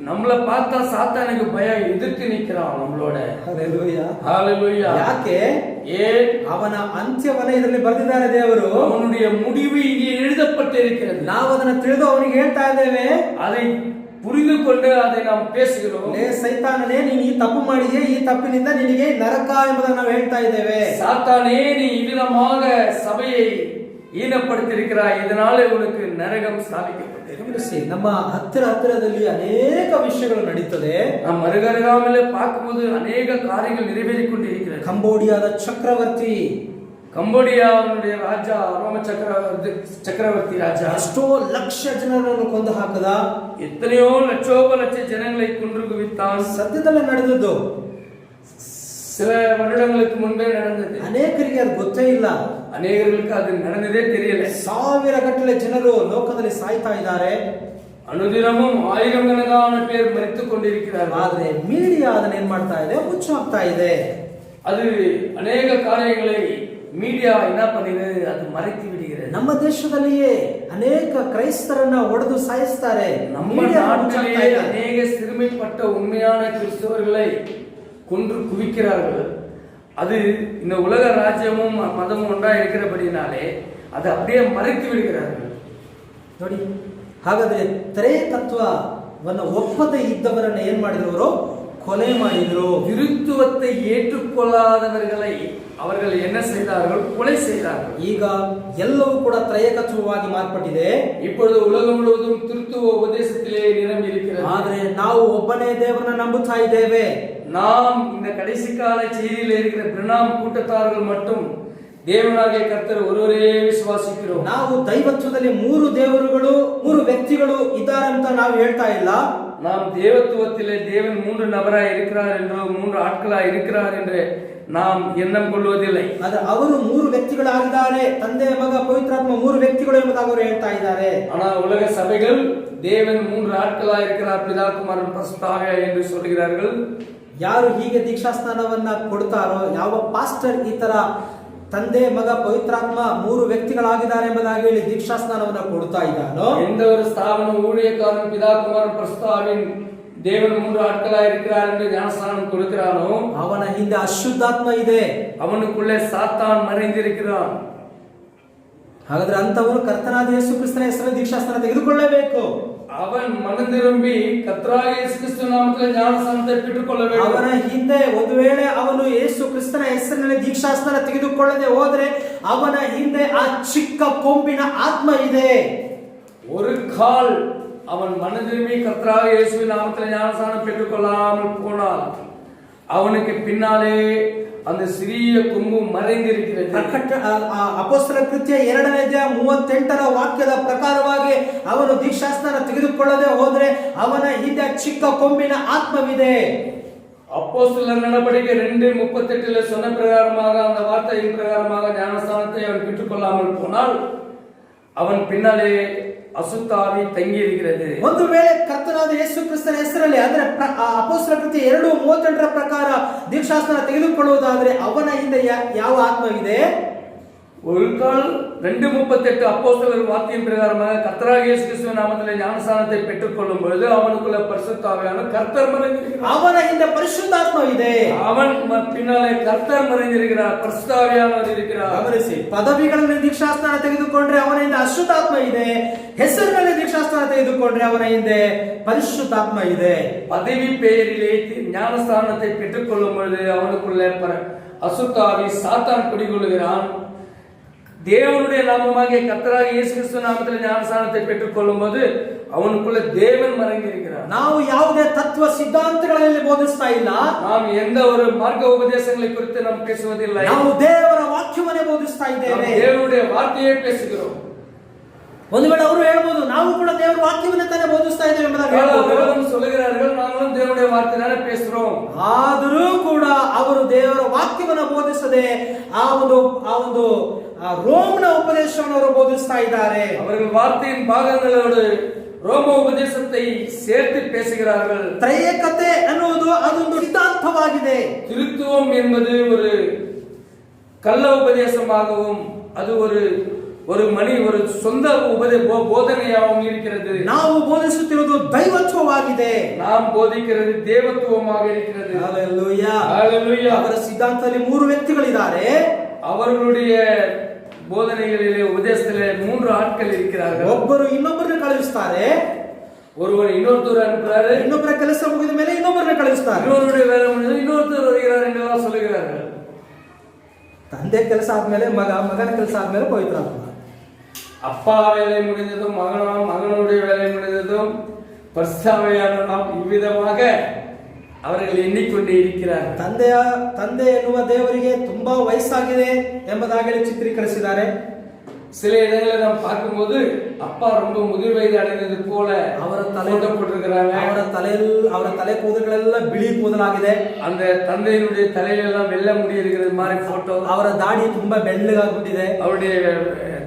நம்மள பார்த்தா சாத்தானுக்கு பயம், எதிர்த்து நிற்கிறான் நம்மளோட. ಹಲ್ಲೆಲೂಯಾ. ஹல்லேலூயா. ಯಾಕೆ? ಅವನ ಅಂತ್ಯವನ್ನ ಇದರಲ್ಲಿ ಬರೆದಿದ್ದಾರೆ ದೇವರು. ಅವனுடைய முடிவு இங்கே எழுதப்பட்டிருக்கிறது. ನಾವು ಅದನ್ನ ತಿಳಿದು ಅವನಿಗೆ ಹೇಳ್ತಾ ಇದ್ದೇವೆ, அதை புரிந்து கொண்டு அதை நாம் பேசுகிறோம். ಸೈತಾನನೇ, ನೀನು ಈ ತಪ್ಪು ಮಾಡಿದೆ, ಈ ತಪ್ಪಿನಿಂದ ನಿನಗೆ ನರಕ ಎಂಬುದನ್ನು ನಾವು ಹೇಳ್ತಾ ಇದ್ದೇವೆ. சாத்தானே, நீ இவ்விதமாக சபையை ஈனப்படுத்தியிருக்கிறாய், இதனாலே உனக்கு ನರகம் ಸ್ಥಾಪಿக்கப்பட்டிದೆ. ನಮ್ಮ ಹತ್ತಿರದಲ್ಲಿ ಅನೇಕ ವಿಷಯಗಳು ನಡೀತದೆ. நாம் அருகருகாமலே பார்க்கும்போது ಅನೇಕ ಕಾರ್ಯಗಳು நிறைவேறிக்கொண்டிருக்கிறது. ಕಂಬೋಡಿಯಾದ ಚಕ್ರವರ್ತಿ, ಕಂಬೋಡಿಯಾவுடைய ராஜா, ரோம ಚಕ್ರವರ್ತಿ ರಾಜ ಎಷ್ಟೋ ಲಕ್ಷ ಜನರನ್ನು ಕೊಂದು ಹಾಕದ, எத்தனையோ லட்சோப லட்ச ஜனங்களை கொன்று குவித்தான். ಸದ್ಯದಲ್ಲೇ ನಡೆದದ್ದು. சில வருடங்களுக்கு முன்பே நடந்தது. ಅನೇಕರಿಗೆ ಅದು ಗೊತ್ತೇ ಇಲ್ಲ. ಅನೇಕರಿಗೆ ಅದು ನಡೆದದೇ தெரியல. ಸಾವಿರ ಗಟ್ಟಲೆ ಜನರು ಲೋಕದಲ್ಲಿ ಸಾಯ್ತಾ ಇದ್ದಾರೆ. ಅನುದಿನமும் ಆಯಿರಂಕಣಕಾನ பேர் ಮರೆತುಕೊಂಡು கொண்டிருக்கிறார்கள். ಆದ್ರೆ ಮೀಡಿಯಾ ಅದನ್ನ ಏನ್ ಮಾಡ್ತಾ ಇದೆ, ಮುಚ್ಚಿ ಹಾಕ್ತಾ ಇದೆ. அது ಅನೇಕ ಕಾರ್ಯங்களை மீடியா என்ன பண்ணுகிறது, ಅದು ಮರೆತು ಬಿಡುகிறது. ನಮ್ಮ ದೇಶದಲ್ಲಿಯೇ ಅನೇಕ ಕ್ರೈಸ್ತರನ್ನ ಹೊಡೆದು ಸಾಯಿಸ್ತಾರೆ. ನಮ್ಮ நாட்டிலே ಅನೇಕ சிறுமைப்பட்ட உண்மையான கிறிஸ்தவர்களை கொன்று குவிக்கிறார்கள். அது இந்த உலக ராஜ்யமும் மதமும் ஒன்றா இருக்கிறபடினாலே அது அப்படியே மறைத்து விடுகிறார்கள். ನೋಡಿ, ಹಾಗಾದ್ರೆ ತ್ರೇತತ್ವವನ್ನು ಒಪ್ಪದೇ ಇದ್ದವರನ್ನ ಏನ್ ಮಾಡಿದ್ರು, ಕೊಲೆ ಮಾಡಿದ್ರು. திருத்துவத்தை ஏற்றுக்கொள்ளாதவர்களை அவர்கள் என்ன செய்தார்கள், கொலை செய்தார்கள். ಈಗ ಎಲ್ಲವೂ ಕೂಡ ತ್ರಯೇಕತ್ವವಾಗಿ ಮಾರ್ಪಟ್ಟಿದೆ. இப்பொழுது உலகம் முழுவதும் திருத்துவ உபதேசத்திலே நிரம்பி இருக்கிறது. ಆದ್ರೆ ನಾವು ಒಬ್ಬನೇ ದೇವರನ್ನ ನಂಬುತ್ತಾ ಇದ್ದೇವೆ. நாம் இந்த கடைசி கால செய்தியில் இருக்கிற பிரணாம் கூட்டத்தார்கள் மட்டும் தேவனாகிய கர்த்தர் ஒருவரே ವಿಶ್ವಾಸಿக்கிறோம். ನಾವು ದೈವತ್ವದಲ್ಲಿ ಮೂರು ದೇವರುಗಳು, ಮೂರು ವ್ಯಕ್ತಿಗಳು ಇದ್ದಾರೆ ಅಂತ ನಾವು ಹೇಳ್ತಾ ಇಲ್ಲ. நாம் தேவத்துவத்திலே தேவன் மூன்று நபராய் இருக்கிறார் என்றோ மூன்று ஆட்களாய் இருக்கிறார் என்று நாம் எண்ணம் கொள்வதில்லை. ಆದ್ರೆ ಅವರು ಮೂರು ವ್ಯಕ್ತಿಗಳಾಗಿದ್ದಾರೆ, ತಂದೆ ಮಗ ಪವಿತ್ರಾತ್ಮ ಮೂರು ವ್ಯಕ್ತಿಗಳು ಎಂಬುದಾಗಿ ಅವರು ಹೇಳ್ತಾ ಇದ್ದಾರೆ. ஆனால் உலக சபைகள் தேவன் மூன்று ஆட்களாய் இருக்கிறார், பிதா குமாரன் பரிசுத்த ஆவியார் என்று சொல்கிறார்கள். ಯಾರು ಹೀಗೆ ದೀಕ್ಷಾಸ್ನಾನವನ್ನ ಕೊಡ್ತಾರೋ, ಯಾವ ಪಾಸ್ಟರ್ ಈ ತರ ತಂದೆ ಮಗ ಪವಿತ್ರಾತ್ಮ ಮೂರು ವ್ಯಕ್ತಿಗಳಾಗಿದ್ದಾರೆ ಎಂಬುದಾಗಿ ಹೇಳಿ ದೀಕ್ಷಾಸ್ನಾನವನ್ನ ಕೊಡ್ತಾ ಇದ್ದಾನೋ, எந்த ஒரு ஸ்தாபன ஊழியக்காரன் பிதா குமாரன் பரிசுத்த ஆவியின் தேவன் மூன்று ஆட்களாய் இருக்கிறார் என்று ஞானஸ்நானம் கொடுக்கிறானோ, ಅವನ ಹಿಂದೆ ಅಶುದ್ಧಾತ್ಮ ಇದೆ, அவனுக்குள்ளே சாத்தான் மறைந்திருக்கிறான். ಹಾಗಾದ್ರೆ ಅಂತವನು ಕರ್ತನಾದ ಯೇಸು ಕ್ರಿಸ್ತನ ಹೆಸರಲ್ಲಿ ದೀಕ್ಷಾಸ್ನಾನ ತೆಗೆದುಕೊಳ್ಳಬೇಕು. அவன் மனம் திரும்பி கர்த்தராகிய இயேசு கிறிஸ்து நாமத்தில் ஞானஸ்நானத்தை பெற்றுக்கொள்ள வேண்டும். ಅವನ ಹಿಂದೆ ಒಂದು ವೇಳೆ ಅವನು ಯೇಸು ಕ್ರಿಸ್ತನ ಹೆಸರಿನಲ್ಲಿ ದೀಕ್ಷಾಸ್ನಾನ ತೆಗೆದುಕೊಳ್ಳದೆ ಹೋದ್ರೆ ಅವನ ಹಿಂದೆ ಆ ಚಿಕ್ಕ ಕೊಂಬಿನ ಆತ್ಮ ಇದೆ. ஒரு கால் அவன் மனம் திரும்பி கர்த்தராகிய இயேசுவின் நாமத்தில் ஞானஸ்நானம் பெற்றுக்கொள்ளாமல் போனால் அவனுக்கு பின்னாலே அந்த சிறிய கொம்பு மறைந்திருக்கிறது. ಅಪೊಸ್ತಲ ಕೃತ್ಯ 2ನೇ ಅಧ್ಯಾಯ 38ರ ವಾಕ್ಯದ ಪ್ರಕಾರವಾಗಿ ಅವನು ದೀಕ್ಷಾಸ್ನಾನ ತೆಗೆದುಕೊಳ್ಳದೆ ಹೋದ್ರೆ ಅವನ ಹಿಂದೆ ಚಿಕ್ಕ ಕೊಂಬಿನ ಆತ್ಮವಿದೆ. அப்போஸ்தலர் நடபடிக்கை 2:38 சொன்ன பிரகாரமாக அந்த வார்த்தையின் பிரகாரமாக ஞானஸ்நானத்தை அவன் பெற்றுக்கொள்ளாமல் போனால் அவன் பின்னாலே ಅಸುತ್ತಾವಿ ತಂಗಿ இருக்கிறது. ಒಂದು ವೇಳೆ ಕರ್ತನಾದ ಯೇಸು ಕ್ರಿಸ್ತನ ಹೆಸರಲ್ಲಿ ಅಂದ್ರೆ ಅಪೊಸ್ತಲ ಕೃತ್ಯ 2:38ರ ಪ್ರಕಾರ ದೀಕ್ಷಾಸ್ನಾನ ತೆಗೆದುಕೊಳ್ಳುವುದಾದ್ರೆ ಅವನ ಹಿಂದೆ ಯಾವ ಆತ್ಮವಿದೆ? ஒரு கால் 2:38 அப்போஸ்தலர் வார்த்தையின் பிரகாரமாக கர்த்தராகிய இயேசு கிறிஸ்துவின் நாமத்திலே ஞானஸ்நானத்தை பெற்றுக்கொள்ளும் பொழுது அவனுக்குள்ள பரிசுத்த ஆவியான கர்த்தர் மறைந்திருக்கிறார். ಅವನ ಹಿಂದೆ ಪರಿಶುದ್ಧಾತ್ಮ ಇದೆ. அவன் பின்னாலே கர்த்தர் மறைந்திருக்கிறார், பரிசுத்த ஆவியானவர் இருக்கிறார். ಗಮನಿಸಿ, ಪದವಿಗಳಲ್ಲಿ ದೀಕ್ಷಾಸ್ನಾನ ತೆಗೆದುಕೊಂಡ್ರೆ ಅವನ ಹಿಂದೆ ಅಶುದ್ಧಾತ್ಮ ಇದೆ, ಹೆಸರಿನಲ್ಲಿ ದೀಕ್ಷಾಸ್ನಾನ ತೆಗೆದುಕೊಂಡ್ರೆ ಅವನ ಹಿಂದೆ ಪರಿಶುದ್ಧಾತ್ಮ ಇದೆ. பதவி பெயரிலே ஞானஸ்நானத்தை பெற்றுக்கொள்ளும் பொழுது அவனுக்குள்ள அசுத்த ஆவி சாத்தான் குடிகொள்கிறான். தேவனுடைய நாமமாகிய கர்த்தராகிய இயேசு கிறிஸ்து நாமத்தில் ஞானஸ்நானத்தை பெற்றுக்கொள்ளும் போது அவனுக்குள்ள தேவன் மறைந்திருக்கிறார். ನಾವು ಯಾವುದೇ ತತ್ವ ಸಿದ್ಧಾಂತಗಳಲ್ಲಿ ಬೋಧಿಸ್ತಾ ಇಲ್ಲ. நாம் எந்த ஒரு மார்க்க உபதேசங்களை குறித்து நாம் பேசுவதில்லை. ನಾವು ದೇವರ ವಾಕ್ಯವನ್ನೇ ಬೋಧಿಸ್ತಾ ಇದ್ದೇವೆ. தேவனுடைய வார்த்தையை பேசுகிறோம். ಒಂದು ವೇಳೆ ಅವರು ಹೇಳ್ಬೋದು ನಾವು ಕೂಡ ದೇವರ ವಾಕ್ಯವನ್ನೇ ತಾನೇ ಬೋಧಿಸ್ತಾ ಇದ್ದೇವೆ ಎಂಬುದಾಗಿ சொல்லுகிறார்கள், நாங்களும் தேவனுடைய வார்த்தையை பேசுறோம். ಆದರೂ ಕೂಡ ಅವರು ದೇವರ ವಾಕ್ಯವನ್ನು ಬೋಧಿಸದೆ ಆ ಒಂದು ರೋಮನ ಉಪದೇಶವನ್ನು ಅವರು ಬೋಧಿಸ್ತಾ ಇದ್ದಾರೆ. அவர்கள் வார்த்தையின் பாகங்களோடு ரோம உபதேசத்தை சேர்த்து பேசுகிறார்கள். ತ್ರೈಕತೆ ಅನ್ನುವುದು ಅದೊಂದು ಸಿದ್ಧಾಂತವಾಗಿದೆ. திருத்துவம் என்பது ஒரு கள்ள உபதேசமாகவும் அது ஒரு சொந்த போதனையாகவும் இருக்கிறது. ನಾವು ಬೋಧಿಸುತ್ತಿರುವುದು ದೈವತ್ವವಾಗಿದೆ. நாம் போதிக்கிறது தேவத்துவமாக இருக்கிறது. Hallelujah, hallelujah. ಅವರ ಸಿದ್ಧಾಂತದಲ್ಲಿ ಮೂರು ವ್ಯಕ್ತಿಗಳಿದ್ದಾರೆ. அவர்களுடைய போதனைகளிலே உபதேசத்திலே மூன்று ஆட்கள் இருக்கிறார்கள். ಒಬ್ಬರು ಇನ್ನೊಬ್ಬರನ್ನು ಕಳುಹಿಸುತ್ತಾರೆ, ஒருவர் இன்னொருத்தர் அனுப்புறாரு, ಇನ್ನೊಬ್ಬರ ಕೆಲಸ ಮುಗಿದ ಮೇಲೆ ಇನ್ನೊಬ್ಬರನ್ನು ಕಳುಹಿಸುತ್ತಾರೆ, இன்னொருடைய வேலை முடிஞ்சு இன்னொருத்தர் வருகிறார் என்றெல்லாம் சொல்லுகிறார்கள். ತಂದೆ ಕೆಲಸ ಆದ್ಮೇಲೆ ಮಗನ ಕೆಲಸ ಆದ್ಮೇಲೆ ಪವಿತ್ರಾತ್ಮ. அப்பா வேலை முடிந்ததும் மகனுடைய வேலை முடிந்ததும் பரிசுத்தாவியான நாம் இவ்விதமாக அவர்கள் எண்ணிக்கொண்டே இருக்கிறார்கள். ತಂದೆ ಎನ್ನುವ ದೇವರಿಗೆ ತುಂಬಾ ವಯಸ್ಸಾಗಿದೆ ಎಂಬುದಾಗಿ ಚಿತ್ರೀಕರಿಸಿದ್ದಾರೆ. சில இடங்களில் நாம் பார்க்கும்போது அப்பா ரொம்ப முதிர் வயது அடைந்தது போல ಅವರ போட்டிருக்கிறாங்க. ಅವರ ತಲೆ ಕೂದಲೆಲ್ಲ ಬಿಳಿ ಕೂದಲಾಗಿದೆ. அந்த தந்தையினுடைய தலையிலெல்லாம் வெள்ளை முடி இருக்கிறது மாதிரி போட்டோ. ಅವರ ದಾಡಿ ತುಂಬಾ ಬೆಳ್ಳಗಾಗ್ಬಿಟ್ಟಿದೆ. அவருடைய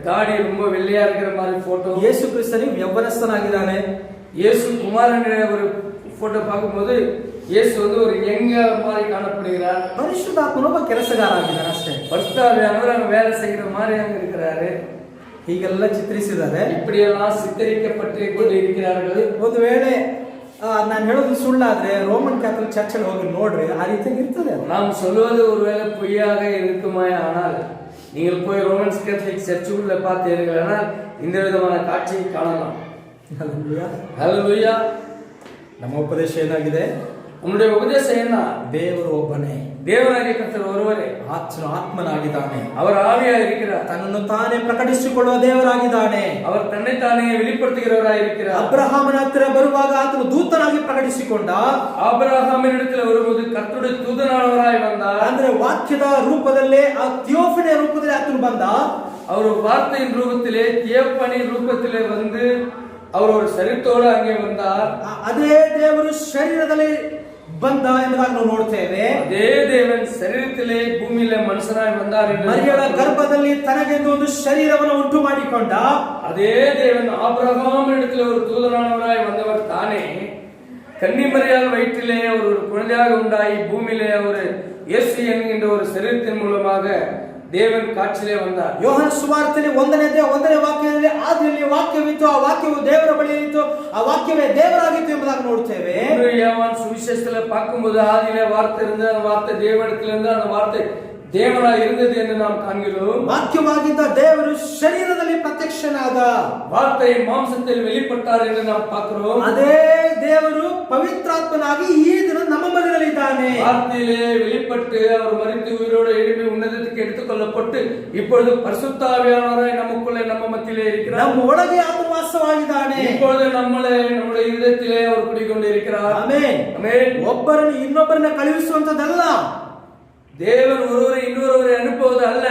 தாடி ரொம்ப வெள்ளையா இருக்கிற மாதிரி போட்டோ. ಯೇಸು ಕ್ರಿಸ್ತನಿಗೆ ಯೌವನಸ್ಥನಾಗಿದ್ದಾನೆ. இயேசு குமாரனுடைய ஒரு போட்டோ பார்க்கும்போது இயேசு வந்து ஒரு யங்க மாதிரி காணப்படுகிறார். ಪರಿಶುದ್ಧಾತ್ಮನು ಒಬ್ಬ ಕೆಲಸಗಾರ ಆಗಿದ್ದಾನೆ ಅಷ್ಟೇ. பரிசுத்தாவியானவர் அங்க வேலை செய்கிற மாதிரி அங்க இருக்கிறாரு. ಹೀಗೆಲ್ಲ ಚಿತ್ರಿಸಿದ್ದಾರೆ. இப்படியெல்லாம் சித்தரிக்கப்பட்டு கொண்டு இருக்கிறார்கள். ಒಂದು ವೇಳೆ ನಾನು ಹೇಳೋದು ಸುಳ್ಳಾದ್ರೆ ರೋಮನ್ ಕ್ಯಾಥಲಿಕ್ ಚರ್ಚ್ ಅಲ್ಲಿ ಹೋಗಿ ನೋಡ್ರಿ, ಆ ರೀತಿಯಾಗಿ ಇರ್ತದೆ. நாம் சொல்வது ஒருவேளை பொய்யாக இருக்குமே ஆனால் நீங்கள் போய் ரோமன்ஸ் கேத்தலிக் சர்ச்சுக்குள்ள பார்த்தீர்கள் ஆனால் இந்த விதமான காட்சியை காணலாம். ஹல்லேலூயா. ನಮ್ಮ ಉಪದೇಶ ಏನಾಗಿದೆ? நம்முடைய உபதேசம் என்ன? ದೇವರು ಒಬ್ಬನೇ, தேவனாகிய கர்த்தர் ஒருவரೇ, ಆತ್ಮನಾಗಿದ್ದಾನೆ. அவர் ஆவியாக இருக்கிறார். ತನ್ನನ್ನು ತಾನೇ ಪ್ರಕಟಿಸಿಕೊಳ್ಳುವ ದೇವರಾಗಿದ್ದಾನೆ. அவர் தன்னை தானே வெளிப்படுத்துகிறவராய் இருக்கிறார். ಅಬ್ರಹಾಮನ ಹತ್ತಿರ ಬರುವಾಗ ಆತನು ದೂತನಾಗಿ ಪ್ರಕಟಿಸಿಕೊಂಡ. ஆபிரகாமினிடத்தில் வரும்போது கர்த்தருடைய தூதனானவராய் வந்தார். ಅಂದ್ರೆ ವಾಕ್ಯದ ರೂಪದಲ್ಲೇ, ಆ ಥಿಯೋಫನಿ ರೂಪದಲ್ಲಿ ಆತನು ಬಂದ. அவர் வார்த்தையின் ரூபத்திலே, தியோபனி ரூபத்திலே வந்து அவர் ஒரு ಶರೀರத்தோடு அங்கே வந்தார். ಅದೇ ದೇವರು ಶರೀರದಲ್ಲಿ ಬಂದ ಎಂಬುದಾಗಿ ನಾವು ನೋಡ್ತೇವೆ. ಅದೇ ದೇವನ್ ಶರೀರத்திலே ಭೂಮಿயிலே ಮನುಷ್ಯನಾಗಿ ಬಂದಾர் ಎಂದು ಮರಿಯಳ ಗರ್ಭದಲ್ಲಿ ತನಗೆಂದು ಒಂದು ಶರೀರವನ್ನು ಉಂಟು ಮಾಡಿಕೊಂಡ. அதே தேவன் ஆபிரகாமினிடத்தில் ஒரு தூதனானவராய் வந்தவர் தானே கன்னிமரியாள் வயிற்றிலே ஒரு குழந்தையாக உண்டாகி பூமியிலே ஒரு இயேசு என்கின்ற ஒரு ಶರೀರத்தின் மூலமாக ದೇವನ್ ಕಾಚಿಲೆ வந்தார். ಯೋಹಾನ ಸುವಾರ್ತೆಯಲ್ಲಿ 1ನೇ ವಾಕ್ಯದಲ್ಲಿ ಆದಿಯಲ್ಲಿ ವಾಕ್ಯವಿತ್ತು, ಆ ವಾಕ್ಯವು ದೇವರ ಬಳಿಯಿತ್ತು, ಆ ವಾಕ್ಯವೇ ದೇವರಾಗಿತ್ತು ಎಂಬುದಾಗಿ ನೋಡ್ತೇವೆ. யோவான் சுவிசேஷத்துல பார்க்கும்போது ஆதியிலே வார்த்தை இருந்தது, அந்த வார்த்தை தேவனிடத்தில் இருந்தது, அந்த வார்த்தை தேவனாய் இருந்தது என்று நாம் காண்கிறோம். ವಾಕ್ಯವಾಗಿದ್ದ ದೇವರು ಶರೀರದಲ್ಲಿ ಪ್ರತ್ಯಕ್ಷನಾದ, வார்த்தை மாம்சத்தில் வெளிப்பட்டார் என்று நாம் பார்க்கிறோம். ಅದೇ ದೇವರು ಪವಿತ್ರಾತ್ಮನಾಗಿ ಈ ದಿನ ನಮ್ಮ ಮಧ್ಯದಲ್ಲಿ ಇದ್ದಾನೆ. வார்த்தையிலே வெளிப்பட்டு அவர் மரித்து உயிரோடு எழும்பி உன்னதத்துக்கு எடுத்துக்கொள்ளப்பட்டு இப்பொழுது பரிசுத்த ஆவியானவராய் நமக்குள்ளே நம்ம மத்தியிலே இருக்கிறார். ನಮ್ಮ ಒಳಗೆ ಆತನು ವಾಸವಾಗಿದ್ದಾನೆ. இப்பொழுது நம்முடைய இதயத்திலே அவர் குடிಕೊಂಡು இருக்கிறார். ಆಮೆನ್. ಆಮೆನ್. ಒಬ್ಬರನ್ನು ಇನ್ನೊಬ್ಬರನ್ನ ಕಳುಹಿಸುವಂತದಲ್ಲ, தேவன் ஒருவரை இன்னொருவரை அனுப்புவது அல்ல.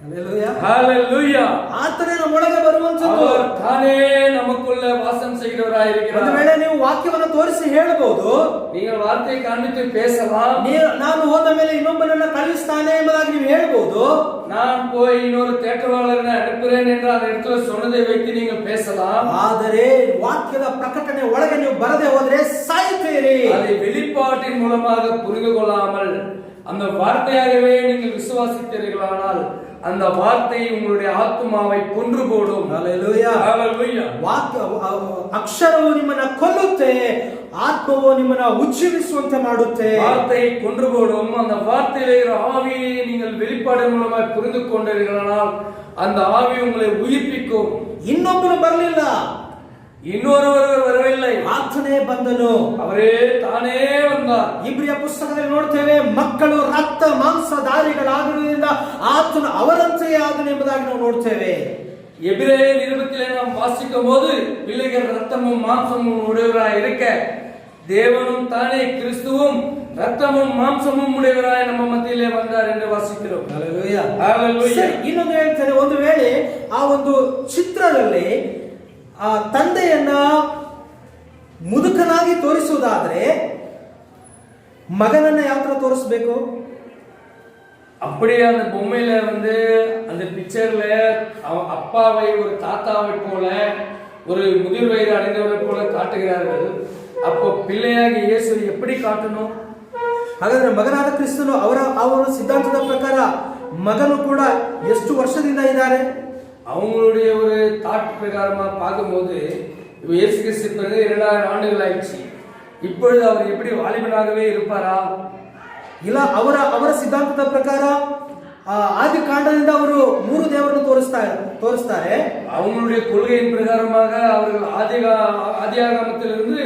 ஹalleluya. ஹalleluya. ಆತನೇ ನಮ್ಮ ಒಳಗೆ ಬರುವಂತದ್ದು. அவர் தானே நமக்குள்ள வாசம் செய்கிறவராய் இருக்கிறார். ಒಂದು ವೇಳೆ ನೀವು ವಾಕ್ಯವನ್ನು ತೋರಿಸಿ ಹೇಳಬಹುದು, நீங்கள் வார்த்தையை காண்பித்து பேசலாம். ನಾನು ಹೋದ ಮೇಲೆ ಇನ್ನೊಬ್ಬರನ್ನ ಕಳುಹಿಸ್ತಾನೆ ಎಂಬುದಾಗಿ ನೀವು ಹೇಳಬಹುದು. நான் போய் இன்னொரு தேற்றவாளரை அனுப்புறேன் என்று அந்த இடத்துல சொன்னதை வைத்து நீங்கள் பேசலாம். ಆದರೆ ವಾಕ್ಯದ ಪ್ರಕಟಣೆ ಒಳಗೆ ನೀವು ಬರದೆ ಹೋದ್ರೆ ಸಾಯುತ್ತೀರಿ. அதை வெளிப்பாட்டின் மூலமாக புரிந்து கொள்ளாமல் அந்த வார்த்தையாகவே நீங்கள் விசுவாசித்தீர்களானால் அந்த வார்த்தை உங்களுடைய ஆத்மாவை கொன்று போடும். ஹalleluya. ஹalleluya. ವಾಕ್ಯ ಅಕ್ಷರವು ನಿಮ್ಮನ್ನ ಕೊಲ್ಲುತ್ತೆ, ಆತ್ಮವು ನಿಮ್ಮನ್ನ ಉಜ್ಜೀವಿಸುವಂತೆ ಮಾಡುತ್ತೆ. வார்த்தை கொன்று போடும். அந்த வார்த்தையிலே ஆவியை நீங்கள் வெளிப்பாடு மூலமாக புரிந்து கொண்டீர்களானால் அந்த ஆவி உங்களை உயிர்ப்பிக்கும். ಇನ್ನೊಬ್ಬನು ಬರಲಿಲ್ಲ, இன்னொருவர் வரவில்லை, ಆತನೇ ಬಂದನು, அவரೇ தானே வந்தார். ಇಬ್ರಿಯ ಪುಸ್ತಕದಲ್ಲಿ ನೋಡ್ತೇವೆ, ಮಕ್ಕಳು ರಕ್ತ ಮಾಂಸಧಾರಿಗಳಾಗಿರುವುದರಿಂದ ಆತನು ಅವರಂತೆಯೇ ಆದನು ಎಂಬುದಾಗಿ ನಾವು ನೋಡ್ತೇವೆ. எபிரேய நிருபத்திலே நாம் வாசிக்கும் போது பிள்ளைகள் ரத்தமும் மாம்சமும் உடையவராய் இருக்க தேவனும் தானே கிறிஸ்துவும் ரத்தமும் மாಂಸமும் உடையவராய் ನಮ್ಮ ಮಧ್ಯೆ ಬಂದಾர் ಎಂದು ವಾಸಿக்கிறோம். ಹalleluya. ಹalleluya. ಇನ್ನೊಂದು ಹೇಳ್ತಾರೆ, ಒಂದು ವೇಳೆ ಆ ಒಂದು ಚಿತ್ರದಲ್ಲಿ ಆ ತಂದೆಯನ್ನ ಮುದುಕನಾಗಿ ತೋರಿಸುವುದಾದ್ರೆ ಮಗನನ್ನ ಯಾವ ತರ ತೋರಿಸಬೇಕು? அப்படியே அந்த பொம்மையில வந்து அந்த பிக்சர்ல அப்பாவை ஒரு தாத்தாவை போல ஒரு முதிர் வயது அடைந்தவரை போல காட்டுகிறார்கள். அப்போ பிள்ளையாகி இயேசு எப்படி காட்டணும்? ಹಾಗಾದ್ರೆ ಮಗನಾದ ಕ್ರಿಸ್ತನು ಅವರ ಸಿದ್ಧಾಂತದ ಪ್ರಕಾರ ಮಗನು ಕೂಡ ಎಷ್ಟು ವರ್ಷದಿಂದ ಇದ್ದಾರೆ? அவங்களுடைய ஒரு தாட் பிரகாரமா பார்க்கும்போது இயேசு கிறிஸ்து பிறகு 2000 ஆண்டுகள் ஆயிடுச்சு. இப்பொழுது அவர் எப்படி வாலிபனாகவே இருப்பாரா? ಇಲ್ಲ, ಅವರ ಸಿದ್ಧಾಂತದ ಪ್ರಕಾರ ಆದಿ ಕಾಂಡದಿಂದ ಅವರು 3 ದೇವರನ್ನು ತೋರಿಸ್ತಾರೆ. அவங்களுடைய கொள்கையின் பிரகாரமாக அவர்கள் ஆதியாகமத்திலிருந்து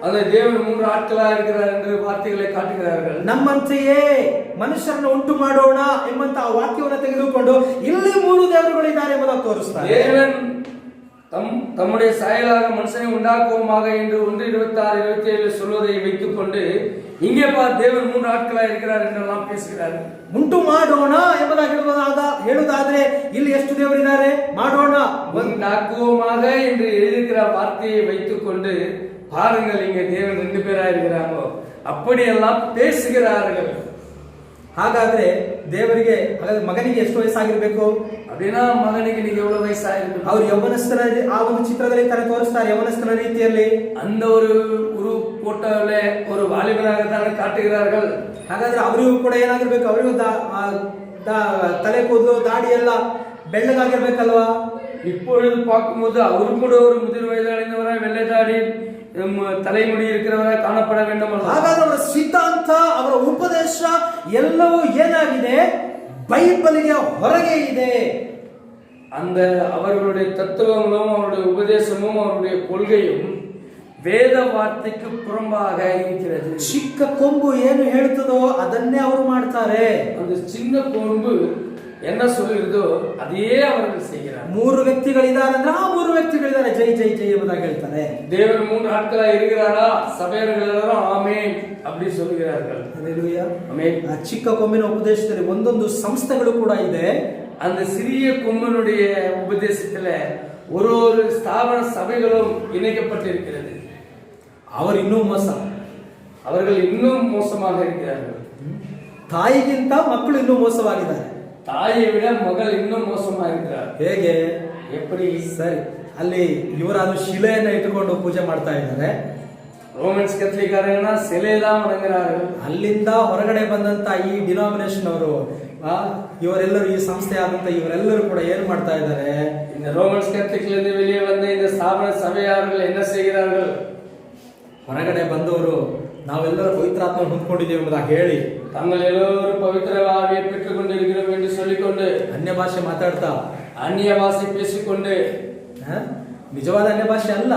அந்த தேவன் 3 ஆட்களா இருக்கிறார் என்று வார்த்தைகளை காட்டுகிறார்கள். ನಮ್ಮಂತೆಯೇ ಮನುಷ್ಯರನ್ನು ಉಂಟು ಮಾಡೋಣ ಎಂಬಂತ ವಾಕ್ಯವನ್ನು ತೆಗೆದುಕೊಂಡು ಇಲ್ಲಿ 3 ದೇವರುಗಳಿದ್ದಾರೆ ಎಂಬುದನ್ನು ತೋರಿಸ್ತಾರೆ. தேவன் தம்முடைய சாயலாக மனுஷனை உண்டாக்குவோமாக என்று 1:26-27 சொல்வதை வைத்துக் கொண்டு இங்கே தேவன் 3 ஆட்களாக இருக்கிறார் என்றெல்லாம் பேசுகிறார். ಉಂಟು ಮಾಡೋಣ ಎಂಬುದಾಗಿ ಹೇಳುವುದಾದ್ರೆ ಇಲ್ಲಿ ಎಷ್ಟು ದೇವರಿದ್ದಾರೆ? ಮಾಡೋಣ உண்டாக்குவோமாக என்று எழுதியிருக்கிற வார்த்தையை வைத்துக் கொண்டு பாருங்கள், இங்க தேவன் 2 பேரா இருக்கிறாங்க, அப்படியெல்லாம் பேசுகிறார்கள். ಹಾಗಾದ್ರೆ ದೇವರಿಗೆ ಮಗನಿಗೆ ಎಷ್ಟು ವಯಸ್ಸಾಗಿರ್ಬೇಕು அப்படின்னா மகனுக்கு நீங்க எவ்வளவு வயசாயிருக்கு? ಅವ್ರು ಯೌವನಸ್ಥರ ಆ ಒಂದು ಚಿತ್ರದಲ್ಲಿ ತರ ತೋರಿಸ್ತಾರೆ, ಯೌವನಸ್ಥರ ರೀತಿಯಲ್ಲಿ அந்த ஒரு போட்டோல ஒரு வாலிபராகத்தானே காட்டுகிறார்கள். ಹಾಗಾದ್ರೆ ಅವರಿಗೂ ಕೂಡ ಏನಾಗಿರ್ಬೇಕು? ಅವರಿಗೂ ತಲೆ ಕೂದಲು ದಾಡಿ ಎಲ್ಲ ಬೆಳ್ಳಗಾಗಿರ್ಬೇಕಲ್ವಾ? இப்பொழுது பார்க்கும்போது ಅವರು ಕೂಡ ஒரு முதிர் வயதானவರ வெள்ளை தாடி தலைமுடி இருக்கிறவರ ಕಾಣப்பட வேண்டும். ಹಾಗಾದ್ರೆ ಅವರ ಸಿದ್ಧಾಂತ, ಅವರ ಉಪದೇಶ ಎಲ್ಲವೂ ಏನಾಗಿದೆ? ಬೈಬಲಿಗೆ ಹೊರಗೆ ಇದೆ. அந்த அவர்களுடைய தத்துவங்களும் அவருடைய உபதேசமும் அவருடைய கொள்கையும் வேத வார்த்தைக்கு புறம்பாக இருக்கிறது. ಚಿಕ್ಕ ಕೊಂಬು ಏನು ಹೇಳ್ತದೋ ಅದನ್ನೇ ಅವರು ಮಾಡ್ತಾರೆ. அந்த சின்ன கொம்பு என்ன சொல்லுகிறதோ ಅದೇ அவர்கள் செய்கிறார். 3 ವ್ಯಕ್ತಿಗಳಿದ್ದಾರೆ ಅಂದ್ರೆ ಆ 3 ವ್ಯಕ್ತಿಗಳಿದ್ದಾರೆ, ಜೈ ಜೈ ಜೈ ಎಂಬುದಾಗಿ ಹೇಳ್ತಾರೆ. தேவன் 3 ஆட்களா இருக்கிறாரா? சபையர்கள் எல்லாரும் ஆமென் அப்படி சொல்கிறார்கள். ஹalleluya, ஆமென். ಆ ಚಿಕ್ಕ ಕೊಂಬಿನ ಉಪದೇಶದಲ್ಲಿ ಒಂದೊಂದು ಸಂಸ್ಥೆಗಳು ಕೂಡ ಇದೆ. அந்த சிறிய கொம்பனுடைய உபதேசத்துல ஒரு ஸ்தாபன சபைகளும் இணைக்கப்பட்டிருக்கிறது. ಅವರು ಇನ್ನೂ ಮೋಸ, அவர்கள் இன்னும் மோசமாக இருக்கிறார்கள். ತಾಯಿಗಿಂತ ಮಕ್ಕಳು ಇನ್ನೂ ಮೋಸವಾಗಿದ್ದಾರೆ. தாயை விட மகள் இன்னும் மோசமாக இருக்கிறார். ಹೇಗೆ? எப்படி? ಸರಿ, ಅಲ್ಲಿ ಇವರಾದ್ರೂ ಶಿಲೆಯನ್ನ ಇಟ್ಟುಕೊಂಡು ಪೂಜೆ ಮಾಡ್ತಾ ಇದ್ದಾರೆ. ರೋಮನ್ಸ್ ಕತ್ಲಿಕಾರನ ಶಿಲೆதான் வணங்குறார்கள். ಅಲ್ಲಿಂದ ಹೊರಗಡೆ ಬಂದಂತ ಈ ಡಿನಾಮಿನೇಷನ್ ಅವರು, ಇವರೆಲ್ಲರೂ ಈ ಸಂಸ್ಥೆ ಆದಂತ ಇವರೆಲ್ಲರೂ ಕೂಡ ಏನ್ ಮಾಡ್ತಾ ಇದ್ದಾರೆ? இந்த ரோமன்ஸ் கத்தலிக்லிருந்து வெளியே வந்த இந்த ஸ்தாபன சபையார்கள் என்ன செய்கிறார்கள்? ಹೊರಗಡೆ ಬಂದವರು ನಾವೆಲ್ಲರೂ ಪವಿತ್ರಾತ್ಮ ಹೊಂದ್ಕೊಂಡಿದ್ದೇವೆ ಎಂಬುದಾಗಿ ಹೇಳಿ தாங்கள் எல்லோரும் பவித்திர ஆவியை பெற்றுக் கொண்டிருக்கிறோம் என்று சொல்லிக்கொண்டு ಅನ್ಯ ಭಾಷೆ ಮಾತಾಡ್ತಾ, அந்நிய பாஷை பேசிக்கொண்டு, ನಿಜವಾದ ಅನ್ಯ ಭಾಷೆ ಅಲ್ಲ,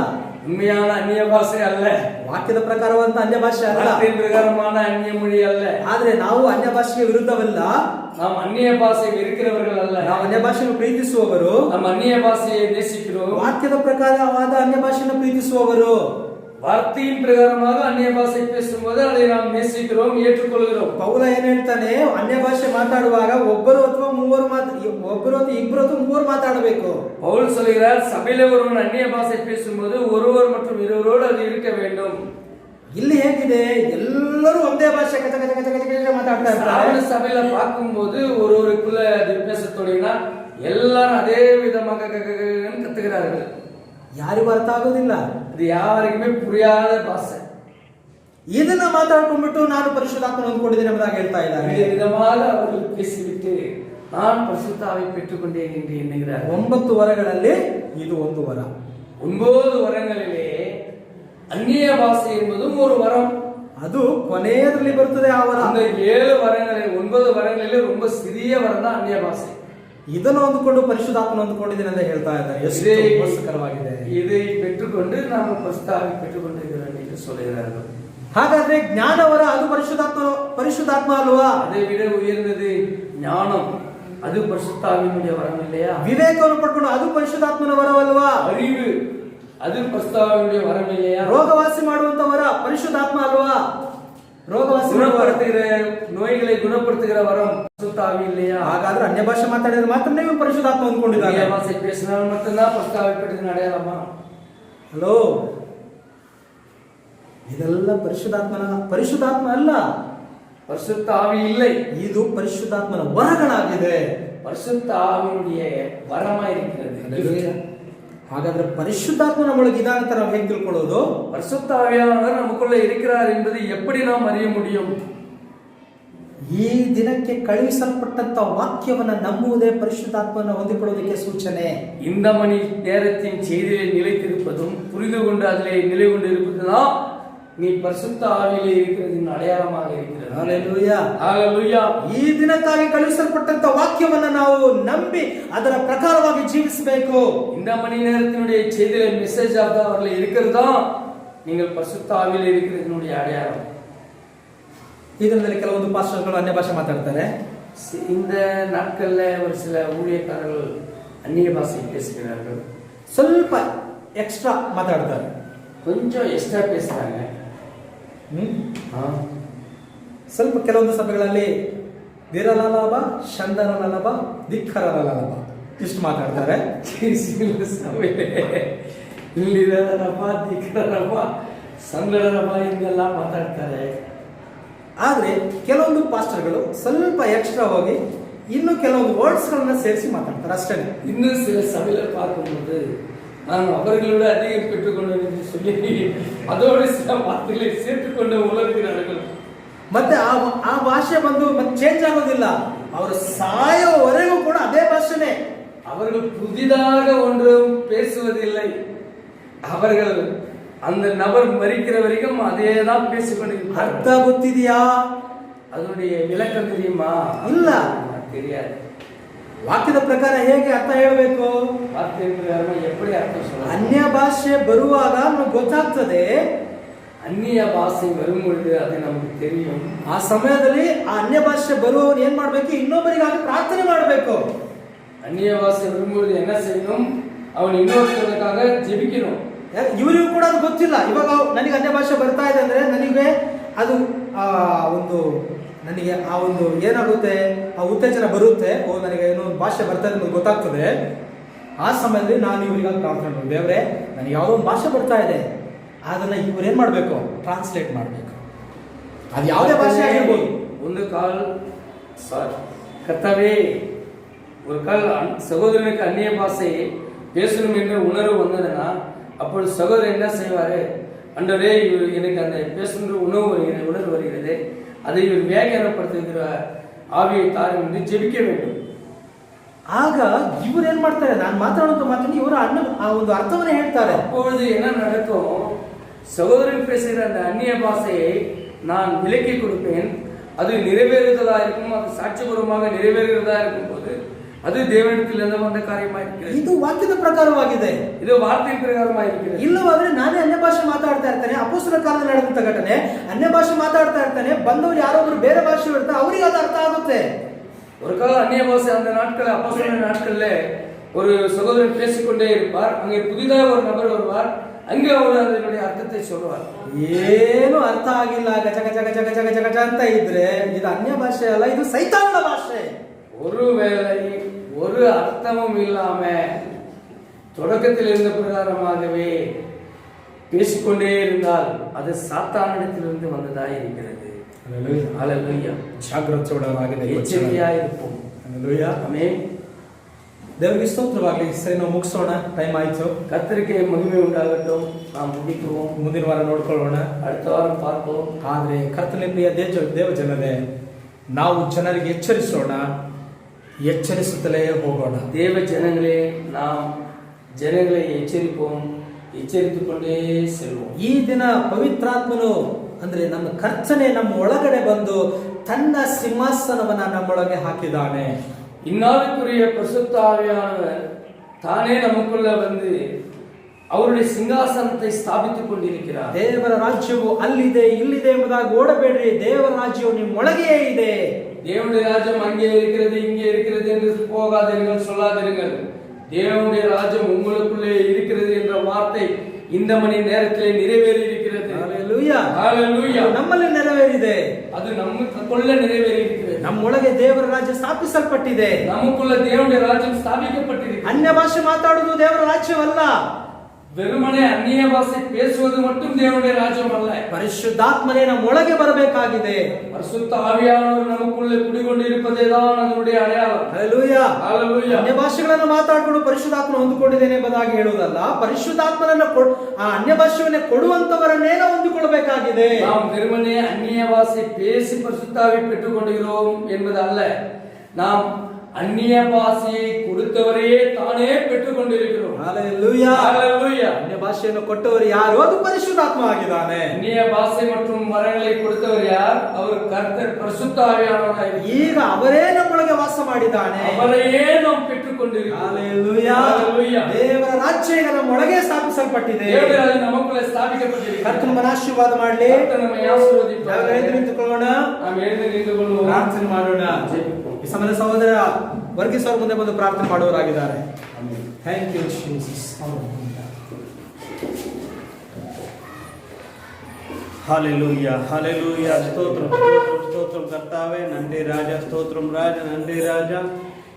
உண்மையான அந்நிய பாஷை அல்ல, ವಾಕ್ಯದ ಪ್ರಕಾರವಂತ ಅನ್ಯ ಭಾಷೆ ಅಲ್ಲ, பிரகாரமான அந்நிய மொழி அல்ல. ಆದ್ರೆ ನಾವು ಅನ್ಯ ಭಾಷೆಗೆ ವಿರುದ್ಧವಲ್ಲ, நாம் அந்நிய பாஷை வெறுக்கிறவர்கள் அல்ல, ನಾವು ಅನ್ಯ ಭಾಷೆಯನ್ನು ಪ್ರೀತಿಸುವವರು, நம்ம அந்நிய பாஷையை நேசிக்கிறோம், ವಾಕ್ಯದ ಪ್ರಕಾರವಾದ ಅನ್ಯ ಭಾಷೆಯನ್ನು ಪ್ರೀತಿಸುವವರು. வார்த்தையின் பிரகாரமாக அந்நிய பாஷை பேசும்போது அதை நாம் நேசிக்கிறோம், ஏற்றுக்கொள்கிறோம். ಪೌಲ ಏನ್ ಹೇಳ್ತಾನೆ? ಅನ್ಯ ಭಾಷೆ ಮಾತಾಡುವಾಗ ಒಬ್ಬರು ಅಥವಾ ಮೂವರು ಮೂವರು ಮಾತಾಡಬೇಕು. பவுல் சொல்கிறார், சபையில ஒருவன் அந்நிய பாஷை பேசும்போது ஒருவர் மற்றும் இருவரோடு அது இருக்க வேண்டும். ಇಲ್ಲಿ ಹೇಗಿದೆ? ಎಲ್ಲರೂ ಒಂದೇ ಭಾಷೆ ಕಚ ಕಚ ಕಚ ಕಚ ಕಚ ಮಾತಾಡ್ತಾ ಇರ್ತಾರೆ. சபையில பார்க்கும்போது ஒருவருக்குள்ள அது பேச தொடங்கினா எல்லாரும் அதே விதமாக கத்துக்கிறார்கள். ಯಾರಿಗೂ ಅರ್ಥ ಆಗೋದಿಲ್ಲ, அது யாருக்குமே புரியாத பாஷை. ಇದನ್ನ ಮಾತಾಡ್ಕೊಂಡ್ಬಿಟ್ಟು ನಾನು ಪರಿಶುದ್ಧಾತ್ಮ ಹೊಂದ್ಕೊಂಡಿದ್ದೀನಿ ಎಂಬುದಾಗಿ ಹೇಳ್ತಾ ಇದ್ದಾರೆ. இந்த விதமாக அவர்கள் பேசிவிட்டு நான் பரிசுத்தாவை பெற்றுக்கொண்டேன் என்று எண்ணுகிறார். 9 ವರಗಳಲ್ಲಿ ಇದು ಒಂದು ವರ. 9 வரங்களிலே அந்நிய பாஷை என்பதும் ஒரு வரம். ಅದು ಕೊನೆಯದರಲ್ಲಿ ಬರುತ್ತದೆ ಆ ವರ. அந்த 7 வரங்களில் 9 வரங்களிலே ரொம்ப சிறிய வரம் தான் அந்நிய பாஷை. ಇದನ್ನು ಹೊಂದಿಕೊಂಡು ಪರಿಶುದ್ಧಾತ್ಮ ಹೊಂದಿಕೊಂಡಿದ್ದೀನಿ ಅಂತ ಹೇಳ್ತಾ ಇದ್ದಾರೆ. ಎಷ್ಟು ಮೋಸಕರವಾಗಿದೆ. இதை பெற்றுக்கொண்டு நாம் பரிசுத்தாவை பெற்றுக்கொண்டிருக்கிறோம் என்று சொல்கிறார்கள். ಹಾಗಾದ್ರೆ ಜ್ಞಾನವರ ಅದು ಪರಿಶುದ್ಧಾತ್ಮ ಅಲ್ವಾ? அதை விட ಉயர்ந்தது ஞானம், அது பரிசுத்தாவினுடைய வரம் இல்லையா? ವಿವೇಕವನ್ನು ಪಡ್ಕೊಂಡು ಅದು ಪರಿಶುದ್ಧಾತ್ಮನ ವರವಲ್ವಾ? அறிவு, அது பரிசுத்தாவினுடைய வரம் இல்லையா? ರೋಗವಾಸಿ ಮಾಡುವಂತ ವರ ಪರಿಶುದ್ಧಾತ್ಮ ಅಲ್ವಾ? ರೋಗವಾಸಿ ಗುಣಪಡಿಸುವ ನೋಯಿகளை ಗುಣಪಡಿಸುವ ವರಂ பரிசுத்தாவி இல்லையா? ಹಾಗಾದ್ರೆ ಅನ್ಯ ಭಾಷೆ ಮಾತಾಡಿದ್ರೆ ಮಾತ್ರ ನೀವು ಪರಿಶುದ್ಧಾತ್ಮ ಹೊಂದ್ಕೊಂಡಿದ್ದಾರೆ. ಅನ್ಯ ಭಾಷೆ பேசினால் மட்டும்தான் பரிசுத்தாவி பெற்று அடையலாமா? ಹಲೋ, ಇದೆಲ್ಲ ಪರಿಶುದ್ಧಾತ್ಮ ಅಲ್ಲ, பரிசுத்தாவி இல்லை, ಇದು ಪರಿಶುದ್ಧಾತ್ಮನ ವರಗಳಾಗಿದೆ. பரிசுத்தாவினுடைய வரமா இருக்கிறது. ಹಾಗಾದ್ರೆ ಪರಿಶುದ್ಧಾತ್ಮ ನಮ್ಮೊಳಗೆ ಇದಾನೆ ಅಂತ ನಾವು ಹೇಗೆ ತಿಳ್ಕೊಳ್ಳೋದು? பரிசுத்தாவியானவர் நமக்குள்ள இருக்கிறார் என்பதை எப்படி நாம் அறிய முடியும்? ಈ ದಿನಕ್ಕೆ ಕಳುಹಿಸಲ್ಪಟ್ಟಂತ ವಾಕ್ಯವನ್ನ ನಂಬುವುದೇ ಪರಿಶುದ್ಧಾತ್ಮನ ಹೊಂದಿಕೊಳ್ಳೋದಕ್ಕೆ ಸೂಚನೆ. இந்த மணி நேரத்தின் செய்தியை நிலைத்திருப்பதும் புரிந்து கொண்டு அதிலே நிலை கொண்டு இருப்பதுதான் நீ பரிசுத்த ஆவியிலே இருக்கிறதின் அடையாளமாக இருக்கிறது. ஹalleluya, ஹalleluya. ಈ ದಿನಕ್ಕಾಗಿ ಕಳುಹಿಸಲ್ಪಟ್ಟಂತ ವಾಕ್ಯವನ್ನ ನಾವು ನಂಬಿ ಅದರ ಪ್ರಕಾರವಾಗಿ ಜೀವಿಸಬೇಕು. இந்த மணி நேரத்தினுடைய செய்தியிலே மெசேஜ் ஆக அவர்ல இருக்கிறதா நீங்கள் பரிசுத்த ஆவியிலே இருக்கிறதினுடைய அடையாளம். ಈ ದಿನದಲ್ಲಿ ಕೆಲವೊಂದು ಪಾಸ್ಟರ್ಗಳು ಅನ್ಯ ಭಾಷೆ ಮಾತಾಡ್ತಾರೆ. இந்த நாட்கள்ல ஒரு சில ஊழியக்காரர்கள் அந்நிய பாஷை பேசுகிறார்கள். ಸ್ವಲ್ಪ ಎಕ್ಸ್ಟ್ರಾ ಮಾತಾಡ್ತಾರೆ. கொஞ்சம் எக்ஸ்ட்ரா பேசுறாங்க. ಸ್ವಲ್ಪ ಕೆಲವೊಂದು ಸಭೆಗಳಲ್ಲಿ ವಿರಲಲಾಭ, ಶಂದರಲಲಾಭ, ಧಿಕ್ಕರಲಲಾಭ ಇಷ್ಟು ಮಾತಾಡ್ತಾರೆ. ಇಲ್ಲಿರಲಲಾಭ, ಧಿಕ್ಕರಲಲಾಭ, ಸಂಗಡಲಲಾಭ ಹಿಂಗೆಲ್ಲ ಮಾತಾಡ್ತಾರೆ. ಆದ್ರೆ ಕೆಲವೊಂದು ಪಾಸ್ಟರ್ಗಳು ಸ್ವಲ್ಪ ಎಕ್ಸ್ಟ್ರಾ ಹೋಗಿ ಇನ್ನು ಕೆಲವೊಂದು ವರ್ಡ್ಸ್ಗಳನ್ನ ಸೇರಿಸಿ ಮಾತಾಡ್ತಾರೆ ಅಷ್ಟೇ. இன்னும் சில சபையில பார்க்கும்போது நான் அவர்களோட அதிகம் பெற்றுக்கொண்டேன் என்று சொல்லி அதோடு சில வார்த்தைகளை சேர்த்துக்கொண்டு உலகிறார்கள். ಮತ್ತೆ ಆ ಭಾಷೆ ಬಂದು ಮತ್ತೆ ಚೇಂಜ್ ಆಗೋದಿಲ್ಲ. ಅವರು ಸಾಯೋವರೆಗೂ ಕೂಡ ಅದೇ ಭಾಷೆನೇ. அவர்கள் புதிதாக ஒன்றும் பேசுவதில்லை. அவர்கள் அந்த நபர் மரிக்கிற வரைக்கும் அதே தான் பேசிக்கொண்டிருக்கிறார்கள். ಅರ್ಥ ಗೊತ್ತಿದೆಯಾ? அதனுடைய விளக்கம் தெரியுமா? ಇಲ್ಲ, தெரியாது. ವಾಕ್ಯದ ಪ್ರಕಾರ ಹೇಗೆ ಅರ್ಥ ಹೇಳಬೇಕು? ವಾಕ್ಯದ ಪ್ರಕಾರ எப்படி ಅರ್ಥ சொல்ல? ಅನ್ಯ ಭಾಷೆ ಬರುವಾಗ ನಮಗೆ ಗೊತ್ತಾಗ್ತದೆ. ಅನ್ಯ ಭಾಷೆ ಬರುம்பொழுது ಅದು ನಮಗೆ தெரியும். ಆ ಸಮಯದಲ್ಲಿ ಆ ಅನ್ಯ ಭಾಷೆ ಬರುವವನು ಏನ್ ಮಾಡ್ಬೇಕು? ಇನ್ನೊಬ್ಬರಿಗಾಗಿ ಪ್ರಾರ್ಥನೆ ಮಾಡಬೇಕು. ಅನ್ಯ ಭಾಷೆ ಬರುம்பொழுது என்ன செய்யணும்? ಅವನು ಇನ್ನೊಬ್ಬರಿಗಾಗಿ ಜೆபிக்கணும். ಇವರಿಗೂ ಕೂಡ ಅದು ಗೊತ್ತಿಲ್ಲ. ಇವಾಗ ನನಗೆ ಅನ್ಯ ಭಾಷೆ ಬರ್ತಾ ಇದೆ ಅಂದ್ರೆ ನನಗೆ ಅದು ನನಗೆ ಆ ಒಂದು ಏನಾಗುತ್ತೆ, ಆ ಉತ್ತೇಜನ ಬರುತ್ತೆ. ನನಗೆ ಏನೋ ಭಾಷೆ ಬರ್ತಾ ಇದೆ ಗೊತ್ತಾಗ್ತದೆ. ಆ ಸಮಯದಲ್ಲಿ ನಾನು ಇವರಿಗಾಗಿ ಪ್ರಾರ್ಥನೆ ಮಾಡ್ಬೇಕು. ದೇವರೇ, ನನಗೆ ಯಾವುದೋ ಒಂದು ಭಾಷೆ ಬರ್ತಾ ಇದೆ, ಅದನ್ನ ಇವ್ರು ಏನ್ ಮಾಡ್ಬೇಕು? ಟ್ರಾನ್ಸ್ಲೇಟ್ ಮಾಡ್ಬೇಕು. ಅದು ಯಾವುದೇ ಭಾಷೆ ಆಗಿರ್ಬೋದು. ಒಂದು ಕಾಲ್ கர்த்தாவே, ஒரு கால் சகோதரனுக்கு அந்நிய பாஷை பேசணும் என்ற உணர்வு வந்ததுன்னா அப்பொழுது சகோதரர் என்ன செய்வாரு? அன்றரே, இவர் எனக்கு அந்த பேசுகின்ற உணர்வு வருகிறது, அதை இவர் வியாக்கியானப்படுத்துகிற ஆவியை தாரும் என்று ஜெபிக்க வேண்டும். ಆಗ ಇವ್ರು ಏನ್ ಮಾಡ್ತಾರೆ? ನಾನು ಮಾತಾಡೋದು ಮಾತನ್ನು ಇವರು ಆ ಒಂದು ಅರ್ಥವನ್ನೇ ಹೇಳ್ತಾರೆ. அப்பொழுது என்ன நடக்கும்? சகோதரன் பேசுகிற அந்த அந்நிய பாஷையை நான் விலக்கி கொடுப்பேன். அது நிறைவேறுவதா இருக்கும், அது சாட்சிபூர்வமாக நிறைவேறுகிறதா இருக்கும் போது ಅದು ದೇವನಿಂದ ಬಂದ ಕಾರ್ಯವಾಗಿರುತ್ತದೆ. ಇದು ವಾಕ್ಯದ ಪ್ರಕಾರವಾಗಿದೆ, ಇದು ವಾರ್ತೆಯ ಪ್ರಕಾರವಾಗಿರುತ್ತದೆ. ಇಲ್ಲವಾದ್ರೆ ನಾನೇ ಅನ್ಯ ಭಾಷೆ ಮಾತಾಡ್ತಾ ಇರ್ತಾನೆ. ಅಪೊಸ್ತಲರ ಕಾಲದಲ್ಲಿ ನಡೆದಂತ ಘಟನೆ, ಅನ್ಯ ಭಾಷೆ ಮಾತಾಡ್ತಾ ಇರ್ತಾನೆ, ಬಂದವರು ಯಾರೊಬ್ರು ಬೇರೆ ಭಾಷೆ ಇರ್ತಾರೆ, ಅವರಿಗೆ ಅದು ಅರ್ಥ ಆಗುತ್ತೆ. ஒரு கால அந்நிய பாஷை அந்த நாட்கள் அப்போஸ்தலர் நாட்களிலே ஒரு சகோதரன் பேசிக்கொண்டே இருப்பார். அங்கே புதிதாக ஒரு நபர் வருவார், அங்கே அவர் அதனுடைய அர்த்தத்தை சொல்லுவார். ಏನು ಅರ್ಥ ಆಗಿಲ್ಲ, ಗಜ ಗಜ ಗಜ ಗಜ ಗಜ ಗಜ ಅಂತ ಇದ್ರೆ ಇದು ಅನ್ಯ ಭಾಷೆ ಅಲ್ಲ, ಇದು ಸೈತಾನನ ಭಾಷೆ. ஒருவேளை ஒரு அர்த்தமும் இல்லாம தொடக்கத்தில் இருந்த பிரகாரமாகவே பேசிக்கொண்டே இருந்தால் அது சாத்தானிடத்திலிருந்து வந்ததாக இருக்கிறது. ஹல்லேலூயா. ಜಾಗೃತರಾಗಿದೆ, ಎಚ್ಚರಿಕೆಯಾಗಿ ಇರಬೇಕು. ಹಲ್ಲೆಲೂಯಾ. ಆಮೆನ್. ದೇವರಿಗೆ ಸ್ತೋತ್ರವಾಗಲಿ. ಸರಿ, ನಾವು ಮುಗಿಸೋಣ, ಟೈಮ್ ಆಯ್ತು. கர்த்தருக்கு மகிமை உண்டாகட்டும். நாம் முடிக்குவோம். ಮುಂದಿನ ವಾರ ನೋಡ್ಕೊಳ್ಳೋಣ, அடுத்த வாரம் பார்ப்போம். ಆದ್ರೆ ಕರ್ತನ ಪ್ರಿಯ ದೇವ ಜನರೇ, ನಾವು ಜನರಿಗೆ ಎಚ್ಚರಿಸೋಣ, ಎಚ್ಚರಿಸುತ್ತಲೇ ಹೋಗೋಣ. தேவ ஜனங்களே, நாம் ಜನங்களை ಎಚ್ಚರಿಪೋம், ಎಚ್ಚರಿಸಿಕೊಂಡೇ செல்வோம். ಈ ದಿನ ಪವಿತ್ರಾತ್ಮನು ಅಂದ್ರೆ ನಮ್ಮ ಕರ್ತನೆ ನಮ್ಮ ಒಳಗಡೆ ಬಂದು ತನ್ನ ಸಿಂಹಾಸನವನ್ನ ನಮ್ಮೊಳಗೆ ಹಾಕಿದ್ದಾನೆ. இந்நாளுக்குரிய பரிசுத்த ஆவியானவர் தானே நமக்குள்ள வந்து அவருடைய சிங்காசனத்தை ஸ்தாபித்துக் கொண்டிருக்கிறார். ದೇವರ ರಾಜ್ಯವು ಅಲ್ಲಿದೆ ಇಲ್ಲಿದೆ ಎಂಬುದಾಗಿ ಓಡಬೇಡ್ರಿ. ದೇವರ ರಾಜ್ಯವು ನಿಮ್ಮೊಳಗೆಯೇ ಇದೆ. தேவனுடைய ராஜ்யம் அங்கே இருக்கிறது இங்கே இருக்கிறது என்று போகாதீர்கள், சொல்லாதீர்கள். தேவனுடைய ராஜ்யம் உங்களுக்குள்ளே இருக்கிறது என்ற வார்த்தை இந்த மணி நேரத்திலே நிறைவேறி இருக்கிறது. ஹல்லேலூயா, ஹல்லேலூயா. ನಮ್ಮಲ್ಲಿ ನೆರವೇರಿದೆ, ಅದು ನಮ್ಮುக்குள்ள நிறைவேறி இருக்கிறது. ನಮ್ಮೊಳಗೆ ದೇವರ ರಾಜ್ಯ ಸ್ಥಾಪಿಸಲ್ಪಟ್ಟಿದೆ. நமக்குள்ள தேவனுடைய ராஜ்யம் ஸ்தாபிக்கப்பட்டிருக்கிறது. ಅನ್ಯ ಭಾಷೆ ಮಾತಾಡುವುದು ದೇವರ ರಾಜ್ಯವಲ್ಲ. வெறுமனே அந்நிய பாஷை பேசுவது மட்டும் தேவனுடைய ராஜ்யம் அல்ல. ಪರಿಶುದ್ಧಾತ್ಮನೇ ನಮ್ಮೊಳಗೆ ಬರಬೇಕಾಗಿದೆ. பரிசுத்த ஆவியானவர் நமக்குள்ளே குடிகொண்டிருப்பதே தான் ಅದರ ಅಡೆಯಾಳ. Hallelujah, hallelujah. ಅನ್ಯ ಭಾಷೆಗಳನ್ನು ಮಾತಾಡಿಕೊಂಡು ಪರಿಶುದ್ಧಾತ್ಮ ಹೊಂದಿಕೊಂಡಿದ್ದೇನೆ ಎಂಬುದಾಗಿ ಹೇಳುವುದಲ್ಲ, ಪರಿಶುದ್ಧಾತ್ಮನನ್ನ ಆ ಅನ್ಯ ಭಾಷೆಯನ್ನೇ ಕೊಡುವಂತವರನ್ನೇ ನಾವು ಹೊಂದಿಕೊಳ್ಳಬೇಕಾಗಿದೆ. நாம் வெறுமனே அந்நிய பாஷை பேசி பரிசுத்தாவை பெற்றுக்கொள்கிறோம் என்பது அல்ல. நாம் அந்நிய பாஷையை கொடுத்தவரையே தானே பெற்றுக்கொண்டிருக்கிறோம். ஹல்லேலூயா, ஹல்லேலூயா. ಅನ್ಯ ಭಾಷೆಯನ್ನು ಕೊಟ್ಟವರು ಯಾರು? ಅದು ಪರಿಶುದ್ಧಾತ್ಮ ಆಗಿದ್ದಾನೆ. அந்நிய பாஷை மற்றும் வரங்களை கொடுத்தவர் யார்? அவர் கர்த்தர் பரிசுத்த ஆவியானவராக இருக்கிறார். ಈಗ ಅವರೇ ನಮ್ಮೊಳಗೆ ವಾಸ ಮಾಡಿದ್ದಾನೆ. ಅವரையே நாம் பெற்றுக்கொண்டிருக்கிறோம். Hallelujah, hallelujah. ದೇವರ ರಾಜ್ಯ ಈಗ ನಮ್ಮೊಳಗೆ ಸ್ಥಾಪಿಸಲ್ಪಟ್ಟಿದೆ. ದೇವರ ರಾಜ್ಯ ನಮ್ಮೊಳಗೆ ಸ್ಥಾಪಿಸಲ್ಪಟ್ಟಿದೆ. ಕರ್ತನ ನಮ್ಮನ್ನು ಆಶೀರ್ವಾದ ಮಾಡಲಿ. ಕರ್ತನ ನಮ್ಮನ್ನು ಆಶೀರ್ವದಿಸಲಿ. ನಾವು ಎದ್ದು ನಿಂತುಕೊಳ್ಳೋಣ, ನಾವು ಎದ್ದು ನಿಂತುಕೊಳ್ಳೋಣ, ಪ್ರಾರ್ಥನೆ ಮಾಡೋಣ. ಈ ಸಮಯದ ಸಹೋದರ ವರ್ಗೀಸ್ ಅವರು ಮುಂದೆ ಬಂದು ಪ್ರಾರ್ಥನೆ ಮಾಡುವವರಾಗಿದ್ದಾರೆ. Thank you Jesus. హల్లెలూయా హల్లెలూయా స్తోత్రం స్తోత్రం స్తోత్రం కర్తావే నంది రాజా స్తోత్రం రాజా నంది ராஜா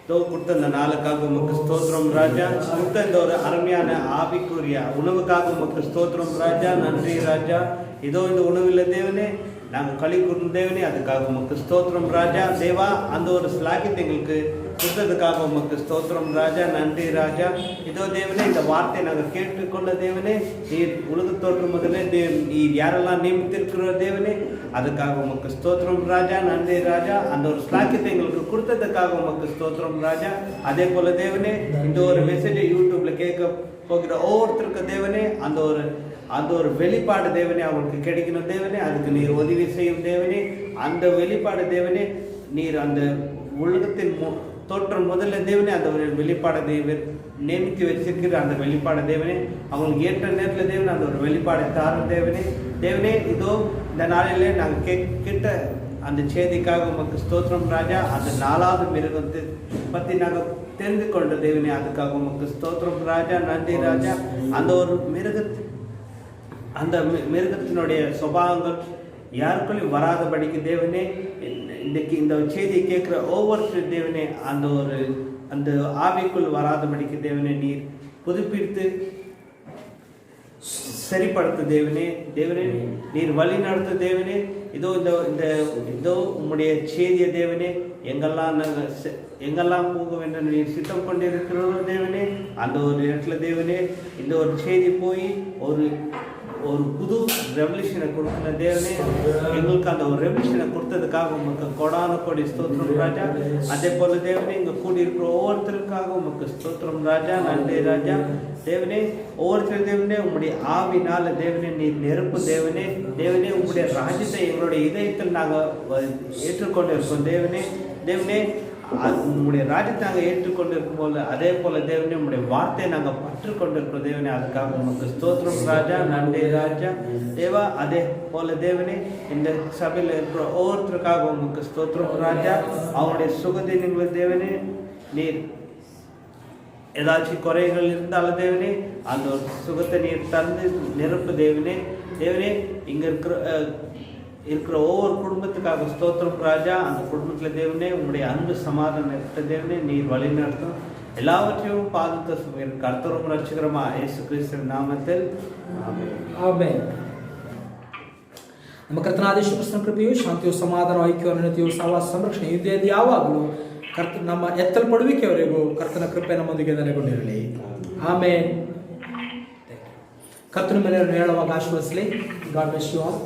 இதோ கொடுத்த இந்த நாளுக்காக உமக்கு ஸ்தோத்திரம் ராஜா. கொடுத்த இந்த ஒரு அருமையான ஆவிக்குரிய உணவுக்காக உமக்கு ஸ்தோத்திரம் ராஜா. நன்றி ராஜா. இதோ இந்த உணவில் தேவனே நாங்கள் களி கூறும் தேவனே அதுக்காக உமக்கு ஸ்தோத்திரம் ராஜா. தேவா அந்த ஒரு ஸ்லாக்கியத்தை எங்களுக்கு கொடுத்ததுக்காக உமக்கு ஸ்தோத்திரம் ராஜா. நன்றி ராஜா. இதோ தேவனே இந்த வார்த்தையை நாங்கள் கேட்டுக்கொண்ட தேவனே நீர் உலக தோற்றம் முதலே நீர் யாரெல்லாம் நியமித்திருக்கிற தேவனே அதுக்காக உமக்கு ஸ்தோத்திரம் ராஜா. நன்றி ராஜா. அந்த ஒரு ஸ்லாக்கியத்தை எங்களுக்கு கொடுத்ததுக்காக உமக்கு ஸ்தோத்திரம் ராஜா. அதே போல தேவனே இந்த ஒரு மெசேஜை யூடியூப்ல கேட்க போகிற ஒவ்வொருத்தருக்கு தேவனே அந்த ஒரு வெளிப்பாடு தேவனே அவங்களுக்கு கிடைக்கணும் தேவனே. அதுக்கு நீர் உதவி செய்யும் தேவனே. அந்த வெளிப்பாடு தேவனே நீர் அந்த உலகத்தின் தோற்றம் முதல்ல தேவனே அந்த ஒரு வெளிப்பாடு தேவன் நியமித்து வச்சிருக்கிற அந்த வெளிப்பாடு தேவனே அவங்களுக்கு ஏற்ற நேரத்தில் தேவனே அந்த ஒரு வெளிப்பாடை தாரும் தேவனே. தேவனே இதோ இந்த நாளிலே நாங்கள் கேட்ட அந்த செய்திக்காக உமக்கு ஸ்தோத்திரம் ராஜா. அந்த 4வது மிருகத்தை பற்றி நாங்கள் தெரிந்து கொண்ட தேவனே அதுக்காக உமக்கு ஸ்தோத்திரம் ராஜா. நன்றி ராஜா. அந்த ஒரு மிருகத்தினுடைய சுபாவங்கள் யாருக்குள்ளும் வராதபடிக்கு தேவனே இன்றைக்கு இந்த செய்தியை கேட்குற ஒவ்வொரு தேவனே அந்த ஆவிக்குள் வராதபடிக்கு தேவனே நீர் புதுப்பித்து சரிப்படுத்த தேவனே. தேவனே நீர் வழி நடத்த தேவனே. இதோ உம்முடைய செய்திய தேவனே எங்கெல்லாம் போக வேண்டும் நீர் சித்தம் கொண்டிருக்கிறோம் தேவனே. அந்த ஒரு இடத்துல தேவனே இந்த ஒரு செய்தி போய் ஒரு புது ரெவல்யூஷனை கொடுக்கிற தேவனே எங்களுக்கு அந்த ஒரு ரெவல்யூஷனை கொடுத்ததுக்காக உமக்கு கொடான கொடி ஸ்தோத்திரம் ராஜா. அதே போல தேவனே இங்கே கூடியிருக்கிற ஒவ்வொருத்தருக்காக உமக்கு ஸ்தோத்திரம் ராஜா. நன்றி ராஜா. தேவனே ஒவ்வொருத்தர் தேவனே உங்களுடைய ஆவினால தேவனே நீர் நெருப்பு தேவனே. தேவனே உங்களுடைய ராஜ்யத்தை எங்களுடைய இதயத்தில் நாங்கள் ஏற்றுக்கொண்டு இருக்கோம் தேவனே. தேவனே உங்களுடைய ராஜ்யத்தை நாங்கள் ஏற்றுக்கொண்டிருக்கும் போது அதே போல தேவனே உங்களுடைய வார்த்தையை நாங்கள் பற்றுக்கொண்டிருக்கிறோம் தேவனே. அதுக்காக உங்களுக்கு ஸ்தோத்திரம் ராஜா. நன்றி ராஜா. தேவா அதே போல தேவனே இந்த சபையில் இருக்கிற ஒவ்வொருத்தருக்காக உங்களுக்கு ஸ்தோத்திரம் ராஜா. அவனுடைய சுகதினங்கள் தேவனே நீர் ஏதாச்சும் குறைகள் இருந்தாலும் தேவனே அந்த ஒரு சுகத்தை நீர் தந்து நிரப்பு தேவனே. தேவனே இங்கே இருக்கிற ஒவ்வொரு குடும்பத்துக்காக ஸ்தோத்திரம் ராஜா. அந்த குடும்பத்தில் தேவனே உங்களுடைய அன்பு சமாதானம் தேவனே நீர் வழி நடத்தும் எல்லாவற்றையும் பாதுகாத்து சுமையில் கர்த்தரும் ரட்சகரமா இயேசு கிறிஸ்துவின் நாமத்தில் ಆಮೆನ್. ನಮ್ಮ ಕರ್ತನಾದ ಯೇಸು ಕ್ರಿಸ್ತನ ಕೃಪೆಯು ಶಾಂತಿಯು ಸಮಾಧಾನ ಐಕ್ಯವು ಅನುನತಿಯು ಸಹವಾಸ ಸಂರಕ್ಷಣೆ ಇದು ಯಾವಾಗಲೂ ನಮ್ಮ ಎತ್ತಲ್ಪಡುವಿಕೆಯವರೆಗೂ ಕರ್ತನ ಕೃಪೆ ನಮ್ಮೊಂದಿಗೆ ನೆಲೆಗೊಂಡಿರಲಿ. ಆಮೇನ್. ಕರ್ತನ ಮೇಲೆ ಹೇಳುವಾಗ ಆಶೀರ್ವದಿಸಲಿ. God bless you all.